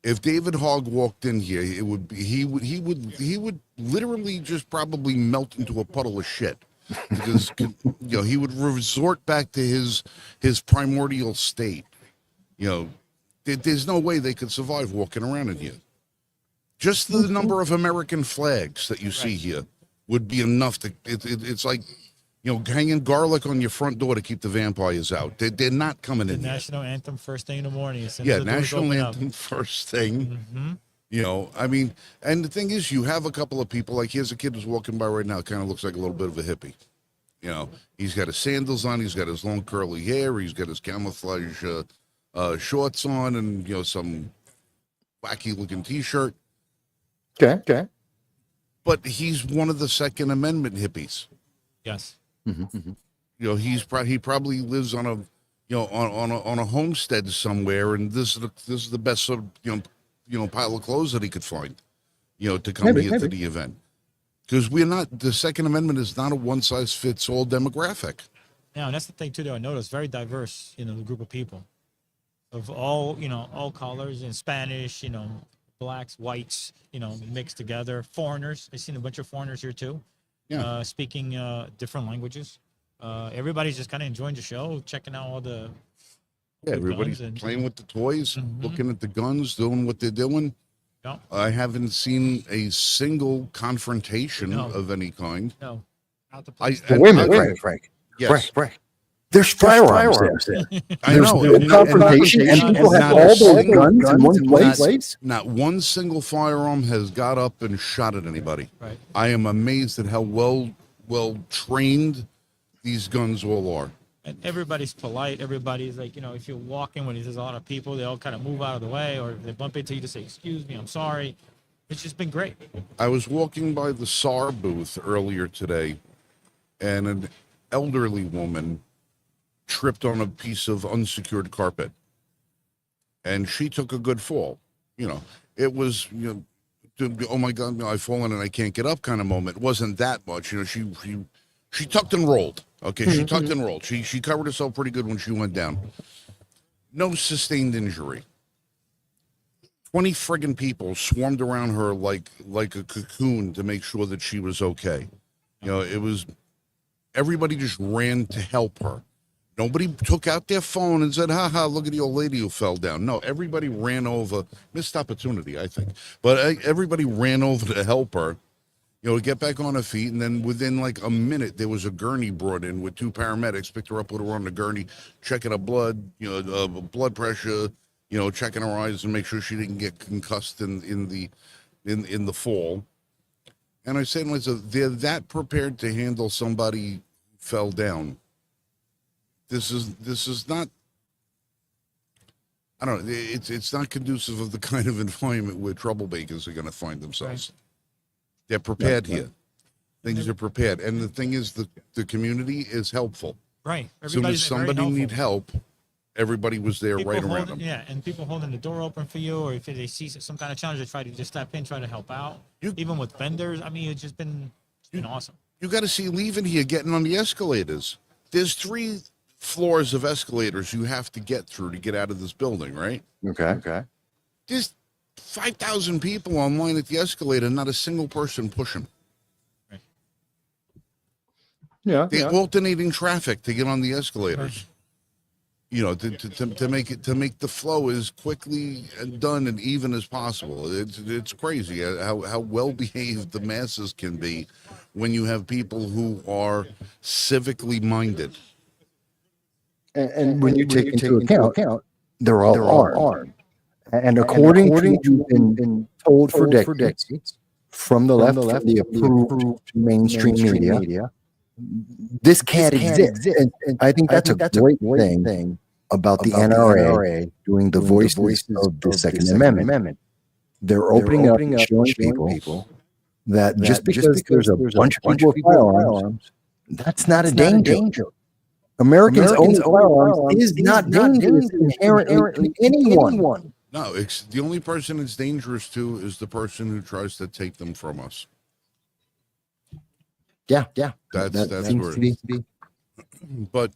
If David Hogg walked in here, he would literally just probably melt into a puddle of shit because he would resort back to his primordial state. There's no way they could survive walking around in here. Just the number of American flags that you see here would be enough to. It's like, hanging garlic on your front door to keep the vampires out. They're not coming in. National anthem first thing in the morning. National anthem first thing. I mean, and the thing is, you have a couple of people. Like, here's a kid who's walking by right now. Kind of looks like a little bit of a hippie. He's got his sandals on. He's got his long curly hair. He's got his camouflage shorts on, and some wacky looking T-shirt. Okay. But he's one of the Second Amendment hippies. Yes. He probably lives on a homestead somewhere, and this is the best sort of pile of clothes that he could find, to come here to the event. Because the Second Amendment is not a one size fits all demographic. Yeah, and that's the thing too. That I noticed, very diverse. The group of people, of all colors, and Spanish, blacks, whites, mixed together. Foreigners. I've seen a bunch of foreigners here too. Yeah. Speaking different languages. Everybody's just kind of enjoying the show, checking out all the. Everybody's playing with the toys, looking at the guns, doing what they're doing. Yeah. I haven't seen a single confrontation of any kind. No. Not the Wait a minute, Frank. Yes. Frank. There's firearms there. I know. There's no confrontation, and people have all those guns in one place. Not one single firearm has got up and shot at anybody. Right. I am amazed at how well trained these guns all are. And everybody's polite. Everybody's like, if you're walking when there's a lot of people, they all kind of move out of the way, or if they bump into you to say, "Excuse me, I'm sorry." It's just been great. I was walking by the SAR booth earlier today, and an elderly woman tripped on a piece of unsecured carpet, and she took a good fall. It was, oh my God, I've fallen and I can't get up kind of moment. It wasn't that much. She tucked and rolled. Okay, she tucked and rolled. She covered herself pretty good when she went down. No sustained injury. 20 friggin' people swarmed around her like a cocoon to make sure that she was okay. It was, everybody just ran to help her. Nobody took out their phone and said, "Ha ha, look at the old lady who fell down." No, everybody ran over. Missed opportunity, I think. But everybody ran over to help her, to get back on her feet. And then within like a minute, there was a gurney brought in with 2 paramedics, picked her up, put her on the gurney, checking her blood, blood pressure, checking her eyes and make sure she didn't get concussed in the fall. And I said to myself, they're that prepared to handle somebody who fell down. This is not, I don't know, it's not conducive of the kind of environment where troublemakers are going to find themselves. Right. They're prepared here. Things are prepared. And the thing is, the community is helpful. Right. As soon as somebody need help, everybody was there right around them. Yeah, and people holding the door open for you, or if they see some kind of challenge, they try to just step in, try to help out. Even with vendors, I mean, it's just been awesome. You got to see leaving here, getting on the escalators. There's 3 floors of escalators you have to get through to get out of this building, right? Okay. There's 5,000 people online at the escalator, not a single person pushing. Right. Yeah. They're alternating traffic to get on the escalators. Right. To make the flow as quickly and done and even as possible. It's crazy how well behaved the masses can be when you have people who are civically minded. And when you take into account, they're all armed. And according to what you've been told for decades, from the left, the approved mainstream media, this can't exist. And I think that's a great thing about the NRA doing the voices of the Second Amendment. They're opening up and showing people that just because there's a bunch of people with firearms, that's not a danger. Americans owning firearms is not dangerous inherently to anyone. No, it's the only person it's dangerous to is the person who tries to take them from us. Yeah. That's where it is. But,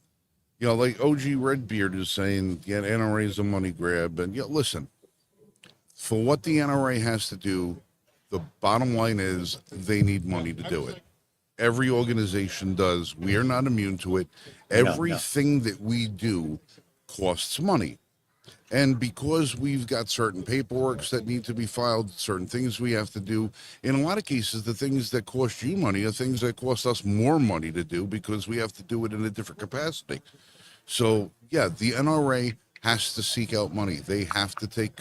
like OG Redbeard is saying, NRA is a money grab. And listen, for what the NRA has to do, the bottom line is they need money to do it. every organization does. We are not immune to it. Everything that we do costs money. And because we've got certain paperwork that need to be filed, certain things we have to do, in a lot of cases, the things that cost you money are things that cost us more money to do because we have to do it in a different capacity. So, yeah, the NRA has to seek out money. They have to take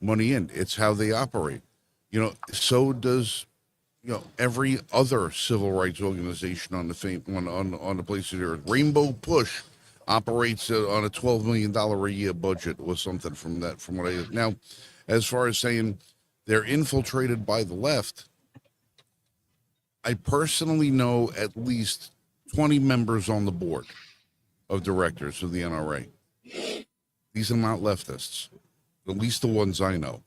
money in. It's how they operate. You know, so does, you know, every other civil rights organization on the place of the earth. Rainbow Push operates on a $12 million a year budget or something from what I now, as far as saying they're infiltrated by the left, I personally know at least 20 members on the board of directors of the NRA. These are not leftists, at least the ones I know.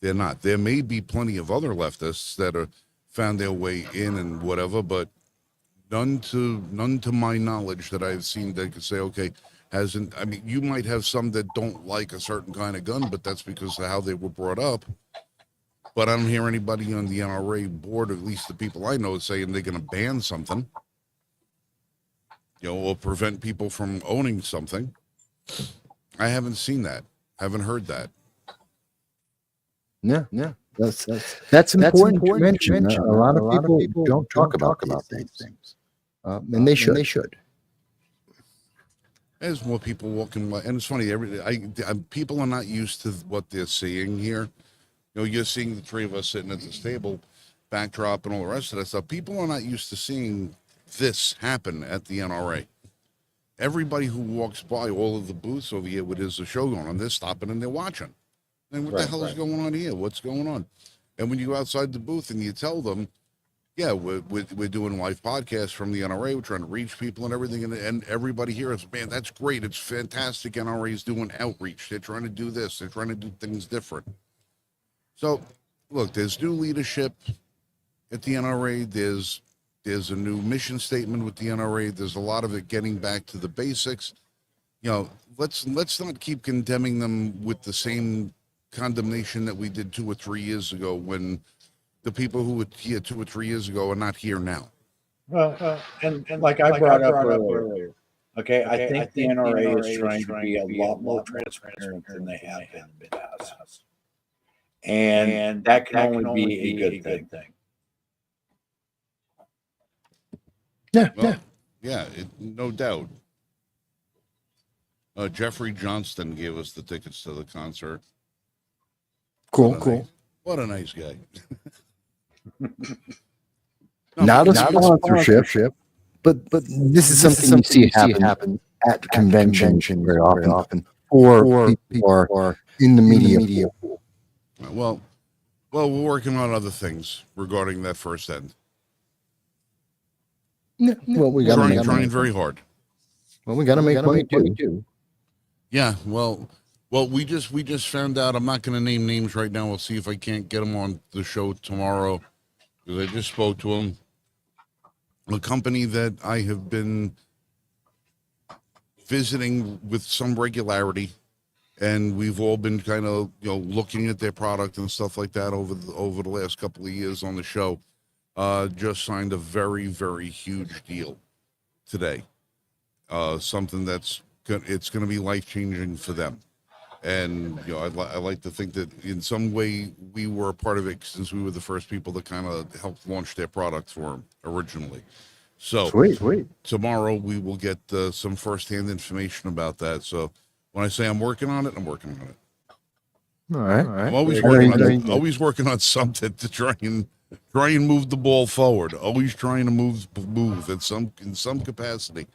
They're not. There may be plenty of other leftists that are found their way in and whatever, but none to my knowledge that I've seen that could say, okay, hasn't. I mean, you might have some that don't like a certain kind of gun, but that's because of how they were brought up. But I don't hear anybody on the NRA board, at least the people I know, saying they're going to ban something, you know, or prevent people from owning something. I haven't seen that. Haven't heard that. Yeah. That's important to mention. A lot of people don't talk about these things. And they should. There's more people walking by, and it's funny. People are not used to what they're seeing here. You know, you're seeing the three of us sitting at this table, backdrop, and all the rest of that stuff. People are not used to seeing this happen at the NRA. Everybody who walks by all of the booths over here with there's a show going on, they're stopping and they're watching. And what the hell is going on here? What's going on? And when you go outside the booth and you tell them, yeah, we're doing live podcasts from the NRA. We're trying to reach people and everything. And everybody here is, man, that's great. It's fantastic. NRA is doing outreach. They're trying to do this. They're trying to do things different. So, look, there's new leadership at the NRA. There's a new mission statement with the NRA. There's a lot of it getting back to the basics. You know, let's not keep condemning them with the same condemnation that we did 2 or 3 years ago, when the people who were here 2 or 3 years ago are not here now. Well, and like I brought up earlier, okay, I think the NRA is trying to be a lot more transparent than they have been in the past. And that can only be a good thing. Yeah, no doubt. Jeffrey Johnston gave us the tickets to the concert. Cool. What a nice guy. Not a sponsorship, but this is something you see happen at conventions very often, or people are in the media. Well, we're working on other things regarding that first end. Well, we got trying very hard. Well, we got to make money too. Yeah, well, we just found out. I'm not going to name names right now. We'll see if I can't get them on the show tomorrow, because I just spoke to them. A company that I have been visiting with some regularity, and we've all been kind of, you know, looking at their product and stuff like that over the last couple of years on the show. Just signed a very, very huge deal today. Something that's going to be life-changing for them. And, you know, I like to think that in some way we were a part of it, since we were the first people that kind of helped launch their product for them originally. So Sweet. Tomorrow we will get some firsthand information about that. So when I say I'm working on it, I'm working on it. All right. I'm always working on something to try and move the ball forward. Always trying to move in some capacity.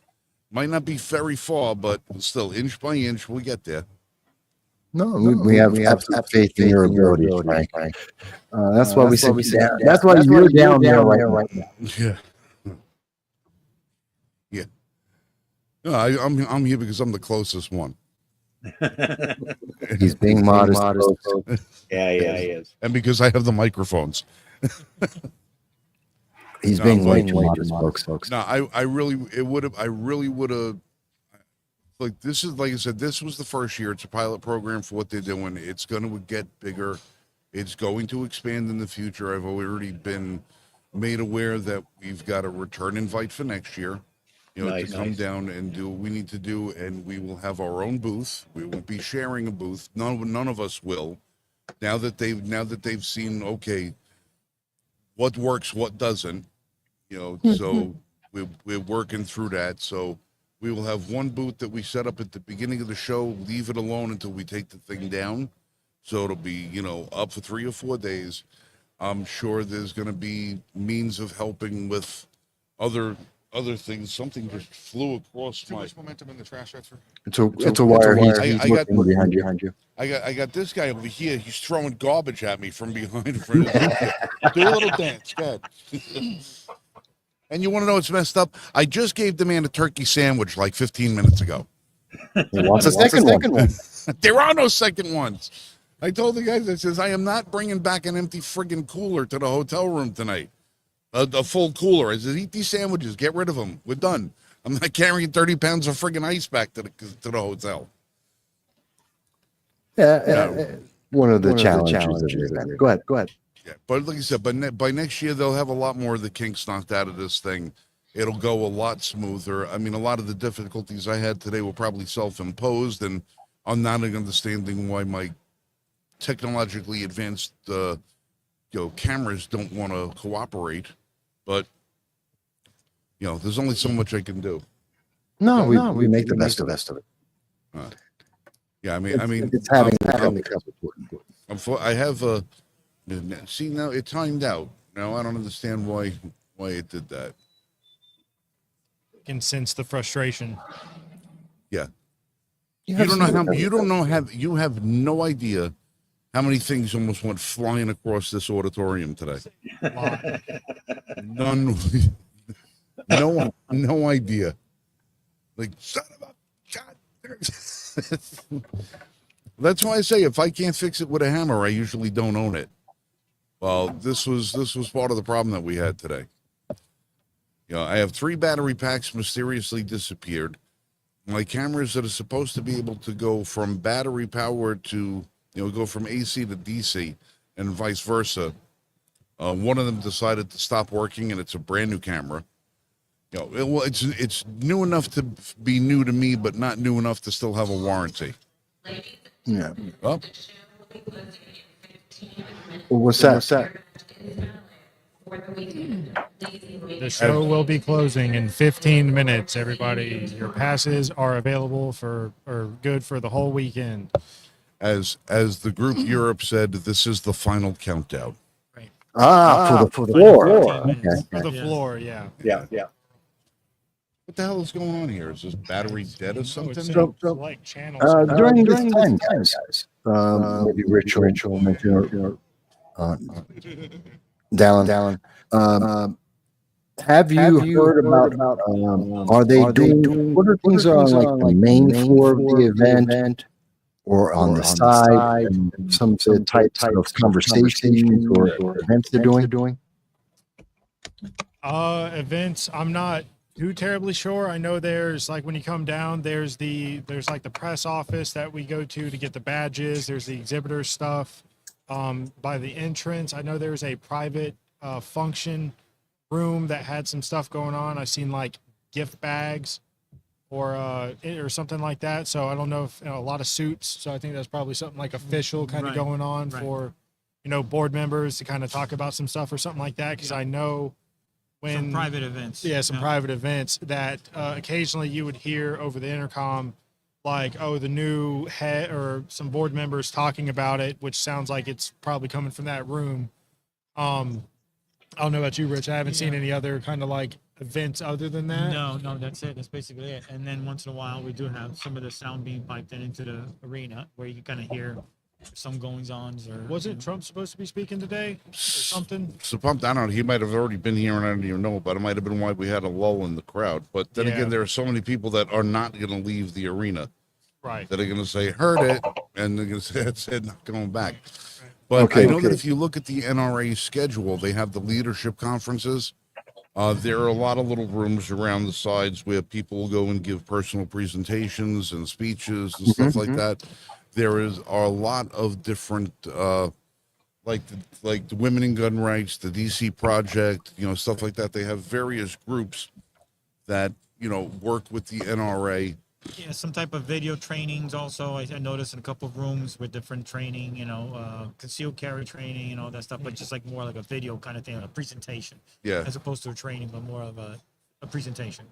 Might not be very far, but still, inch by inch, we'll get there. No, we have absolute faith in your abilities, Frank. That's why we sit down. That's why you're down there right now. Yeah. Yeah. No, I'm here because I'm the closest one. He's being modest. Yeah, he is. And because I have the microphones. He's being way too modest, folks. No, I really would have. Like, this is, like I said, this was the first year. It's a pilot program for what they're doing. It's going to get bigger. It's going to expand in the future. I've already been made aware that we've got a return invite for next year, to come down and do what we need to do, and we will have our own booth. We won't be sharing a booth. None of us will. Now that they've seen, okay, what works, what doesn't, so we're working through that. So we will have one booth that we set up at the beginning of the show, leave it alone until we take the thing down. So it'll be, up for 3 or 4 days. I'm sure there's going to be means of helping with other things. Something just flew across Too my. much momentum in the trash transfer. It's a wire. He's I got looking behind you. I got this guy over here. He's throwing garbage at me from behind. Do a little dance, go ahead. And you want to know what's messed up? I just gave the man a turkey sandwich like 15 minutes ago. He wants a second one. There are no second ones. I told the guys, I says, I am not bringing back an empty friggin' cooler to the hotel room tonight. A full cooler. I said, eat these sandwiches. Get rid of them. We're done. I'm not carrying 30 pounds of friggin' ice back to the hotel. Yeah, one of the challenges. Go ahead. Yeah, but like I said, by next year, they'll have a lot more of the kinks knocked out of this thing. It'll go a lot smoother. I mean, a lot of the difficulties I had today were probably self-imposed, and I'm not understanding why my technologically advanced cameras don't want to cooperate. But there's only so much I can do. No, we make the best of it. Yeah, I mean, it's having the couple. I have a. See, now it timed out. Now I don't understand why it did that. You can sense the frustration. Yeah. You have no idea how many things almost went flying across this auditorium today. None. No idea. Like, son of a God. That's why I say if I can't fix it with a hammer, I usually don't own it. Well, this was part of the problem that we had today. I have 3 battery packs mysteriously disappeared. My cameras that are supposed to be able to go from battery power to, go from AC to DC and vice versa. One of them decided to stop working, and it's a brand new camera. It's new enough to be new to me, but not new enough to still have a warranty. Yeah. Well, What's that? The show will be closing in 15 minutes. Everybody, your passes are available or good for the whole weekend. As the group Europe said, this is the final countdown. Right. For the floor. Okay. For the floor, yeah. Yeah. What the hell is going on here? Is this battery dead or something? So, like channels. During this time, guys, maybe Rachel mentioned Dallin. Have you heard about? Are they doing? What are things on like the main floor of the event, or on the side? And some types of conversations or events they're doing. Events. I'm not too terribly sure. I know there's like when you come down, there's like the press office that we go to get the badges. There's the exhibitor stuff. By the entrance, I know there's a private function room that had some stuff going on. I've seen like gift bags or something like that. So I don't know if a lot of suits. So I think that's probably something like official kind of going on for board members to kind of talk about some stuff or something like that. Because I know when some private events. Yeah, some private events that occasionally you would hear over the intercom, like, oh, the new head or some board members talking about it, which sounds like it's probably coming from that room. I don't know about you, Rich. I haven't seen any other kind of like events other than that. No, that's it. That's basically it. And then once in a while, we do have some of the sound being piped into the arena where you kind of hear some goings-ons. Or wasn't Trump supposed to be speaking today or something? So pumped. I don't know. He might have already been here and I don't even know, but it might have been why we had a lull in the crowd. But then again, there are so many people that are not going to leave the arena. Right. That are going to say, heard it, and they're going to say, that's it, not going back. But I know that if you look at the NRA schedule, they have the leadership conferences. There are a lot of little rooms around the sides where people will go and give personal presentations and speeches and stuff like that. There are a lot of different like the Women in Gun Rights, the DC Project, stuff like that. They have various groups that work with the NRA. Yeah, some type of video trainings also. I noticed in a couple of rooms with different training, concealed carry training and all that stuff, but just like more like a video kind of thing, a presentation. Yeah. As opposed to a training, but more of a presentation.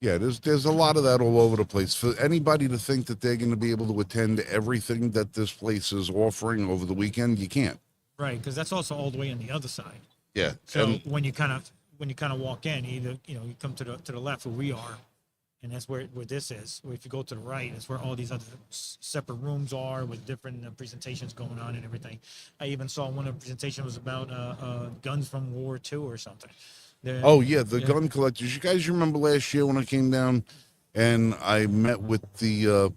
Yeah, there's a lot of that all over the place. For anybody to think that they're going to be able to attend everything that this place is offering over the weekend, you can't. Right, because that's also all the way on the other side. Yeah. So And- when you kind of walk in, either you come to the left where we are, and that's where this is. Or if you go to the right, it's where all these other separate rooms are with different presentations going on and everything. I even saw one of the presentations was about guns from World War II or something. Oh yeah, the gun collectors. You guys remember last year when I came down and I met with the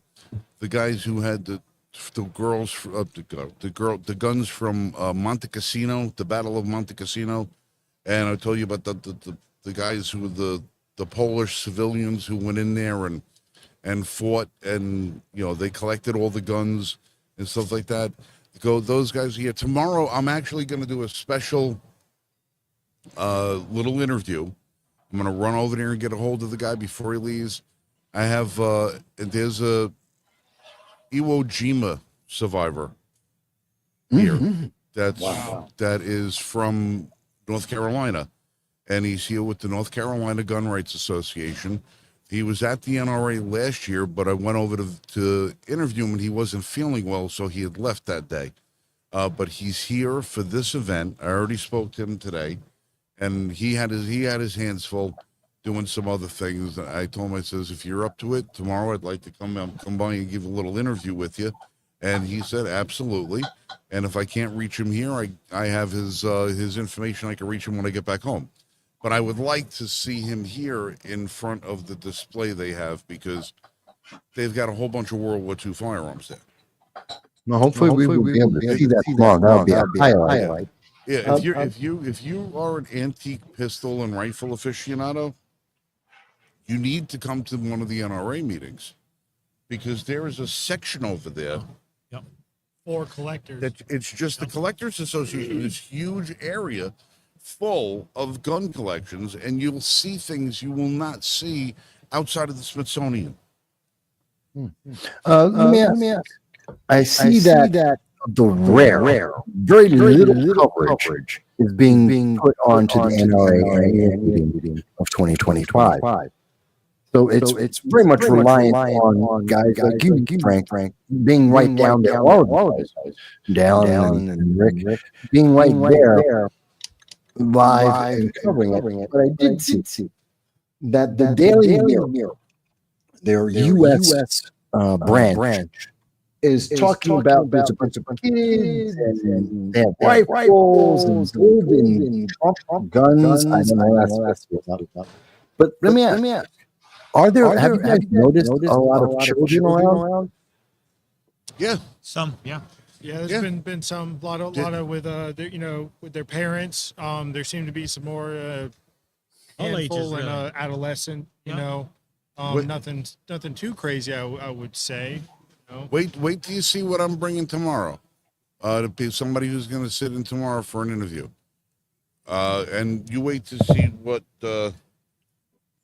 guys who had the girls, the guns from Monte Cassino, the Battle of Monte Cassino, and I told you about the guys who were the Polish civilians who went in there and fought, and they collected all the guns and stuff like that. Those guys here. Tomorrow I'm actually going to do a special little interview. I'm going to run over there and get a hold of the guy before he leaves. I have there's a Iwo Jima survivor here that is from North Carolina, and he's here with the North Carolina Gun Rights Association. He was at the NRA last year, but I went over to interview him, and he wasn't feeling well, so he had left that day. But he's here for this event. I already spoke to him today, and he had his hands full doing some other things. I told him, I says, if you're up to it, tomorrow I'd like to come by and give a little interview with you. And he said, absolutely. And if I can't reach him here, I have his information. I can reach him when I get back home. But I would like to see him here in front of the display they have, because they've got a whole bunch of World War II firearms there. Well, hopefully we will be able to see that tomorrow. That'll be a highlight. Yeah, if you are an antique pistol and rifle aficionado, you need to come to one of the NRA meetings, because there is a section over there. Yep. For collectors. That it's just the Collectors Association, this huge area full of gun collections, and you'll see things you will not see outside of the Smithsonian. Let me ask. I see that the rare, very little coverage is being put onto the NRA Annual Meeting of 2025. So it's very much reliant on guys like you, Frank, being right down there, all of us, down and Rick, being right there, live and covering it. But I did see that the Daily Mirror, their U.S. branch, is talking about there's a bunch of kids and they have rifles and golden Trump guns. I don't know that's but let me ask. Have you noticed a lot of children around? Yeah. Some, yeah. Yeah, there's been some lot of with with their parents. There seem to be some more All ages, handful and really. adolescent. Nothing too crazy. I would say. Wait till you see what I'm bringing tomorrow. To be somebody who's going to sit in tomorrow for an interview. And you wait to see what.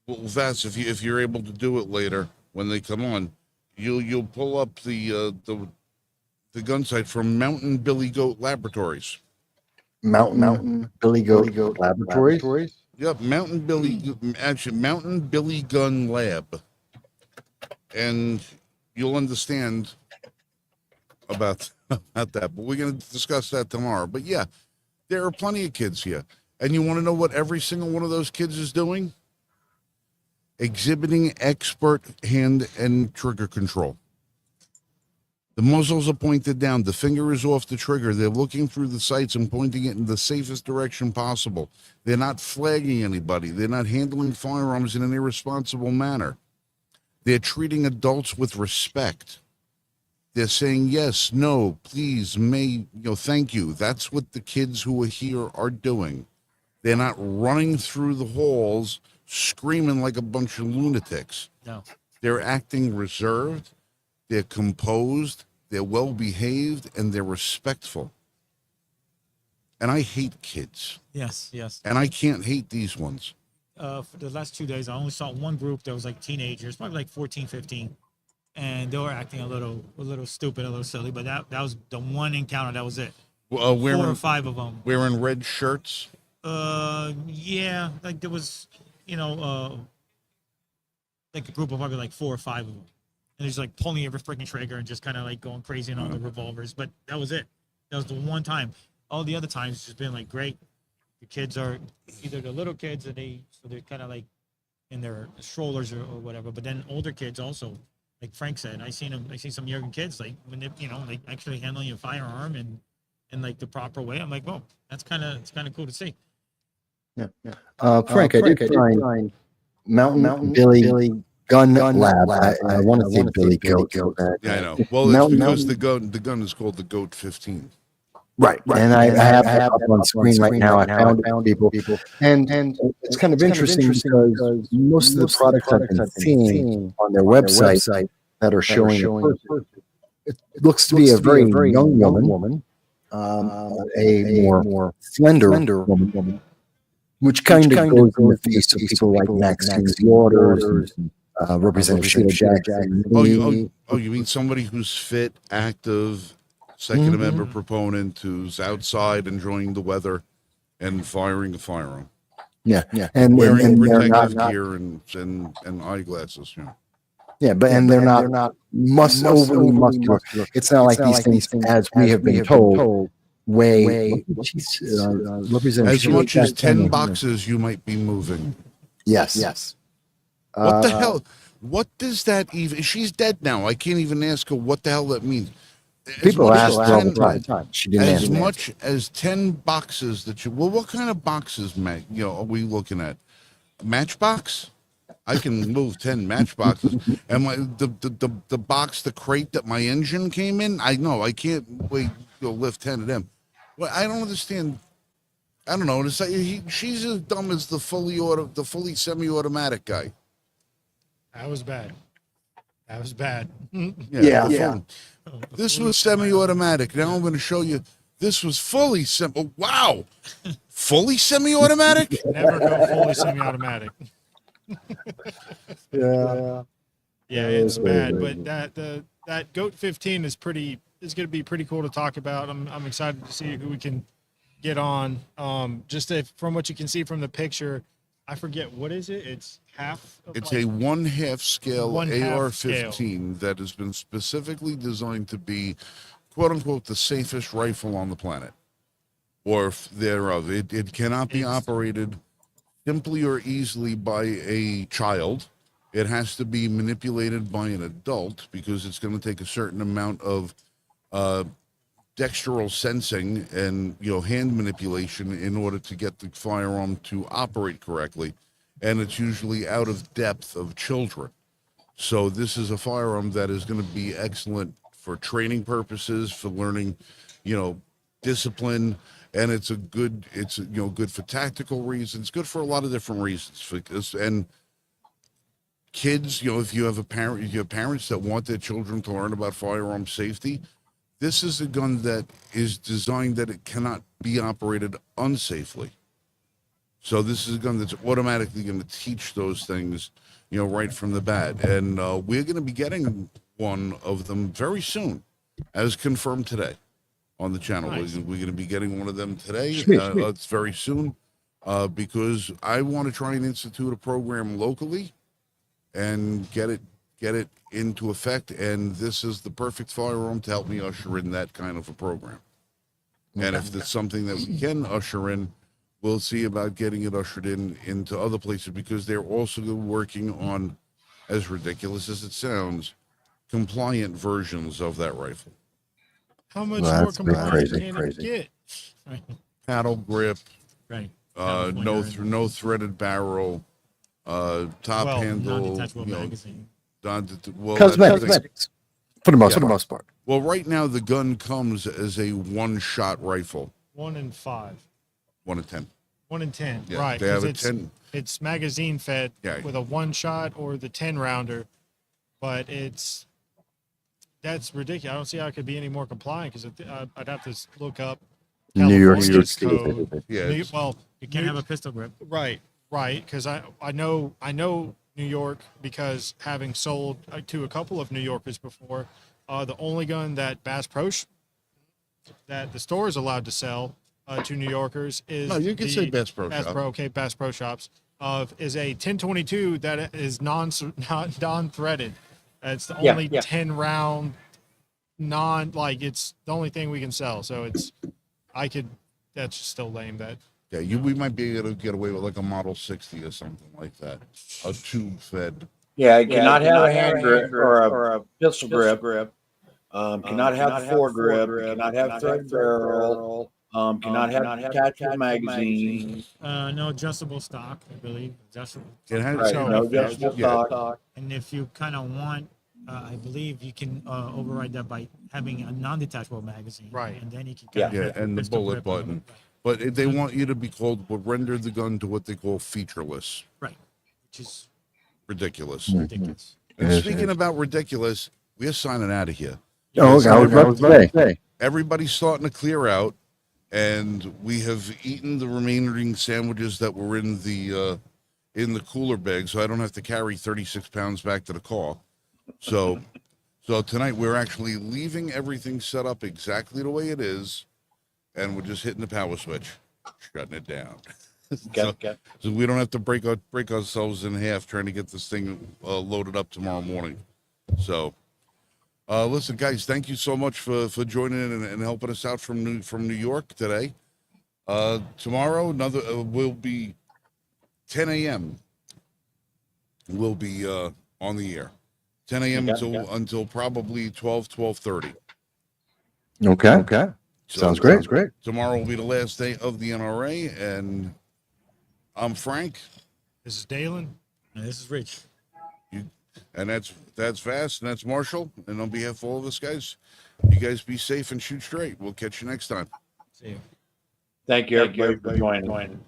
That's if you're able to do it later when they come on, you'll pull up the gun site from Mountain Billy Goat Laboratories. Mountain Billy Goat Laboratories. Yep, Mountain Billy Gun Lab, and you'll understand about that. But we're going to discuss that tomorrow. But yeah, there are plenty of kids here, and you want to know what every single one of those kids is doing? Exhibiting expert hand and trigger control. The muzzles are pointed down. The finger is off the trigger. They're looking through the sights and pointing it in the safest direction possible. They're not flagging anybody. They're not handling firearms in an irresponsible manner. They're treating adults with respect. They're saying yes, no, please, may, thank you. That's what the kids who are here are doing. They're not running through the halls screaming like a bunch of lunatics. No. They're acting reserved, they're composed, they're well behaved, and they're respectful. and I hate kids, Yes. and I can't hate these ones. For the last 2 days, I only saw one group that was like teenagers, probably like 14, 15. And they were acting a little stupid, a little silly, but that was the one encounter. That was it. Four or five of them. Wearing red shirts. Yeah, like there was, like a group of probably like 4 or 5 of them, and he's like pulling every freaking trigger and just kind of like going crazy on the revolvers. But that was it. That was the one time. All the other times it's just been like great. The kids are either the little kids or they're kind of like in their strollers or whatever. But then older kids also, like Frank said, I seen some younger kids like when they, like actually handling a firearm and in like the proper way. I'm like, whoa, it's kind of cool to see. Yeah. Frank, I did find Mountain Billy Gun Lab. I want to say Billy Goat. Yeah, I know. Well, it's because the gun is called the Goat 15. Right. And I have it up on screen right now. I found it, people. And it's kind of interesting because most of the products I've been seeing on their website that are showing it looks to be a very young woman, a more slender woman, which kind of goes in the face of people like Maxine Waters, Representative Sheila Jackson. You mean somebody who's fit, active, Second Amendment proponent, who's outside enjoying the weather and firing a firearm. Yeah. And wearing protective gear and eyeglasses. Yeah. Yeah, but they're not overly muscular. It's not like these things, as we have been told, weigh as much as 10 boxes you might be moving. Yes. What the hell? What does that even? She's dead now. I can't even ask her what the hell that means. People ask her all the time. She didn't as much as 10 boxes that you. Well, what kind of boxes, Mac? Are we looking at? Matchbox? I can move 10 matchboxes. And the box, the crate that my engine came in, I know I can't lift 10 of them. Well, I don't understand. I don't know. It's like she's as dumb as the fully semi-automatic guy. That was bad. Yeah. This was semi-automatic. Now I'm going to show you. This was fully wow, fully semi-automatic. Never go fully semi-automatic. Yeah, it's bad. But that Goat 15 is going to be pretty cool to talk about. I'm excited to see who we can get on. From what you can see from the picture, I forget what is it. It's half. It's a 1/2 scale AR-15 that has been specifically designed to be, quote unquote, the safest rifle on the planet, or thereof. It cannot be operated simply or easily by a child. It has to be manipulated by an adult because it's going to take a certain amount of dexteral sensing and hand manipulation in order to get the firearm to operate correctly, and it's usually out of depth of children. So this is a firearm that is going to be excellent for training purposes, for learning, discipline. And it's good for tactical reasons, good for a lot of different reasons. And kids, if you have parents that want their children to learn about firearm safety, this is a gun that is designed that it cannot be operated unsafely. So this is a gun that's automatically going to teach those things, right from the bat. And we're going to be getting one of them very soon, as confirmed today on the channel. Nice. We're going to be getting one of them today. It's very soon, because I want to try and institute a program locally and get it into effect. And this is the perfect firearm to help me usher in that kind of a program. And if it's something that we can usher in, we'll see about getting it ushered into other places, because they're also working on, as ridiculous as it sounds, compliant versions of that rifle. How much more compliant can it get? Paddle grip, right? No threaded barrel, top handle, non-detachable magazine. Cosmetics. For the most part. Well, right now the gun comes as a one-shot rifle. 1 in 5. 1 in 10. 1 in 10. Yeah, right? They have a 10. It's magazine fed with a 1-shot or the 10-rounder, but that's ridiculous. I don't see how it could be any more compliant, because I'd have to look up New York California State. code. Yeah, New- it's- well, You can't have a pistol grip. right, because I know New York because having sold to a couple of New Yorkers before. The only gun that that the store is allowed to sell to New Yorkers is No, you can say Bass Pro Bass Shop. Pro, okay, Bass Pro Shops is a 1022 that is non-threaded. It's the only 10 round it's the only thing we can sell. So that's still lame that. Yeah, we might be able to get away with like a Model 60 or something like that, a tube fed. Yeah, you cannot have a hand grip or a pistol grip. Cannot have a foregrip. Cannot have thread barrel. Cannot have detachable magazine. No adjustable stock, I believe. It has Right, no yeah, adjustable yeah. stock. And if you kind of want, I believe you can override that by having a non-detachable magazine. Right. And then you can Yeah. kinda have And the pistol bullet grip on it. button. But they want you to be called, but render the gun to what they call featureless. Right. Which is Ridiculous. ridiculous. And Yes, speaking about ridiculous, we're signing out of here. Oh, okay, I was about to say. Everybody's starting to clear out, and we have eaten the remaining sandwiches that were in the cooler bag, so I don't have to carry 36 pounds back to the car. So tonight we're actually leaving everything set up exactly the way it is, and we're just hitting the power switch, shutting it down. So we don't have to break ourselves in half trying to get this thing loaded up tomorrow morning. So, listen, guys, thank you so much for joining in and helping us out from New York today. Tomorrow, will be 10 a.m. We'll be on the air, 10 a.m. until probably 12:30. Okay. So, Sounds great. Tomorrow will be the last day of the NRA, and I'm Frank. This is Dalen. And this is Rich. And that's Vast, and that's Marshall. And on behalf of all of us guys, you guys be safe and shoot straight. We'll catch you next time. See you. Thank you, everybody, for joining.